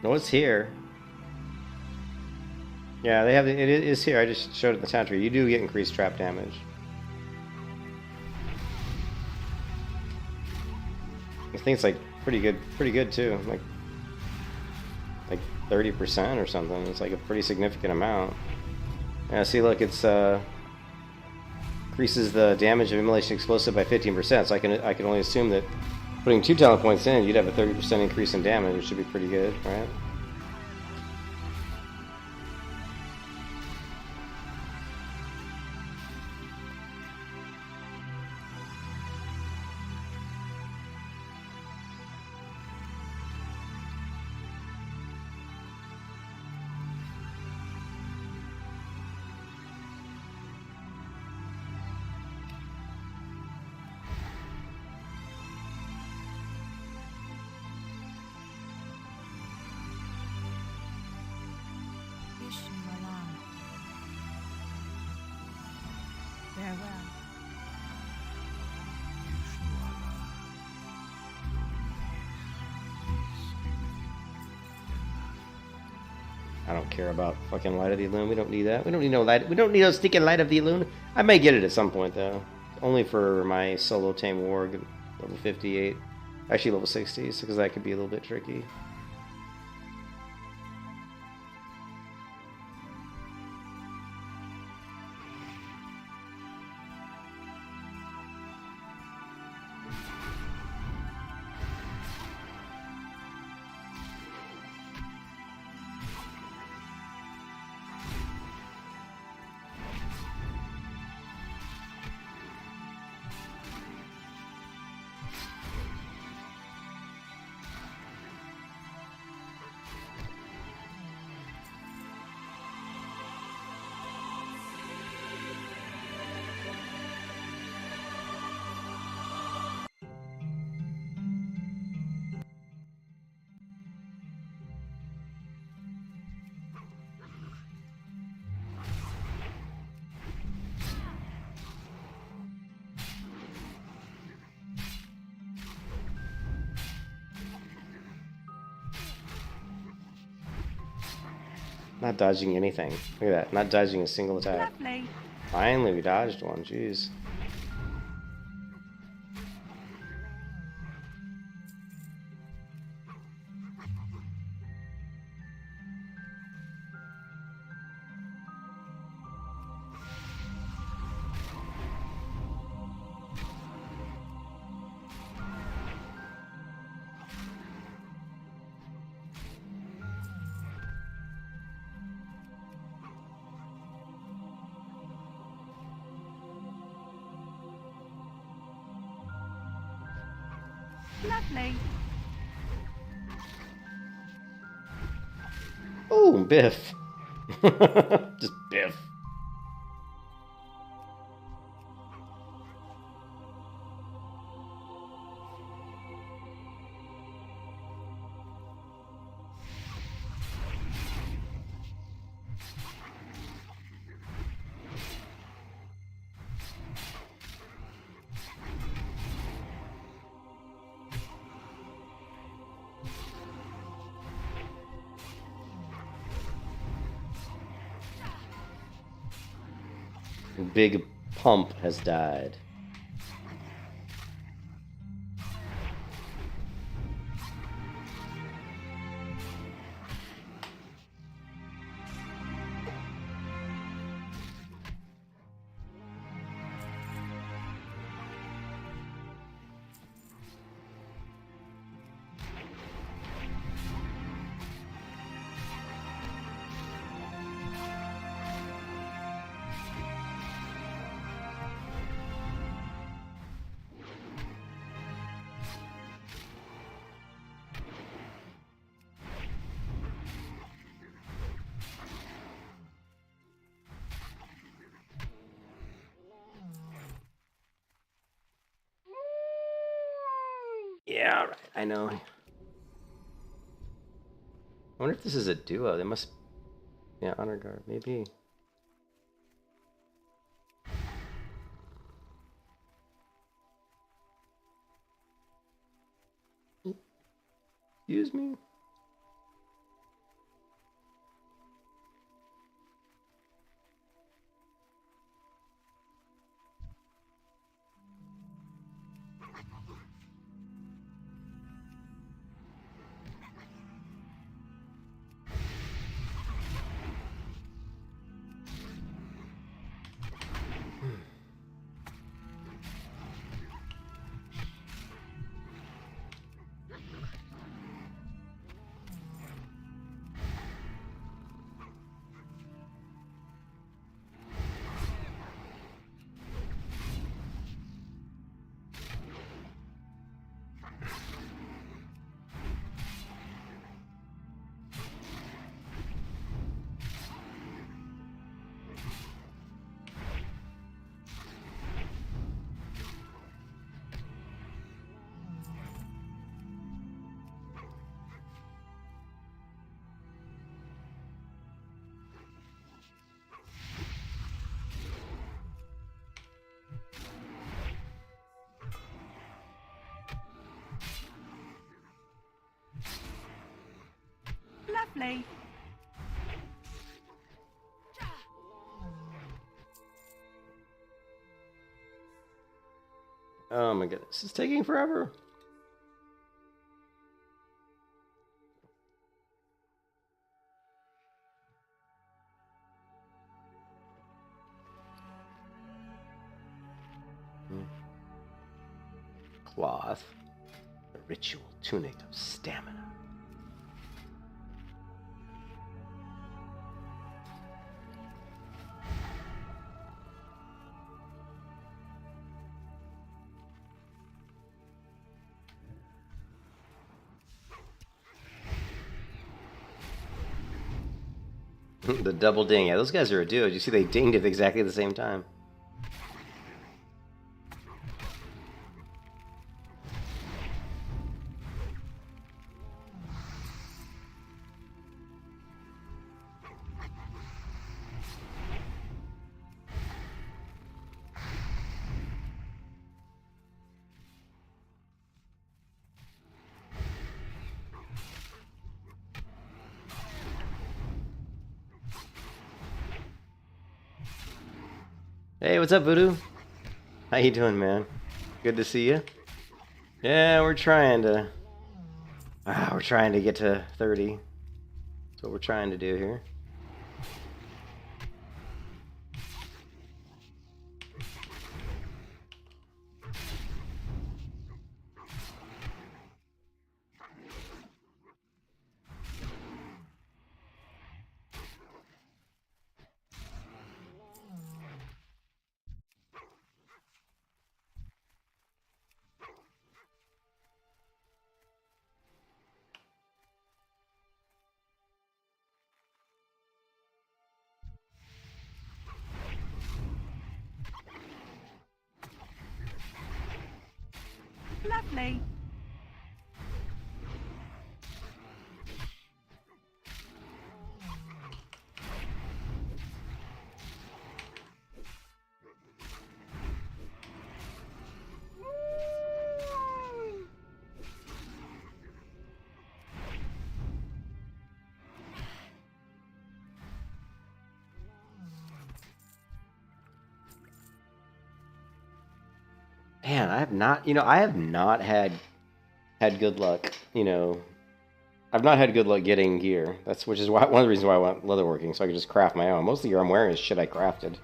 No, it's here. Yeah, they have it is here. I just showed it in the sound tree. You do get increased trap damage. I think it's like pretty good too. Like 30% or something. It's like a pretty significant amount. Yeah, see, look, it's increases the damage of immolation explosive by 15%. So I can only assume that putting 2 talent points in, you'd have a 30% increase in damage, which should be pretty good, right? Farewell. I don't care about fucking Light of the Illume. We don't need that. We don't need no light. We don't need no stinking Light of the Illume. I may get it at some point though. Only for my solo tame warg, level 58. Actually level 60, because that could be a little bit tricky. Not dodging anything. Look at that. Not dodging a single attack. Lovely. Finally, we dodged one. Jeez. Lovely. Oh, Biff. Just Biff. Big Pump has died. Yeah, right. I know. I wonder if this is a duo. They must... Yeah, Honor Guard. Maybe. Excuse me? Lovely. Oh my goodness, this is taking forever. Cloth. The ritual tunic of stamina. The double ding. Yeah, those guys are a duo. You see they dinged at exactly the same time. Hey, what's up, Voodoo? How you doing, man? Good to see you. Yeah, we're trying to get to 30. That's what we're trying to do here. Lovely. Man, I have not had good luck, I've not had good luck getting gear. Which is why one of the reasons why I want leatherworking, so I can just craft my own. Most of the gear I'm wearing is shit I crafted.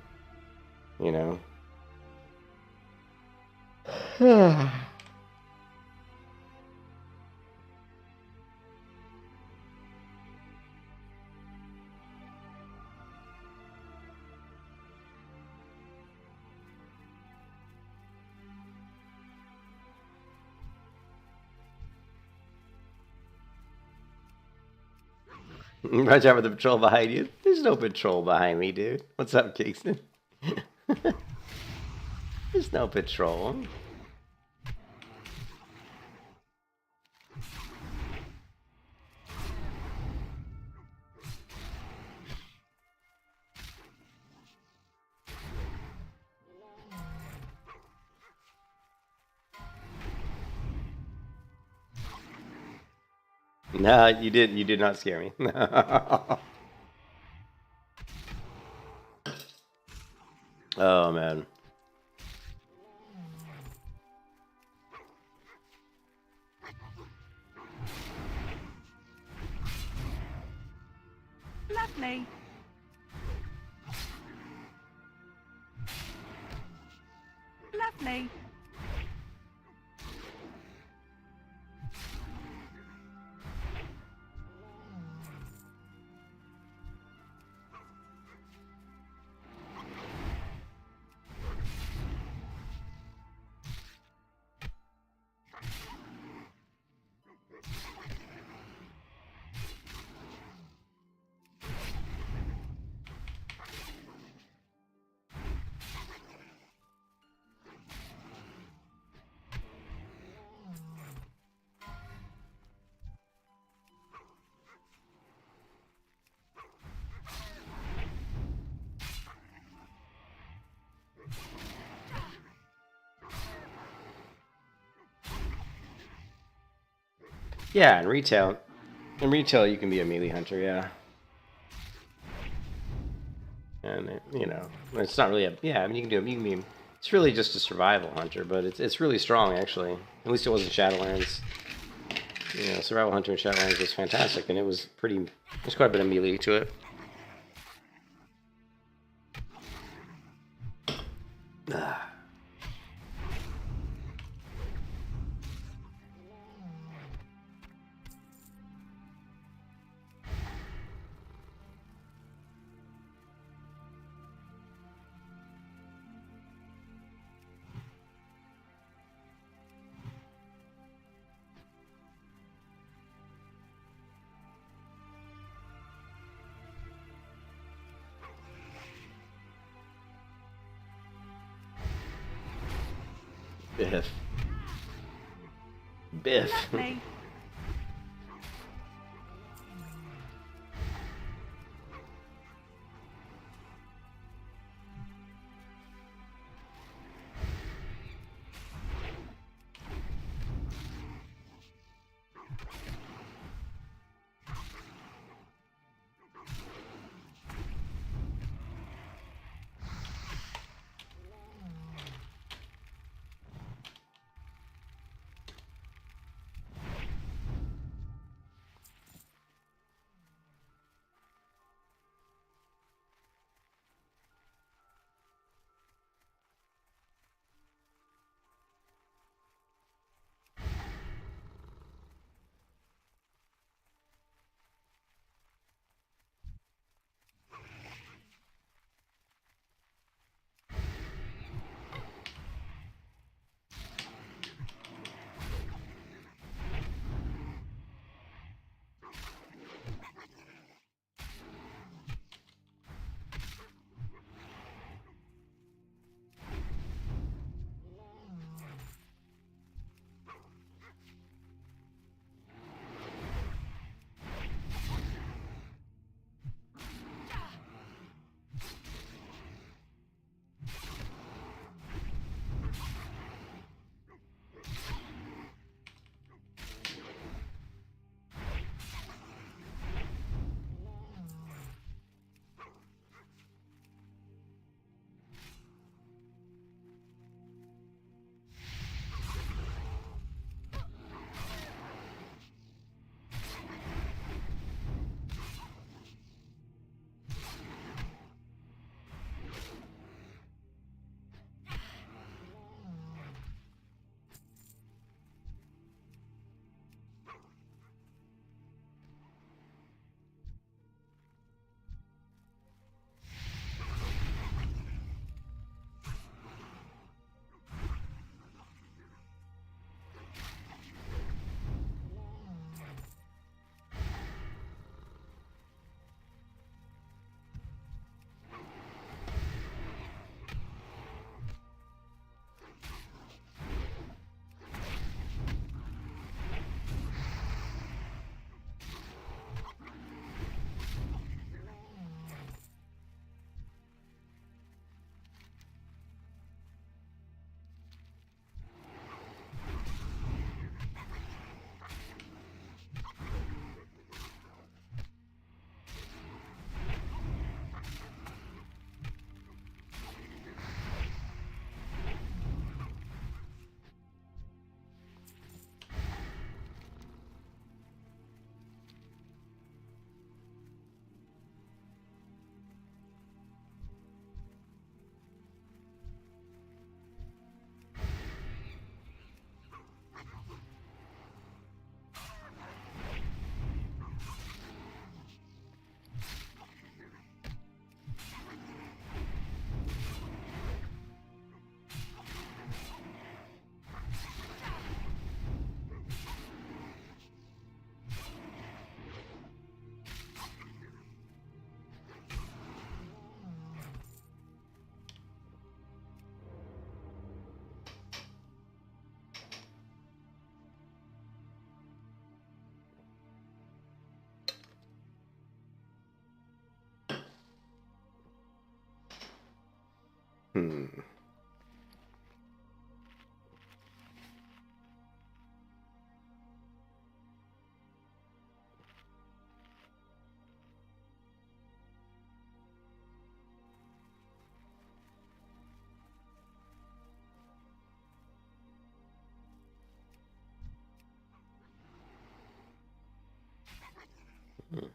Watch out for the patrol behind you. There's no patrol behind me, dude. What's up, Kingston? There's no patrol. No, you didn't. You did not scare me. Oh, man. Lovely. Lovely. Yeah, in retail, In retail, you can be a melee hunter, yeah. And you know, it's not really a I mean, you can do it. You can be. It's really just a survival hunter, but it's really strong actually. At least it was in Shadowlands. You know, survival hunter in Shadowlands was fantastic, and it was pretty. There's quite a bit of melee to it. Biff. Biff. Hey. Hmm. Lovely.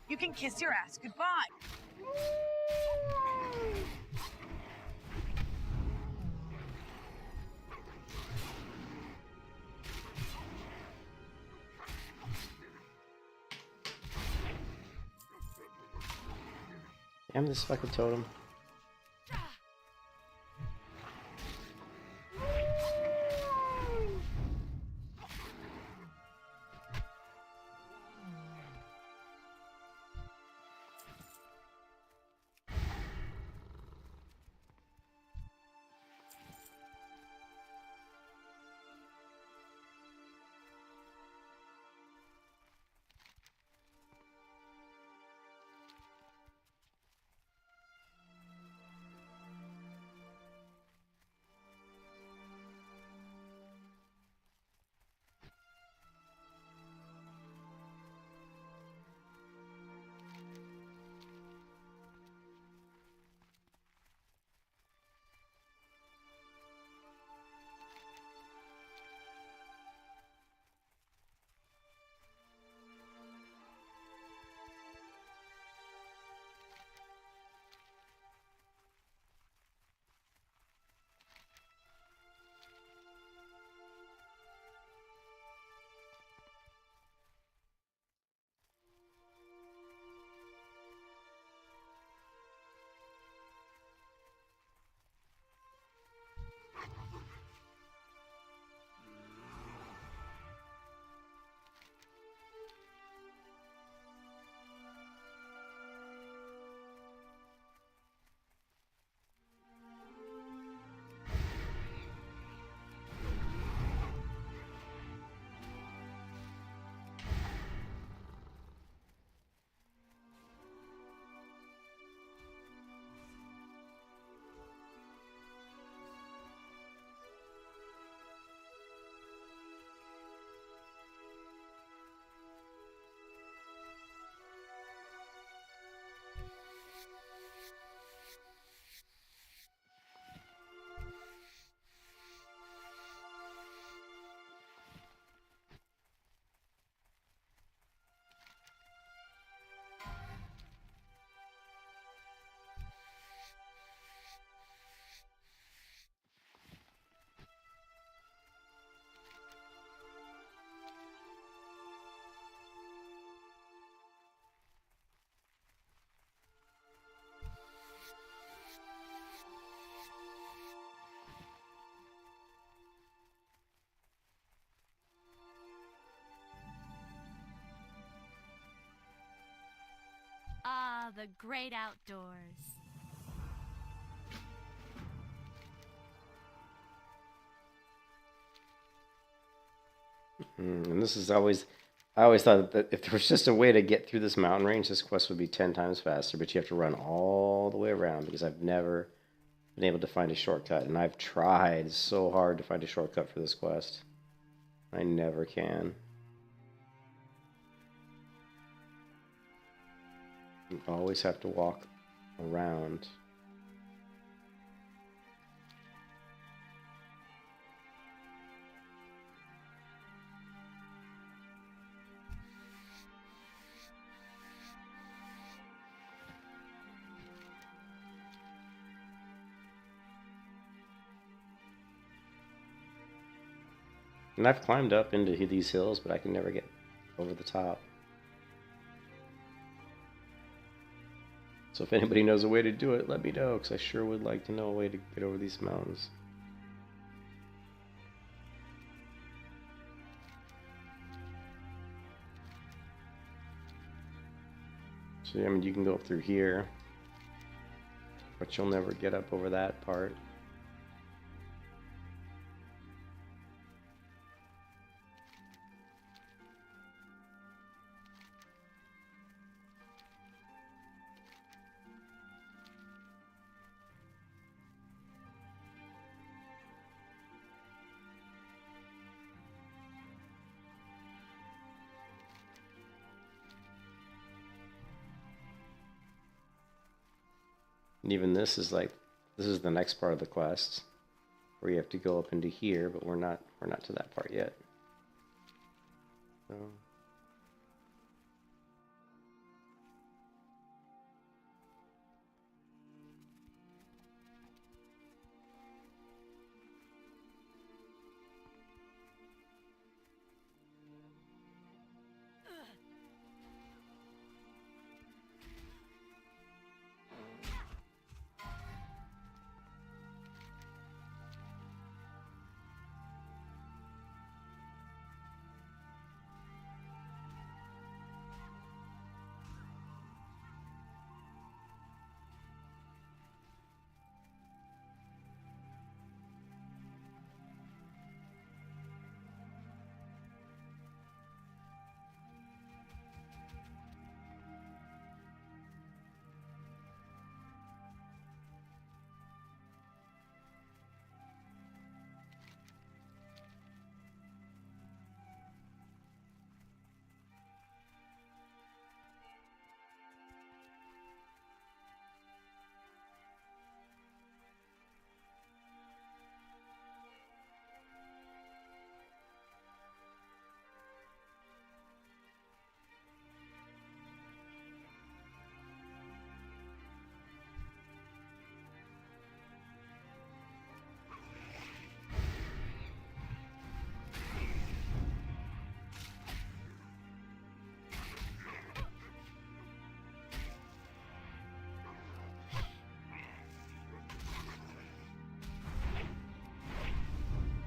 You can kiss your ass goodbye. Damn this fucking totem. Ah, the great outdoors. And this is always, I always thought that if there was just a way to get through this mountain range, this quest would be 10 times faster, but you have to run all the way around because I've never been able to find a shortcut, and I've tried so hard to find a shortcut for this quest. I never can. You always have to walk around. And I've climbed up into these hills, but I can never get over the top. So if anybody knows a way to do it, let me know, because I sure would like to know a way to get over these mountains. So, I mean, you can go up through here, but you'll never get up over that part. And even this is like, this is the next part of the quest, where you have to go up into here, but we're not to that part yet. So.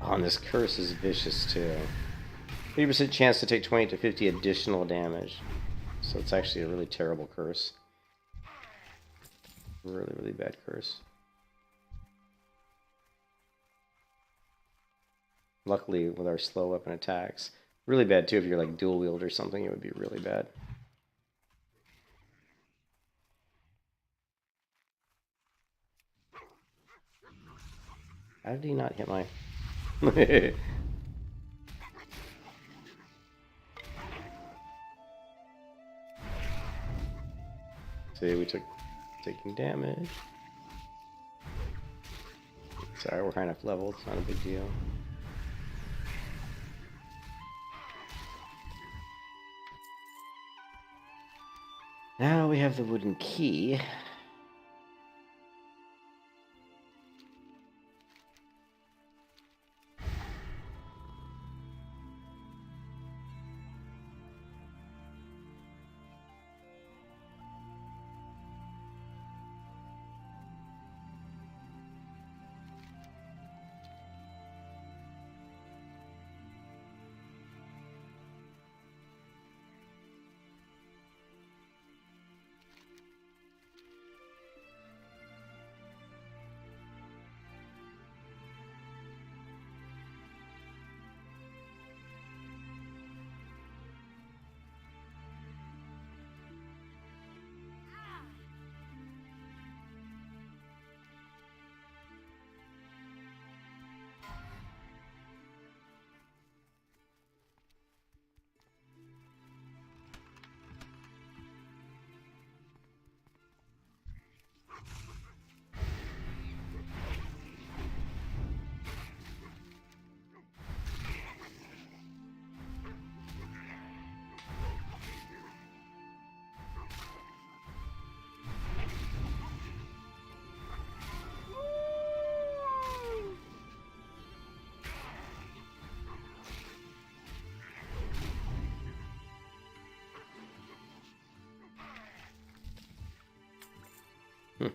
Oh, and this curse is vicious too. 50% chance to take 20 to 50 additional damage. So it's actually a really terrible curse. Really, really bad curse. Luckily, with our slow weapon attacks. Really bad too if you're like dual wield or something, it would be really bad. How did he not hit my... See, we took taking damage. Sorry, we're kind of leveled, it's not a big deal. Now we have the wooden key.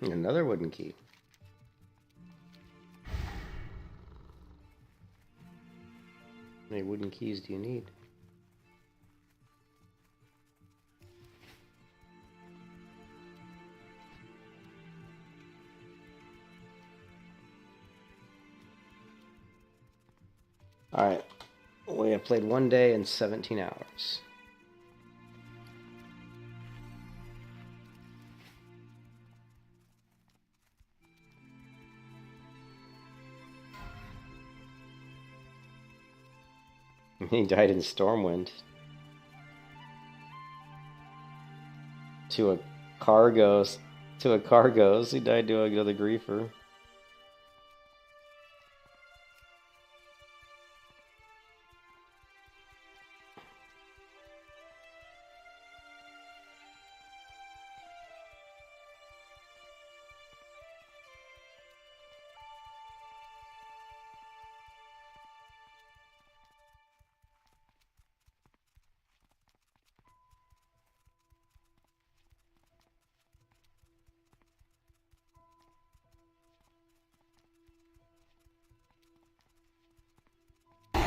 Another wooden key. How many wooden keys do you need? Alright. We have played 1 day and 17 hours. He died in Stormwind. To a car ghost. to a cargoes. He died to another griefer.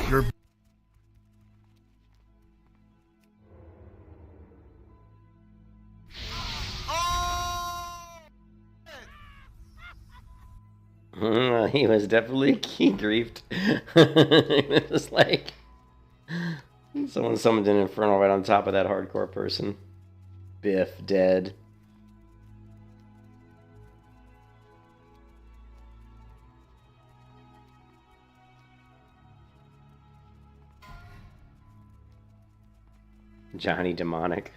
You're He was definitely key griefed. It was like someone summoned an infernal right on top of that hardcore person. Biff dead. Johnny demonic.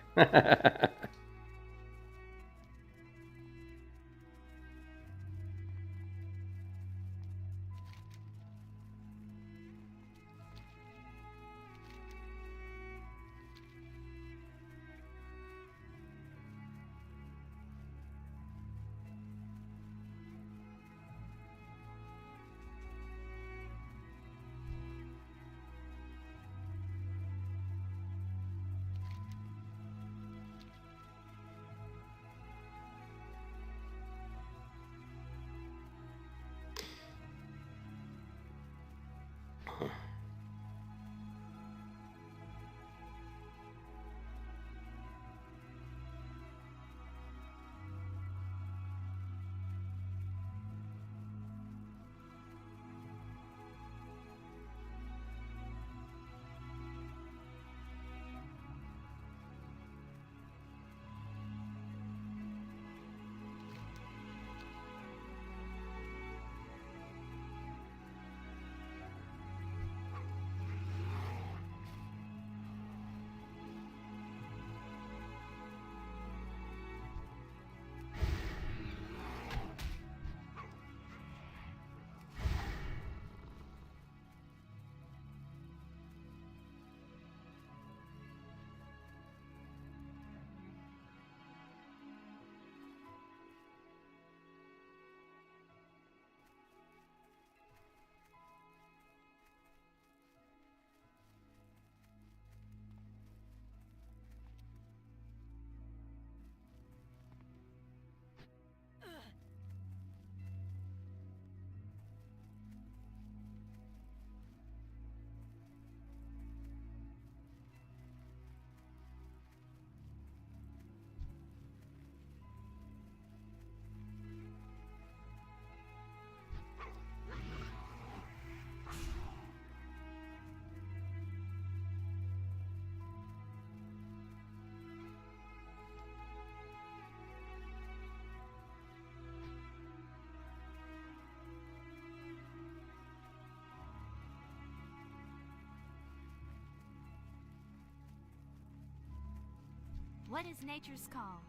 What is nature's call?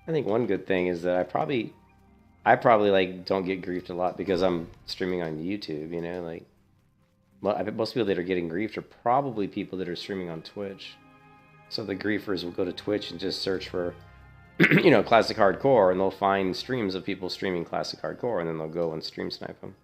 I think one good thing is that I probably like don't get griefed a lot because I'm streaming on YouTube, you know, like well, I bet most people that are getting griefed are probably people that are streaming on Twitch. So the griefers will go to Twitch and just search for you know, classic hardcore, and they'll find streams of people streaming classic hardcore, and then they'll go and stream snipe them.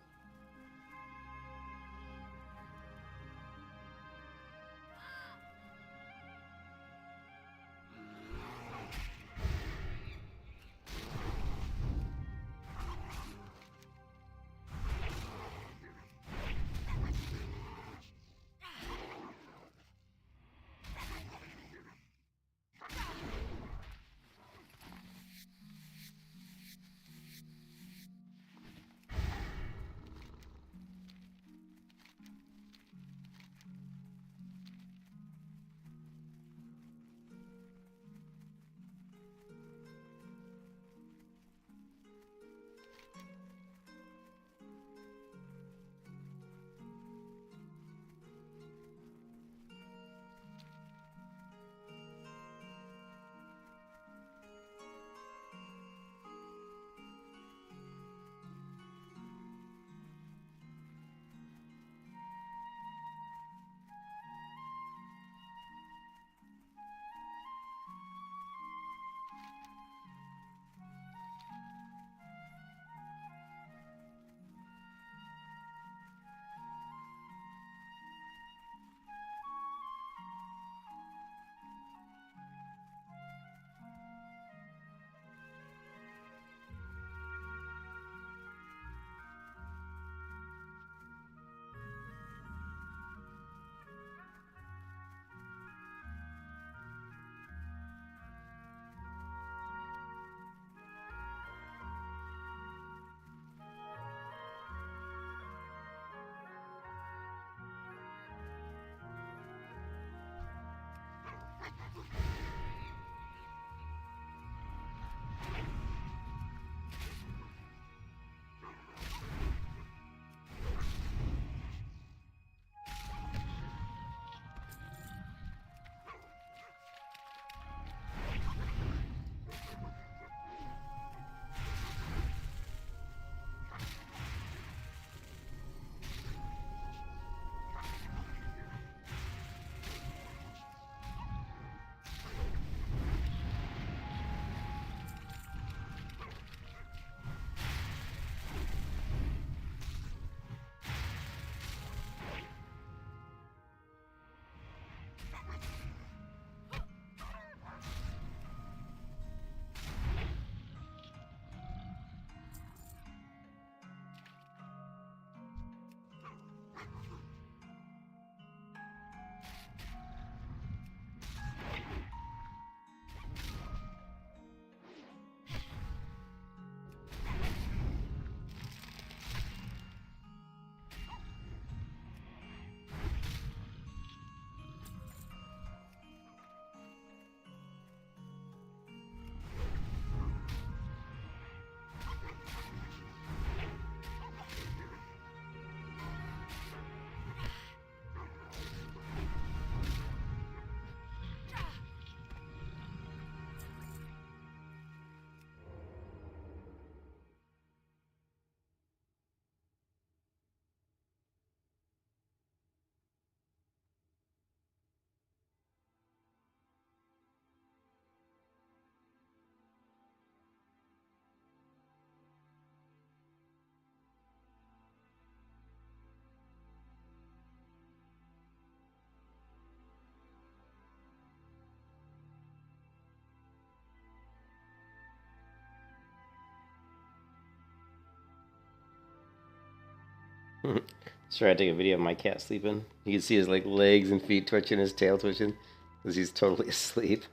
Sorry, I take a video of my cat sleeping. You can see his like legs and feet twitching, his tail twitching, because he's totally asleep.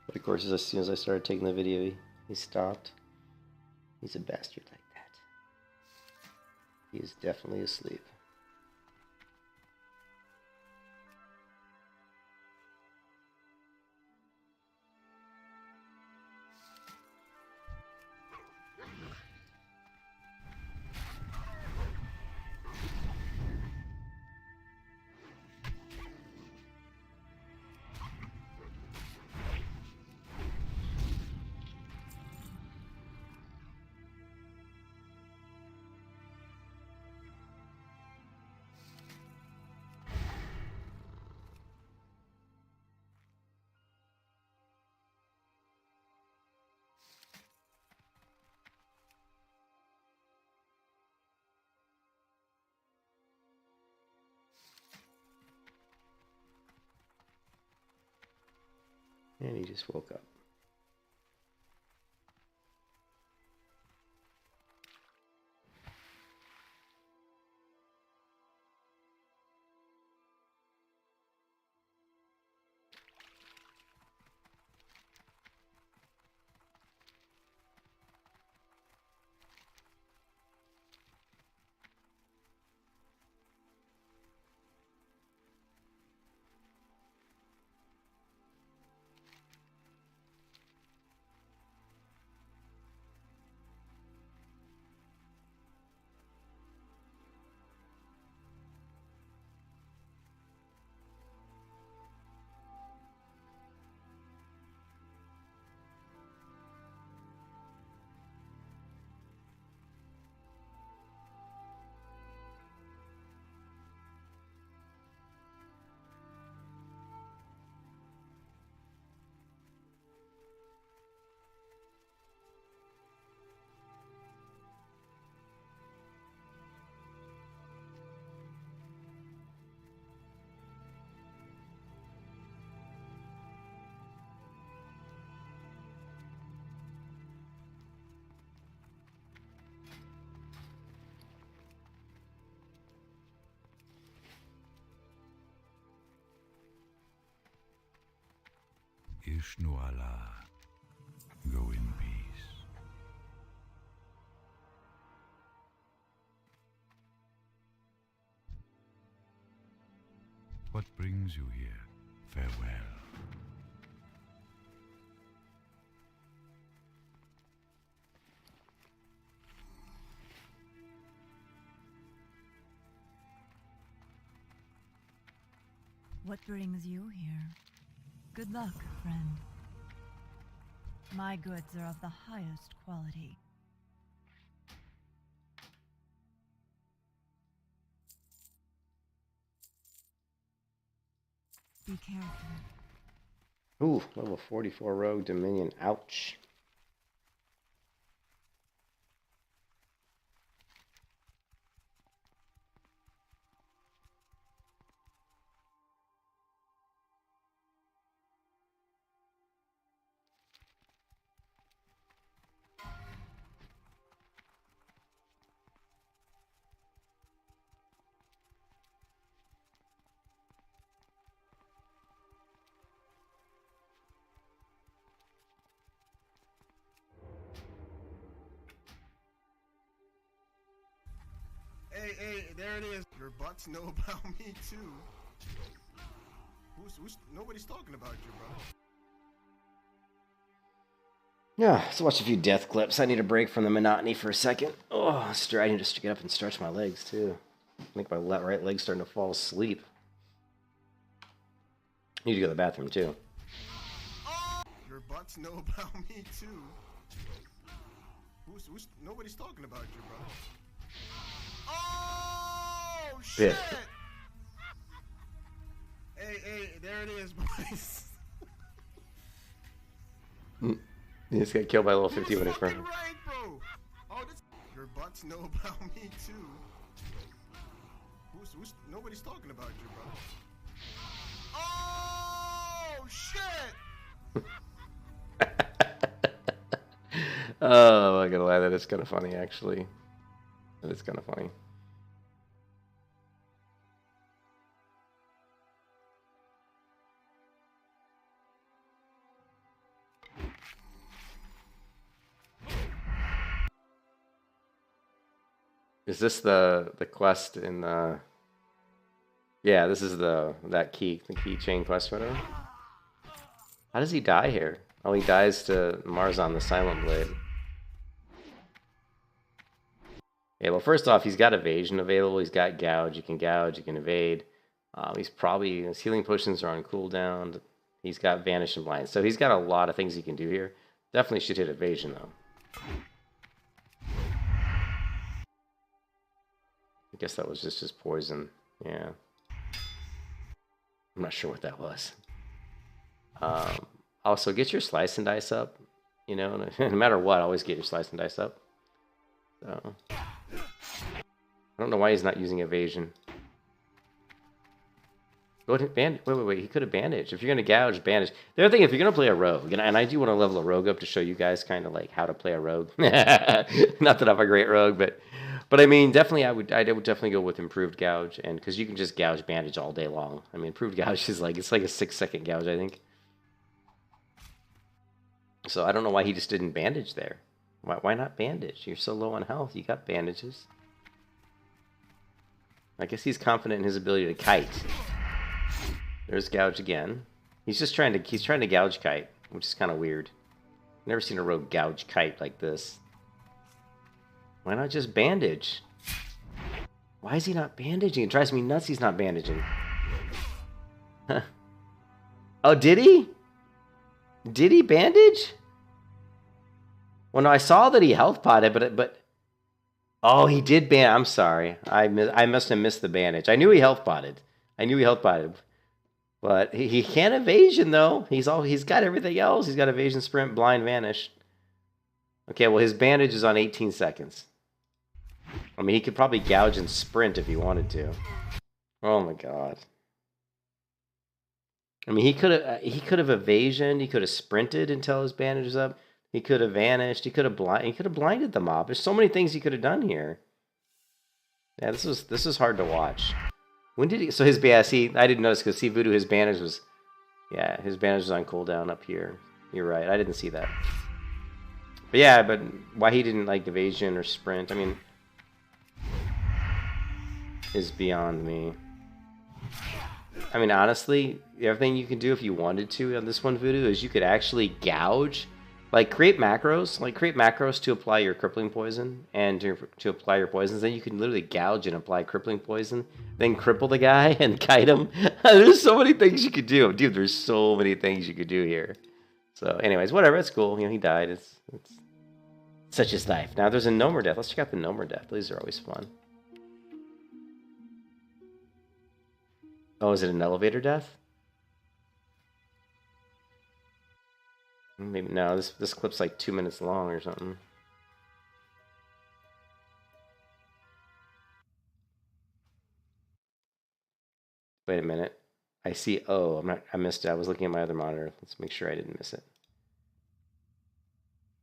But of course, as soon as I started taking the video, he stopped. He's a bastard like that. He is definitely asleep. And he just woke up. Ishnuala, go in peace. What brings you here? Farewell. What brings you here? Good luck, friend. My goods are of the highest quality. Be careful. Ooh, level 44 rogue dominion. Ouch. Hey, there it is. Your butts know about me too. Nobody's talking about you, bro. Yeah, let's watch a few death clips. I need a break from the monotony for a second. Oh, I need to get up and stretch my legs too. I think my right leg's starting to fall asleep. Need to go to the bathroom too. Your butts know about me too. Nobody's talking about you, bro. Oh shit! Hey, there it is, boys. He just got killed by a little 50 when his friend. Right, bro. Oh, your butts know about me too. Nobody's talking about you, bro. Oh shit! Oh, I'm not gonna lie, that is kind of funny, actually. That is kind of funny. Is this the quest in the... Yeah, this is the keychain quest, whatever. How does he die here? Oh, he dies to Marzon the Silent Blade. Yeah, well, first off, he's got evasion available. He's got gouge. You can evade. His healing potions are on cooldown. He's got vanish and blind. So he's got a lot of things he can do here. Definitely should hit evasion, though. I guess that was just his poison. Yeah. I'm not sure what that was. Also, get your slice and dice up. You know, no matter what, always get your slice and dice up. So, I don't know why he's not using evasion. Wait. He could have bandaged. If you're gonna gouge, bandage. The other thing, if you're gonna play a rogue, and I do want to level a rogue up to show you guys kind of like how to play a rogue. Not that I'm a great rogue, but I mean, definitely, I would definitely go with improved gouge, and because you can just gouge bandage all day long. I mean, improved gouge is like it's like a 6-second gouge, I think. So I don't know why he just didn't bandage there. Why not bandage? You're so low on health. You got bandages. I guess he's confident in his ability to kite. There's gouge again. He's trying to gouge kite, which is kind of weird. Never seen a rogue gouge kite like this. Why not just bandage? Why is he not bandaging? It drives me nuts he's not bandaging. Oh, did he? Did he bandage? Well, no, I saw that he health potted, but oh, he did ban. I'm sorry, I must have missed the bandage. I knew he health potted. But he can't evasion though. He's got everything else. He's got evasion, sprint, blind, vanish. Okay, well his bandage is on 18 seconds. I mean, he could probably gouge and sprint if he wanted to. Oh my god. I mean, he could have evasioned. He could have sprinted until his bandage was up. He could have vanished. He could have blinded the mob. There's so many things he could have done here. Yeah, this is hard to watch. When did he? So his see, I didn't notice because see, Voodoo, his bandage was on cooldown up here. You're right. I didn't see that. But yeah, but why he didn't like evasion or sprint? I mean, is beyond me. I mean, honestly, the other thing you can do if you wanted to on this one, Voodoo, is you could actually gouge. Like, create macros to apply your crippling poison and to apply your poisons. Then you can literally gouge and apply crippling poison. Then cripple the guy and kite him. There's so many things you could do. Dude, there's so many things you could do here. So, anyways, whatever. It's cool. You know, he died. It's such is life. Now, there's a Gnomer Death. Let's check out the Gnomer Death. These are always fun. Oh, is it an elevator death? Maybe no. This clip's like 2 minutes long or something. Wait a minute. I see. Oh, I missed it. I was looking at my other monitor. Let's make sure I didn't miss it.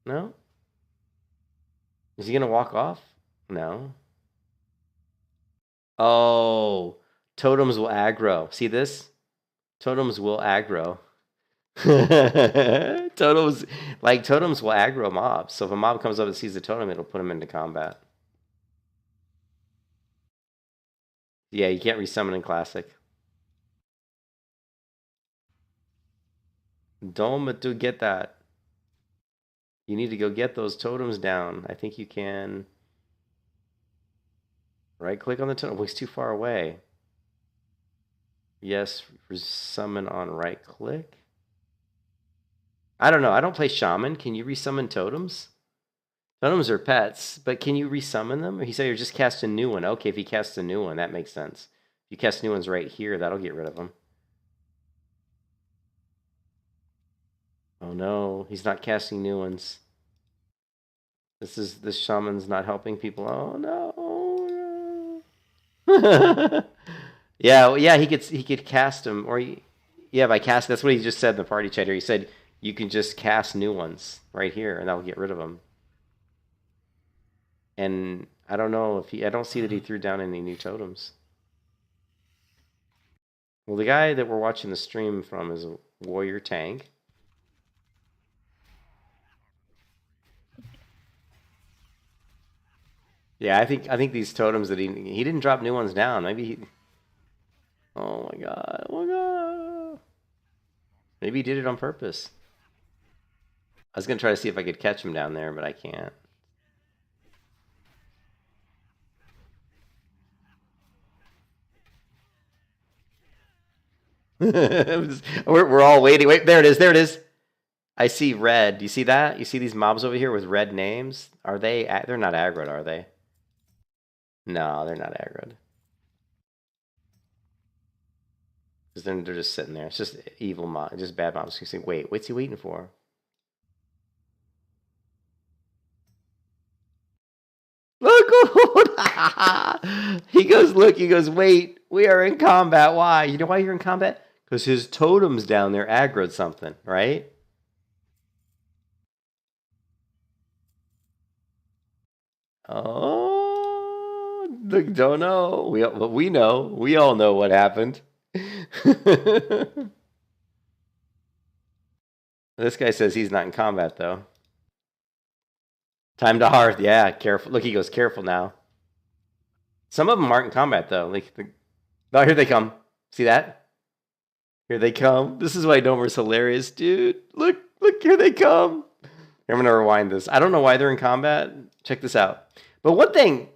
No. Is he gonna walk off? No. Oh, totems will aggro. See this? Totems will aggro. totems will aggro mobs. So if a mob comes up and sees the totem, it'll put him into combat. Yeah, you can't resummon in classic. Don't to get that. You need to go get those totems down. I think you can. Right click on the totem. Oh, he's too far away. Yes, resummon on right click. I don't know. I don't play shaman. Can you resummon totems? Totems are pets, but can you resummon them? Or he said, "You're just cast a new one." Okay, if he casts a new one, that makes sense. If you cast new ones right here, that'll get rid of them. Oh no, he's not casting new ones. This shaman's not helping people. Oh no. Yeah, he could cast them, or by cast. That's what he just said in the party chat here. He said you can just cast new ones right here, and that'll get rid of them. And I don't know if I don't see that he threw down any new totems. Well, the guy that we're watching the stream from is a warrior tank. Yeah, I think these totems that he didn't drop new ones down. Maybe he. Oh my god! Oh my god! Maybe he did it on purpose. I was gonna try to see if I could catch him down there, but I can't. We're all waiting. Wait, there it is. There it is. I see red. Do you see that? You see these mobs over here with red names? Are they? They're not aggroed, are they? No, they're not aggroed. Because then they're just sitting there. It's just evil mobs, just bad mobs. You say, wait, what's he waiting for? Look! He goes, look. He goes, wait. We are in combat. Why? You know why you're in combat? Because his totem's down there aggroed something, right? Oh, look, don't know. But we know. We all know what happened. This guy says he's not in combat, though. Time to hearth. Yeah, careful. Look, he goes, careful now. Some of them aren't in combat, though. Oh, here they come. See that? Here they come. This is why Nomer's hilarious, dude. Look, here they come. I'm going to rewind this. I don't know why they're in combat. Check this out. But one thing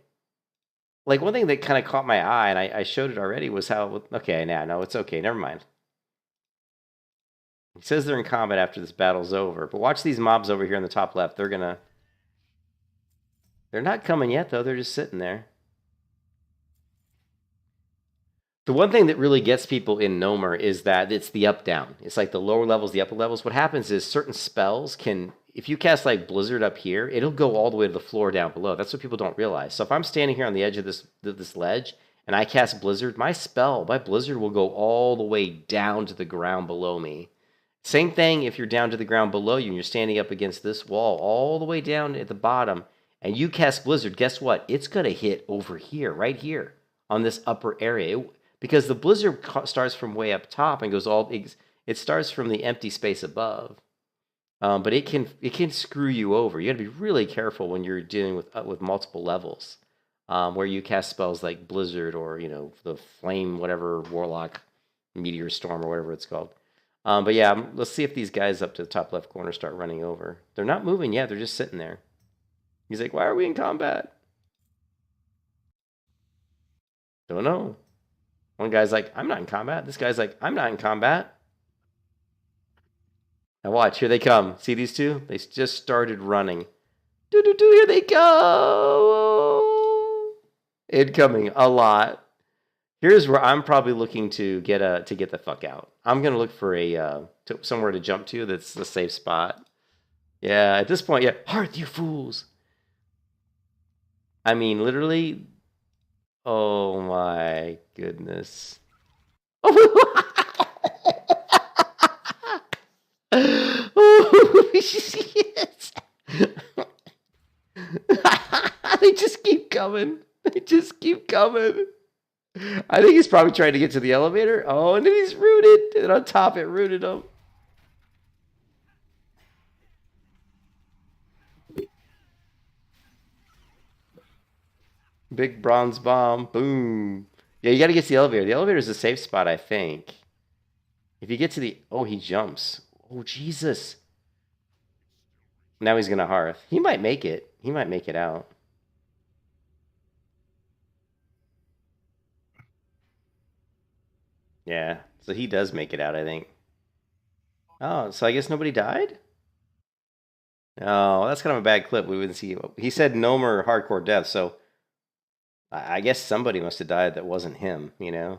that kind of caught my eye, and I showed it already, was how... Okay, no, it's okay. Never mind. He says they're in combat after this battle's over. But watch these mobs over here in the top left. They're not coming yet, though. They're just sitting there. The one thing that really gets people in Nomer is that it's the up-down. It's like the lower levels, the upper levels. What happens is certain spells can... If you cast like Blizzard up here, it'll go all the way to the floor down below. That's what people don't realize. So if I'm standing here on the edge of this ledge and I cast Blizzard, my Blizzard will go all the way down to the ground below me. Same thing if you're down to the ground below you and you're standing up against this wall all the way down at the bottom and you cast Blizzard, guess what? It's going to hit over here, right here on this upper area. Because the Blizzard starts from way up top and goes it starts from the empty space above. But it can screw you over. You got to be really careful when you're dealing with multiple levels, where you cast spells like Blizzard or the Flame, whatever Warlock, Meteor Storm or whatever it's called. But yeah, let's see if these guys up to the top left corner start running over. They're not moving yet. They're just sitting there. He's like, "Why are we in combat?" Don't know. One guy's like, "I'm not in combat." This guy's like, "I'm not in combat." Now watch, here they come. See these two? They just started running. Here they go. Incoming a lot. Here's where I'm probably looking to get the fuck out. I'm gonna look for somewhere to jump to that's a safe spot. Yeah, at this point, yeah, hearth, you fools. I mean, literally. Oh my goodness. Shit. They just keep coming. I think he's probably trying to get to the elevator. Oh, and then he's rooted. And on top, it rooted him. Big bronze bomb. Boom. Yeah, you got to get to the elevator. The elevator is a safe spot, I think. If you get to the... Oh, he jumps. Oh, Jesus. Now he's going to hearth. He might make it. He might make it out. Yeah. So he does make it out, I think. Oh, so I guess nobody died? Oh, that's kind of a bad clip. We wouldn't see... He said no more hardcore death, so... I guess somebody must have died that wasn't him,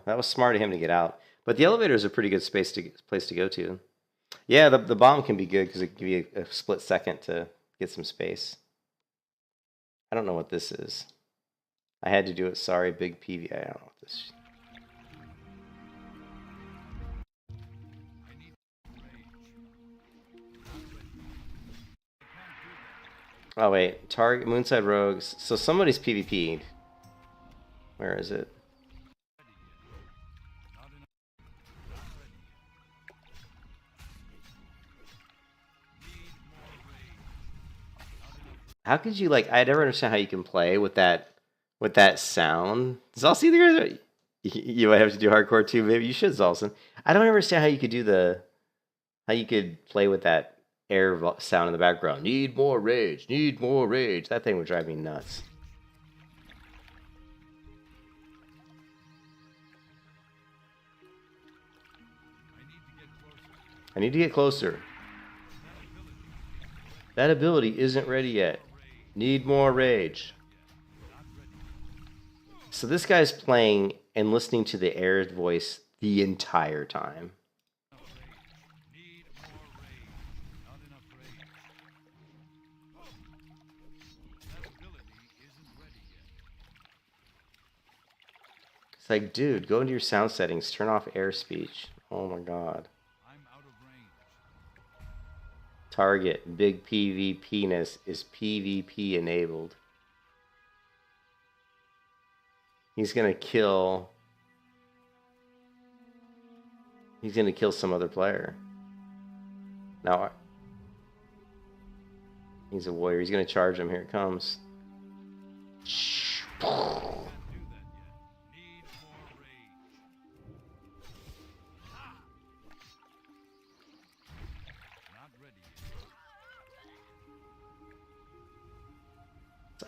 That was smart of him to get out. But the elevator is a pretty good place to go to. Yeah, the bomb can be good because it can give you a split second to get some space. I don't know what this is. I had to do it. Sorry, big PV. I don't know what this is. Oh, wait. Target Moonside Rogues. So somebody's PvP'd. Where is it? How could you I never understand how you can play with that sound. Zalcy, you might have to do hardcore too. Maybe you should, Zalson. I don't understand how you could play with that air sound in the background. Need more rage. Need more rage. That thing would drive me nuts. I need to get closer. That ability isn't ready yet. Need more rage. So this guy's playing and listening to the air voice the entire time. like, dude, go into your sound settings, turn off air speech. Oh my god. Target, big PvP-ness is PvP enabled. He's gonna kill some other player. Now, he's a warrior. He's gonna charge him. Here it comes.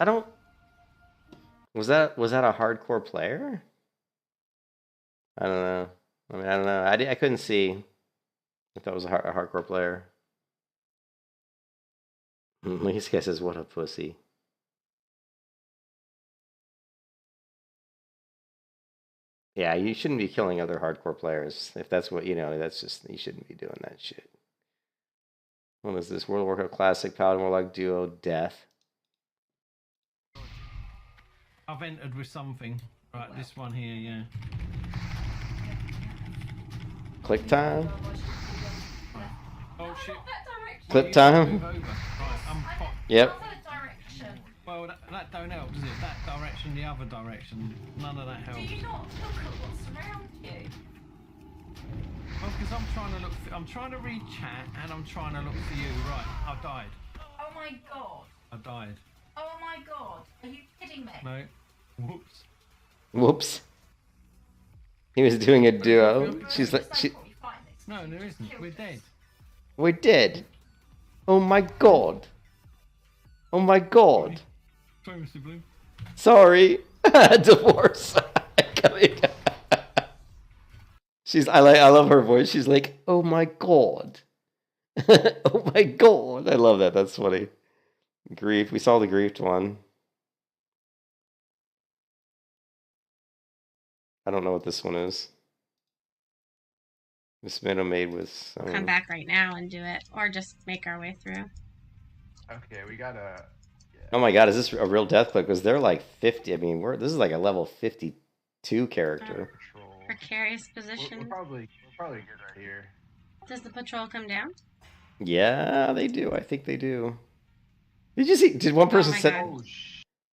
I don't. Was that a hardcore player? I don't know. I mean, I don't know. I couldn't see if that was a hardcore player. This guy says, "What a pussy." Yeah, you shouldn't be killing other hardcore players. If that's what that's just you shouldn't be doing that shit. What is this? World of Warcraft Classic Paladin Warlock Duo Death. I've entered with something. Right, this one here, yeah. Click time. Oh shit. Clip time. Right, Yep. Well, that don't help, does it? That direction, the other direction, none of that helps. Do you not look at what's around you? Well, because I'm trying to read chat and I'm trying to look for you. Right, I've died. Oh my god. I died. Oh my god. Are you kidding me? No. Whoops. Whoops. He was doing a duo. She's like, No, there isn't. We're dead. We're dead. Oh my god. Oh my god. Sorry, Mr. Bloom. Sorry. Divorce. I love her voice. She's like, oh my god. Oh my god. I love that. That's funny. Grief. We saw the griefed one. I don't know what this one is. Miss Minnow made with. We'll come back right now and do it, or just make our way through. Okay, we gotta. Oh my god, is this a real death clip? Because they're like 50. I mean, this is like a level 52 character. Precarious position. We're probably good right here. Does the patrol come down? Yeah, they do. I think they do. Did you see? Did one person my said? God. Did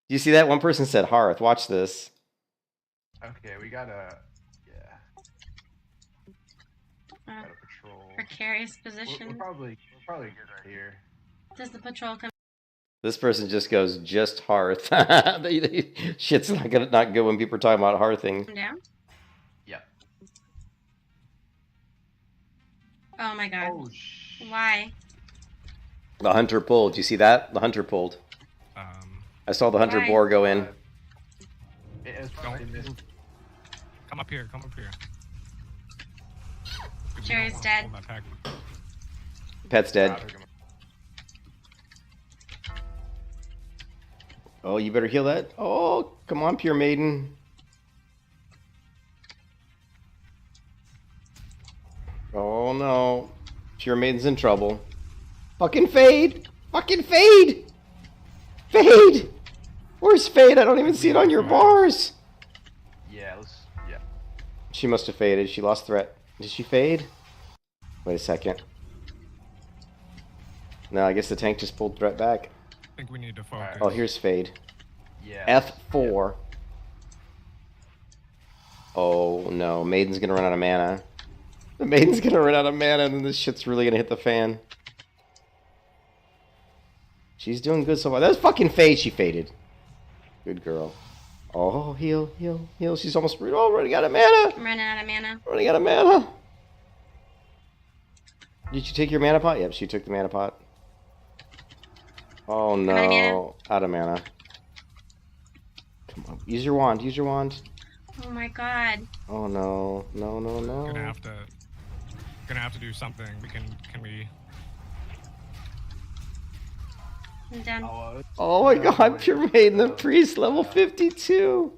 you see that? One person said Hearth. Watch this. Okay, we gotta. Gotta patrol. Precarious position. We're probably good right here. Does the patrol come? This person just goes just Hearth. Shit's not good when people are talking about hearthing. Down? Yep. Oh my god. Why? The hunter pulled. Do you see that? The hunter pulled. I saw the hunter Why? boar go in. Come up here. Come up here. Jerry's dead. Pet's dead. Oh, you better heal that. Oh, come on, pure maiden. Oh no. Pure maiden's in trouble. Fucking fade! Fucking fade! Fade! Where's fade? I don't even see it on your bars. Yeah, yeah. She must have faded. She lost threat. Did she fade? Wait a second. No, I guess the tank just pulled threat back. I think we need to focus. Oh, here's fade. Yeah. F4. Oh no, Maiden's gonna run out of mana. The Maiden's gonna run out of mana and then this shit's really gonna hit the fan. She's doing good so far. That was fucking fade. She faded. Good girl. Oh, heal, heal, heal. She's almost running out of mana. I'm running out of mana. Running out of mana. Did you take your mana pot? Yep, she took the mana pot. Oh no. Out of mana. Come on. Use your wand. Use your wand. Oh my god. Oh no. No, no, no. Gonna have to do something. Can we? I'm done. Oh my god, pure maiden, the priest, level 52.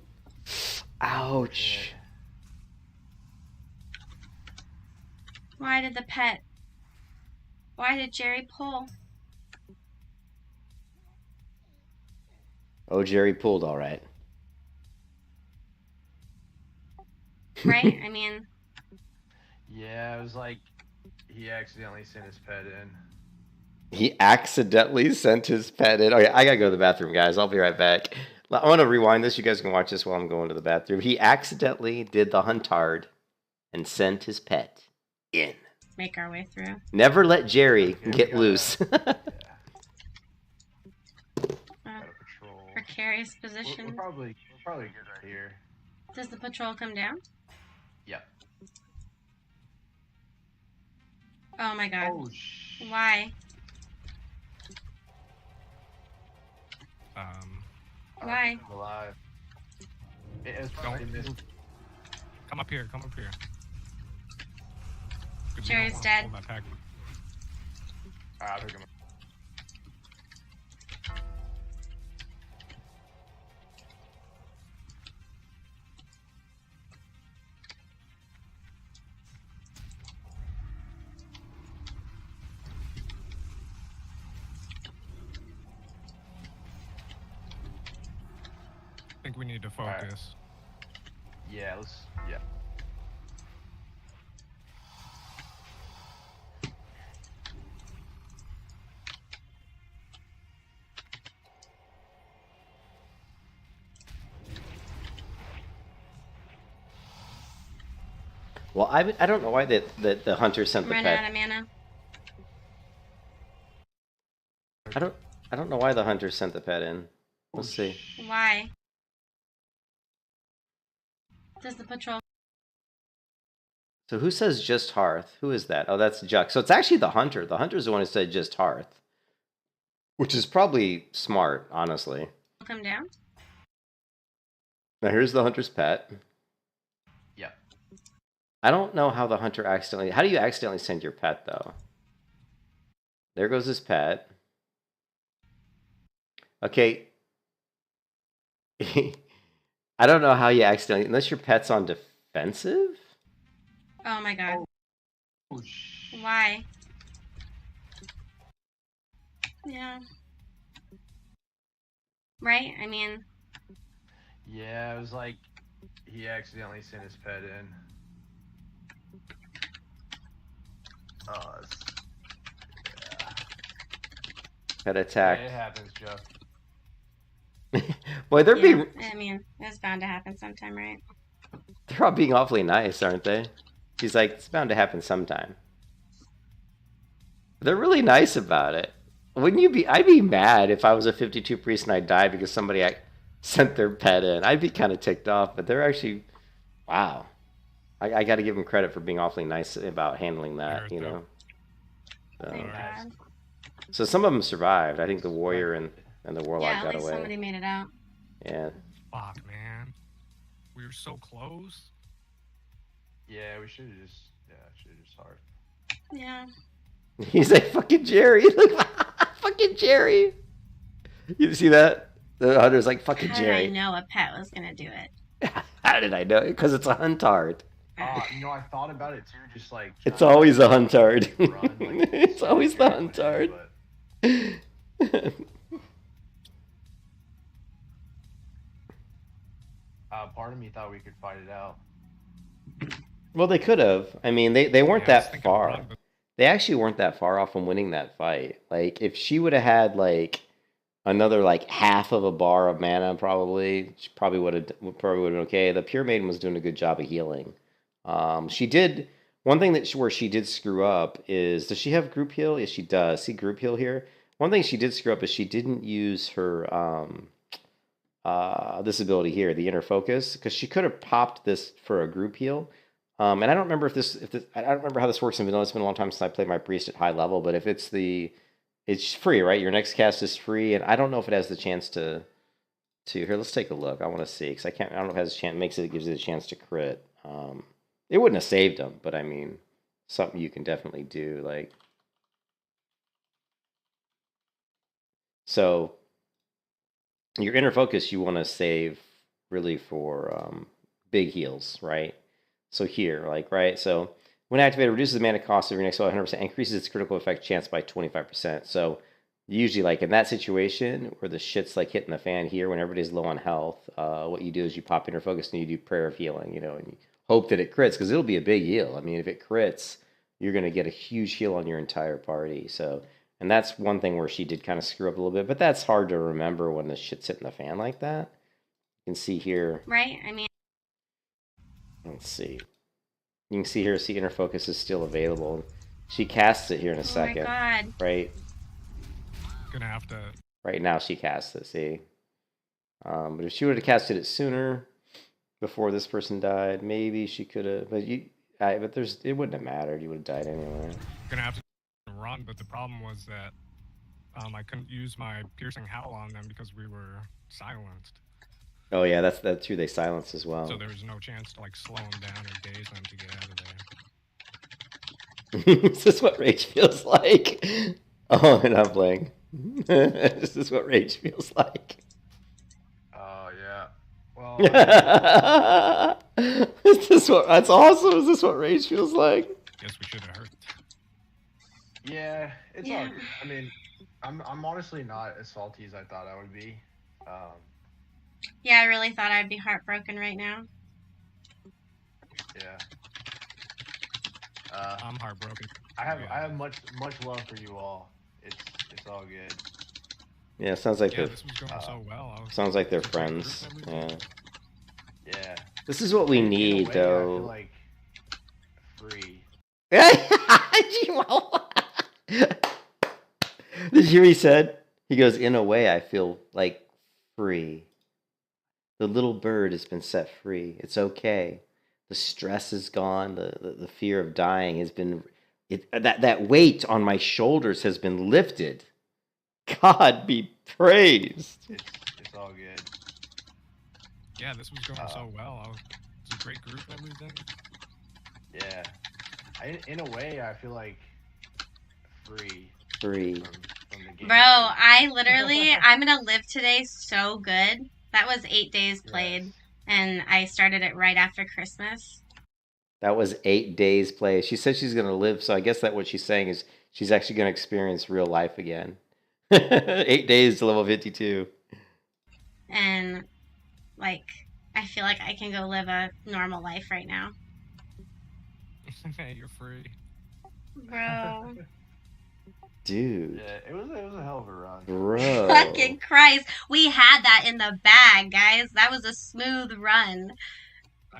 Ouch. Why did the pet? Why did Jerry pull? Oh, Jerry pulled all right. Right? I mean, Yeah, it was like he accidentally sent his pet in. He accidentally sent his pet in. Okay, I gotta go to the bathroom, guys. I'll be right back. I want to rewind this. You guys can watch this while I'm going to the bathroom. He accidentally did the huntard and sent his pet in. make our way through. Never let Jerry get loose. Precarious position. We're probably good right here. Does the patrol come down? Yep. Oh my god. Oh, Why? Why? I'm alive. It's probably missed. Come up here. Come up here. Jerry's dead. Hold my pack. Alright, I'll pick him up. I think we need to focus. Yeah, yeah. Well, I don't know why the hunter sent the Run pet. out of mana. I don't know why the hunter sent the pet in. Let's see. Why? Does the patrol? So who says just hearth? Who is that? Oh, that's Juck. So it's actually the hunter. The hunter's the one who said just hearth, which is probably smart, honestly. Come down. Now here's the hunter's pet. Yep. I don't know how the hunter accidentally... How do you accidentally send your pet, though? There goes his pet. Okay. I don't know how you accidentally... Unless your pet's on defensive? Oh my god. Why? Yeah. Right? I mean... Yeah, it was like he accidentally sent his pet in. Oh, Pet attack. Yeah, it happens, Jeff. Boy, they're being... I mean, it's bound to happen sometime, right? They're all being awfully nice, aren't they? He's like, it's bound to happen sometime. They're really nice about it. Wouldn't you be... I'd be mad if I was a 52 priest and I died because somebody sent their pet in. I'd be kind of ticked off, but they're actually... Wow. I got to give them credit for being awfully nice about handling that, you know? So some of them survived. I think the warrior and the warlock yeah, got at least away. somebody made it out. Yeah. Fuck, man. We were so close. Yeah, we should have just hard. Yeah. He's like, fucking Jerry. Look, fucking Jerry. You see that? The hunter's like, fucking How Jerry. did I know a pet was going to do it? How did I know? Because it's a huntard. I thought about it too, just like... It's always a huntard. Run, like, It's always the huntard. Part of me thought we could fight it out. Well, they could have. I mean, they weren't that far. They actually weren't that far off from winning that fight. Like, if she would have had, like, another, like, half of a bar of mana, probably, she probably would have been okay. The Pure Maiden was doing a good job of healing. She did... One thing where she did screw up is... Does she have group heal? Yes, she does. See group heal here? One thing she did screw up is she didn't use her... this ability here, the inner focus, because she could have popped this for a group heal. And I don't remember if this I don't remember how this works in vanilla. It's been a long time since I played my priest at high level, but if it's it's free, right? Your next cast is free, and I don't know if it has the chance to here. Let's take a look. I want to see because I don't know if it has a chance. Gives it a chance to crit. It wouldn't have saved him, but I mean, something you can definitely do. Like, so your inner focus you want to save really for big heals, right? So here, like, right? So when activated, reduces the mana cost of your next spell 100%, increases its critical effect chance by 25%. So usually, like, in that situation where the shit's, like, hitting the fan here when everybody's low on health, what you do is you pop inner focus and you do prayer of healing, you know, and you hope that it crits, because it'll be a big heal. I mean, if it crits, you're going to get a huge heal on your entire party. So, and that's one thing where she did kind of screw up a little bit, but that's hard to remember when the shit's hitting the fan like that. You can see here. Right? I mean, let's see. You can see here, see inner focus is still available. She casts it here in a second. Oh my god. Right? Gonna have to. Right now she casts it, see? But if she would have casted it sooner, before this person died, maybe she could have. But it wouldn't have mattered. You would have died anyway. Gonna have to run, but the problem was that I couldn't use my piercing howl on them because we were silenced. Oh yeah, that's true. They silence as well. So there was no chance to like slow them down or daze them to get out of there. Is this what rage feels like? Oh, and I'm playing. This is what rage feels like. Oh yeah. Well. Is this what? That's awesome. Is this what rage feels like? Guess we should have heard. Yeah, it's all good. I mean, I'm honestly not as salty as I thought I would be. Yeah, I really thought I'd be heartbroken right now. Yeah. I'm heartbroken. I have much love for you all. It's all good. Yeah, sounds like this was going so well. Sounds like they're friends. Yeah. Yeah. This is what we need, in a way, though. I feel like free. Did you hear what he said? He goes, in a way, I feel like free. The little bird has been set free. It's okay. The stress is gone. The fear of dying has been... that weight on my shoulders has been lifted. God be praised. It's all good. Yeah, this was going so well. It's a great group that moved in. Yeah. In a way, I feel like free. Free. From the game. Bro, I'm gonna live today so good. That was 8 days played, and I started it right after Christmas. That was 8 days play. She said she's going to live, so I guess that what she's saying is she's actually going to experience real life again. 8 days to level 52. And, like, I feel like I can go live a normal life right now. You're free. Bro. Dude. Yeah, it was a hell of a run. Bro. Fucking Christ. We had that in the bag, guys. That was a smooth run.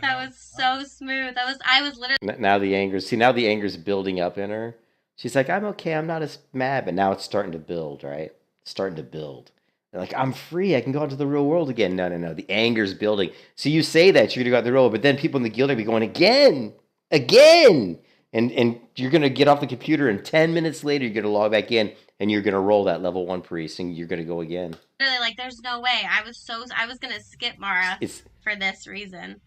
That was so smooth. I was literally... Now the anger... See, now the anger's building up in her. She's like, I'm okay. I'm not as mad. But now it's starting to build, right? It's starting to build. They're like, I'm free. I can go out to the real world again. No. The anger's building. So you say that you're going to go out to the real world, but then people in the guild are be going, again. And you're going to get off the computer, and 10 minutes later, you're going to log back in, and you're going to roll that level 1 priest, and you're going to go again. Literally, like, there's no way. I was going to skip Mara for this reason.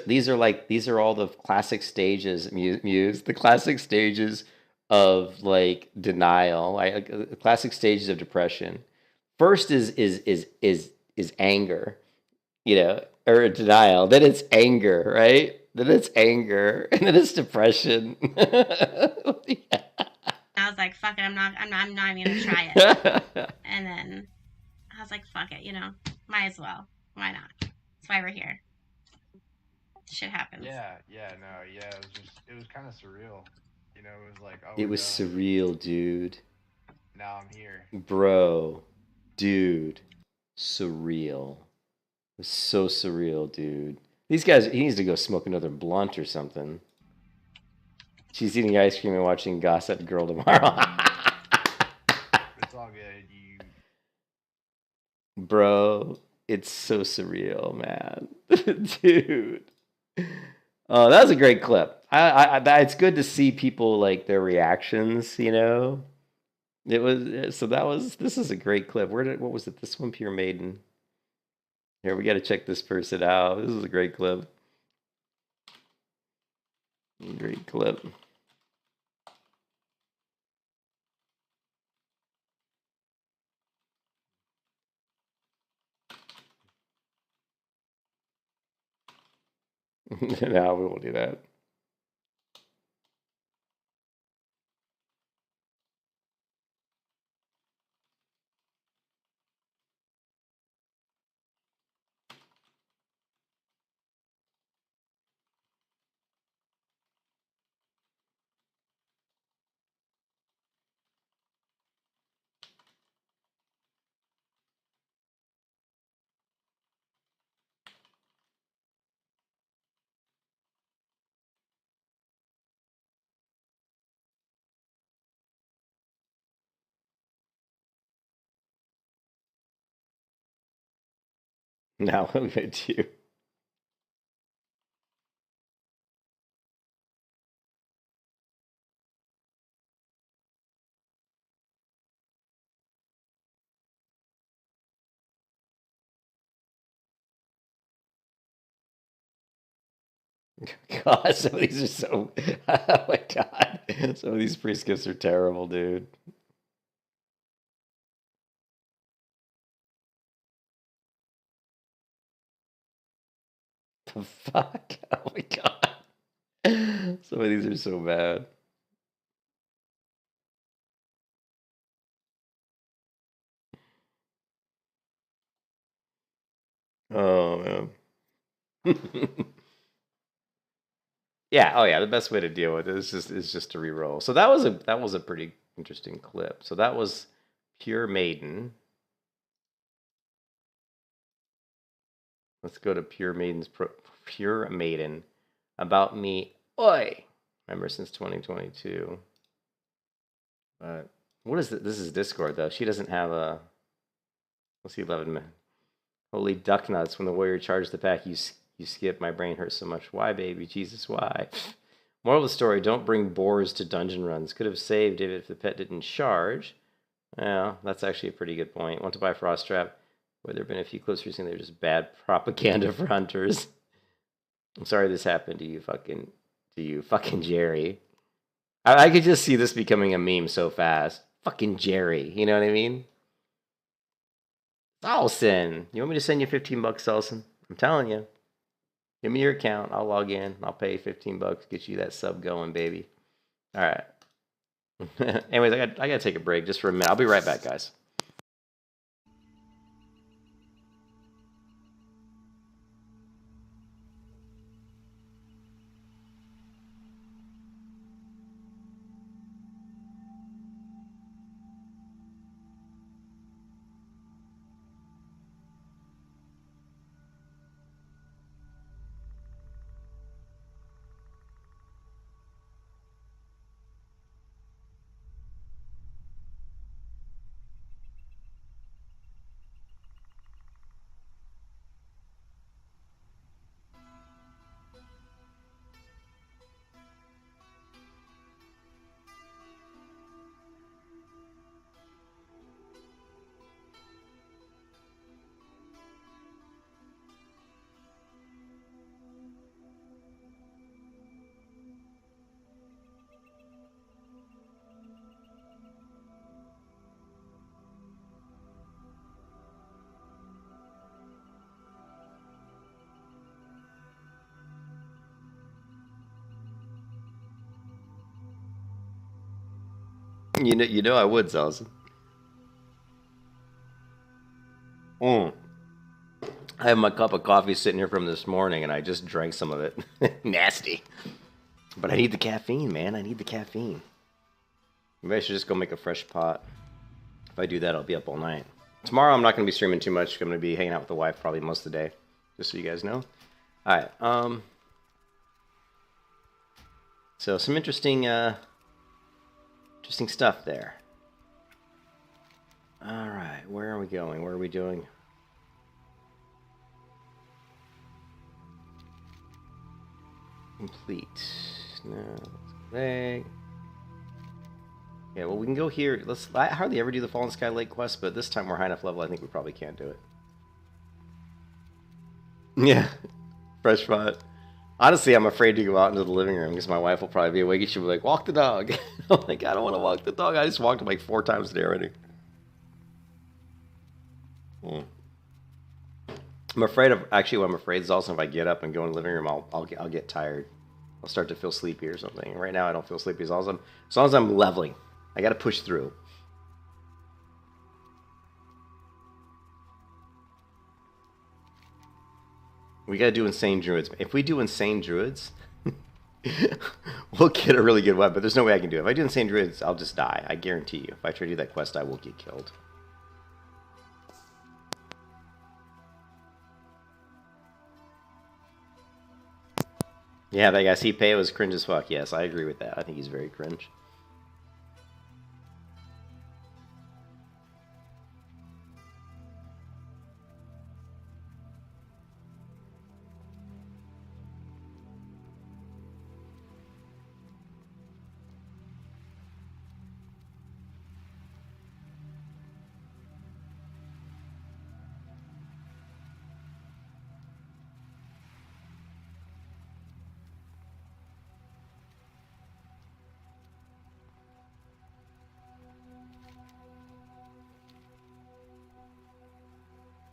These are all the classic stages, Muse. The classic stages of, like, denial, like classic stages of depression. First is anger, or denial. Then it's anger, right? Then it's anger, and then it's depression. I was like, "Fuck it, I'm not even gonna try it." And then I was like, "Fuck it, might as well. Why not? That's why we're here. Shit happens." It was kind of surreal. It was like, oh. It was surreal, dude. Now I'm here, bro, dude, surreal. It was so surreal, dude. These guys, he needs to go smoke another blunt or something. She's eating ice cream and watching Gossip Girl tomorrow. It's all good, Bro, it's so surreal, man. Dude. Oh, that was a great clip. It's good to see people, like, their reactions, This is a great clip. What was it? This one, Pure Maiden. Here, we got to check this person out. This is a great clip. Great clip. No, we won't do that. Now I'm with you. God, some of these are so. Oh my God, some of these priest gifts are terrible, dude. The fuck? Oh my God, some of these are so bad. Oh man. Yeah. Oh yeah. The best way to deal with it is just to re-roll. So that was a pretty interesting clip. So that was Pure Maiden. Let's go to Pure Maiden. About me. Oi. Remember since 2022. But what is it? This is Discord though. She doesn't have a. Let's see, 11 minutes. Holy duck nuts! When the warrior charged the pack, you skip. My brain hurts so much. Why, baby? Jesus, why? Moral of the story: don't bring boars to dungeon runs. Could have saved it if the pet didn't charge. Yeah, that's actually a pretty good point. Want to buy Frost Trap? Where there have been a few clips recently, they're just bad propaganda for hunters. I'm sorry this happened to you, fucking Jerry. I could just see this becoming a meme so fast. Fucking Jerry, you know what I mean? Salson, you want me to send you $15, Salson? I'm telling you. Give me your account. I'll log in. I'll pay $15. Get you that sub going, baby. All right. Anyways, I gotta take a break just for a minute. I'll be right back, guys. You know I would, Salson. I have my cup of coffee sitting here from this morning, and I just drank some of it. Nasty. But I need the caffeine, man. I need the caffeine. Maybe I should just go make a fresh pot. If I do that, I'll be up all night. Tomorrow, I'm not going to be streaming too much. I'm going to be hanging out with the wife probably most of the day. Just so you guys know. Alright, so some interesting stuff there. Alright, where are we going? What are we doing? Complete. No, let's yeah, well, we can go here. I hardly ever do the Fallen Sky Lake quest, but this time we're high enough level, I think we probably can do it. Yeah, fresh pot. Honestly, I'm afraid to go out into the living room because my wife will probably be awake and she'll be like, walk the dog. I'm like, I don't want to walk the dog. I just walked him like 4 times today already. I'm afraid of, actually what I'm afraid is also if I get up and go in the living room, I'll get tired. I'll start to feel sleepy or something. Right now I don't feel sleepy as long as I'm leveling. I got to push through. We got to do Insane Druids. If we do Insane Druids, we'll get a really good weapon, but there's no way I can do it. If I do Insane Druids, I'll just die. I guarantee you. If I try to do that quest, I will get killed. Yeah, that guy CPay was cringe as fuck. Yes, I agree with that. I think he's very cringe.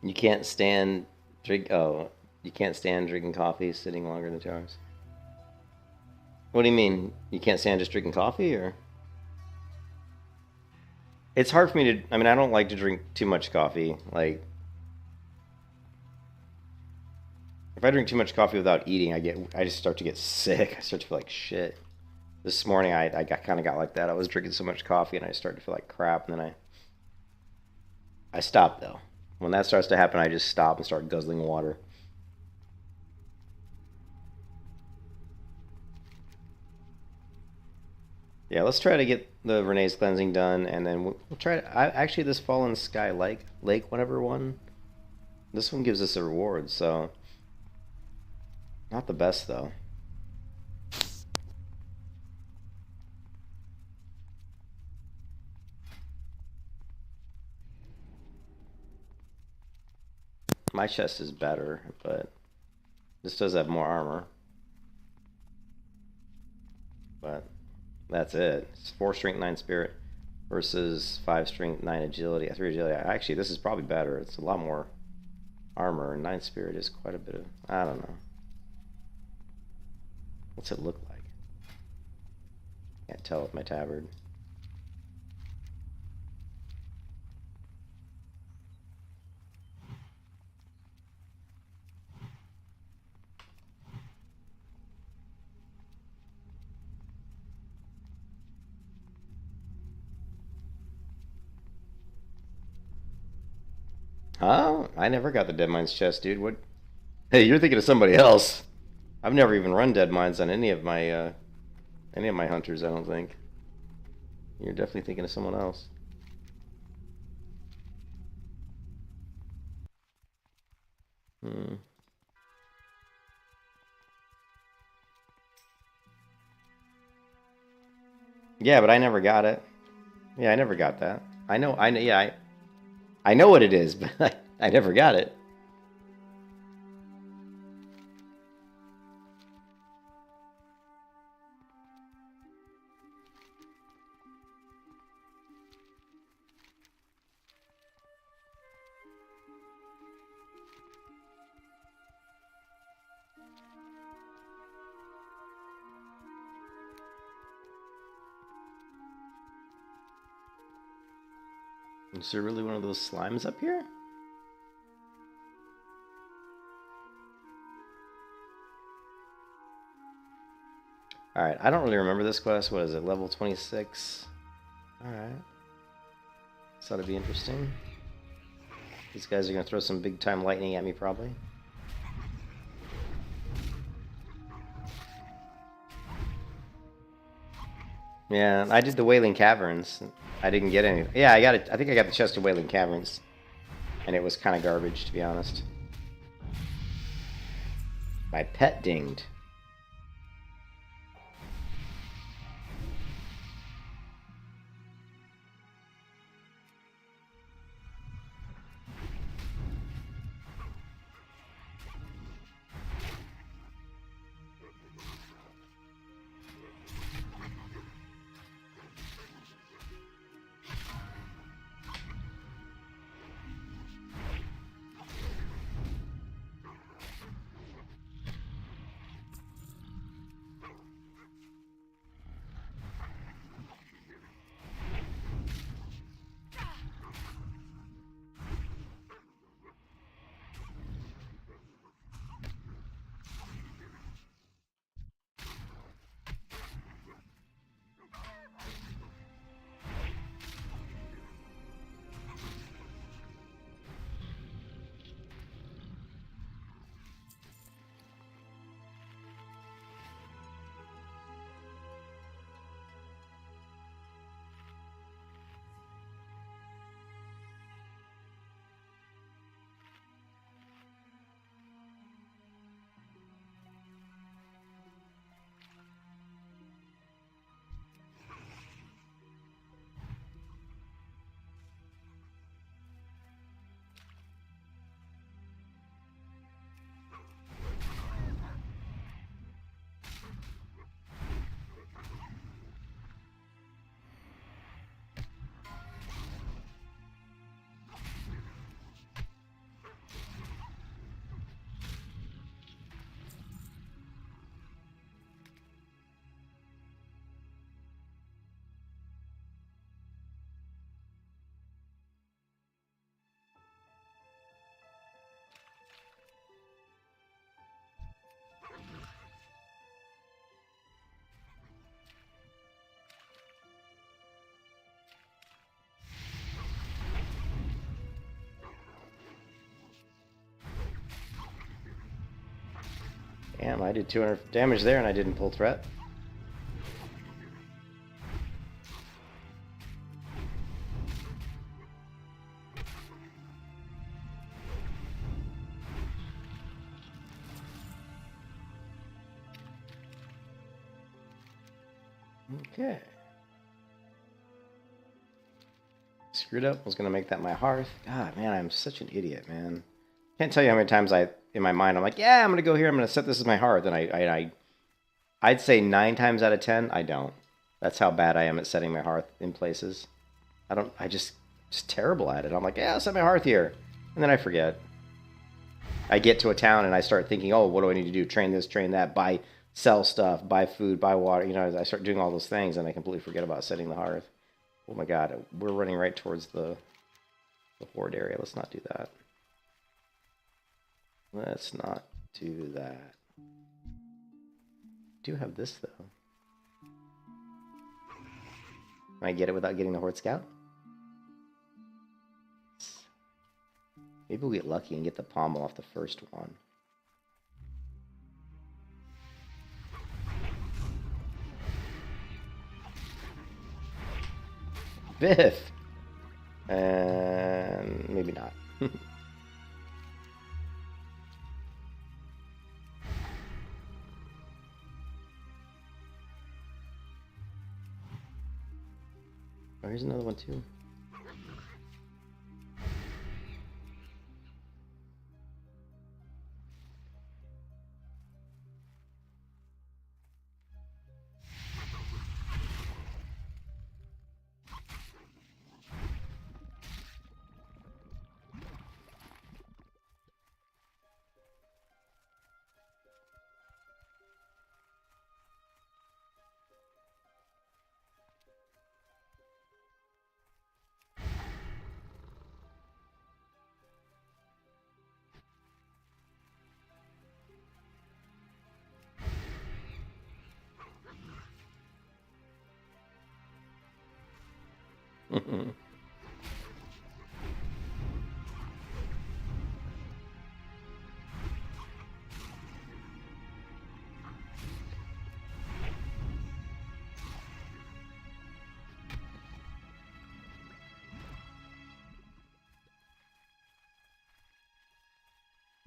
You can't stand you can't stand drinking coffee sitting longer than 2 hours. What do you mean? You can't stand just drinking coffee, or? It's hard for me to. I mean, I don't like to drink too much coffee. Like, if I drink too much coffee without eating, I just start to get sick. I start to feel like shit. This morning, I kind of got like that. I was drinking so much coffee, and I started to feel like crap. And then I stopped though. When that starts to happen, I just stop and start guzzling water. Yeah, let's try to get the Renee's cleansing done, and then we'll try to... actually, this Fallen Sky Lake, whatever one, this one gives us a reward, so... Not the best, though. My chest is better, but this does have more armor. But... that's it. It's 4 strength, 9 spirit versus 5 strength, 9 agility, 3 agility. Actually, this is probably better. It's a lot more armor, and 9 spirit is quite a bit of... I don't know. What's it look like? Can't tell with my tabard. Huh? I never got the Dead Mines chest, dude. What? Hey, you're thinking of somebody else. I've never even run Dead Mines on any of my hunters, I don't think. You're definitely thinking of someone else. Yeah, but I never got it. Yeah, I never got that. I know, yeah, I know what it is, but I never got it. Is there really one of those slimes up here? Alright, I don't really remember this quest. What is it, level 26? Alright. This ought to be interesting. These guys are going to throw some big time lightning at me, probably. Yeah, I did the Wailing Caverns. I didn't get any. Yeah, I got it. I think I got the chest of Wailing Caverns. And it was kind of garbage, to be honest. My pet dinged. Damn, I did 200 damage there and I didn't pull threat. Okay. Screwed up. Was gonna make that my hearth. God, man, I'm such an idiot, man. Can't tell you how many times in my mind, I'm like, yeah, I'm gonna go here. I'm gonna set this as my hearth, and I'd say 9 times out of 10, I don't. That's how bad I am at setting my hearth in places. I just terrible at it. I'm like, yeah, I'll set my hearth here, and then I forget. I get to a town and I start thinking, oh, what do I need to do? Train this, train that, sell stuff, buy food, buy water. You know, I start doing all those things and I completely forget about setting the hearth. Oh my god, we're running right towards the horde area. Let's not do that. Let's not do that. I do have this though. Can I get it without getting the horde scout? Maybe we'll get lucky and get the pommel off the first one. Biff! And maybe not. Oh, here's another one too.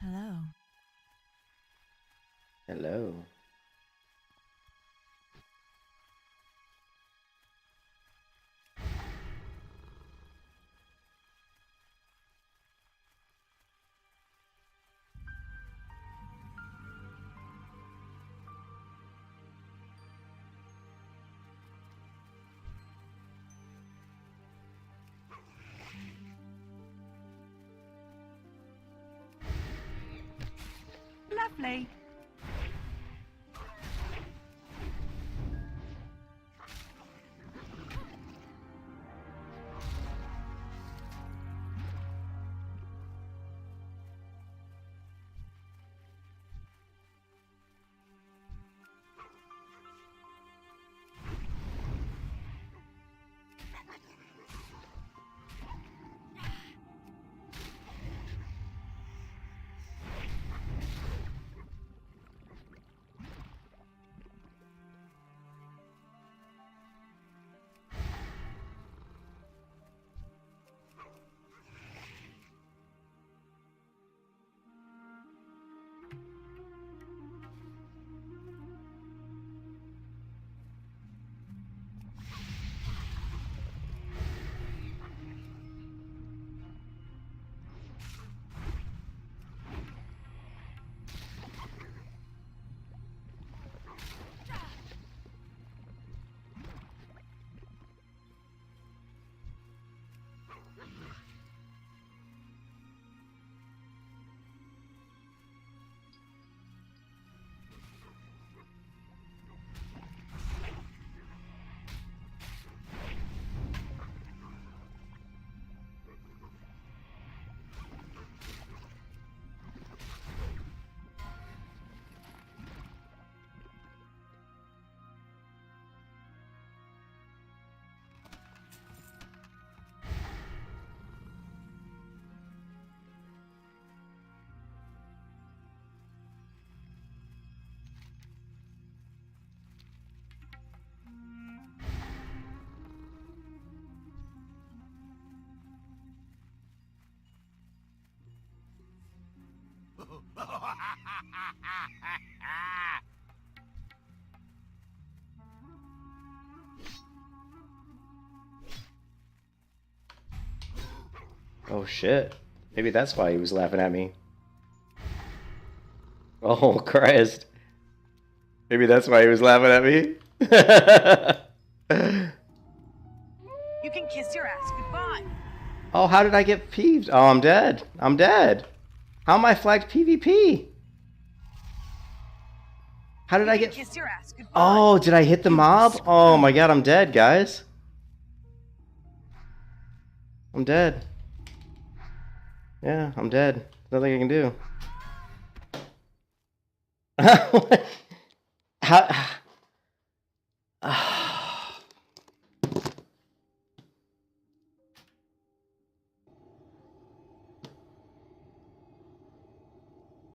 Hello. Hello. Lovely. Oh shit. Maybe that's why he was laughing at me. Oh Christ. Maybe that's why he was laughing at me. You can kiss your ass goodbye. Oh, how did I get peeved? Oh, I'm dead. I'm dead. How am I flagged PvP? How did I get... Kiss your ass goodbye. Oh, did I hit the mob? Oh my god, I'm dead, guys. I'm dead. Yeah, I'm dead. Nothing I can do. How...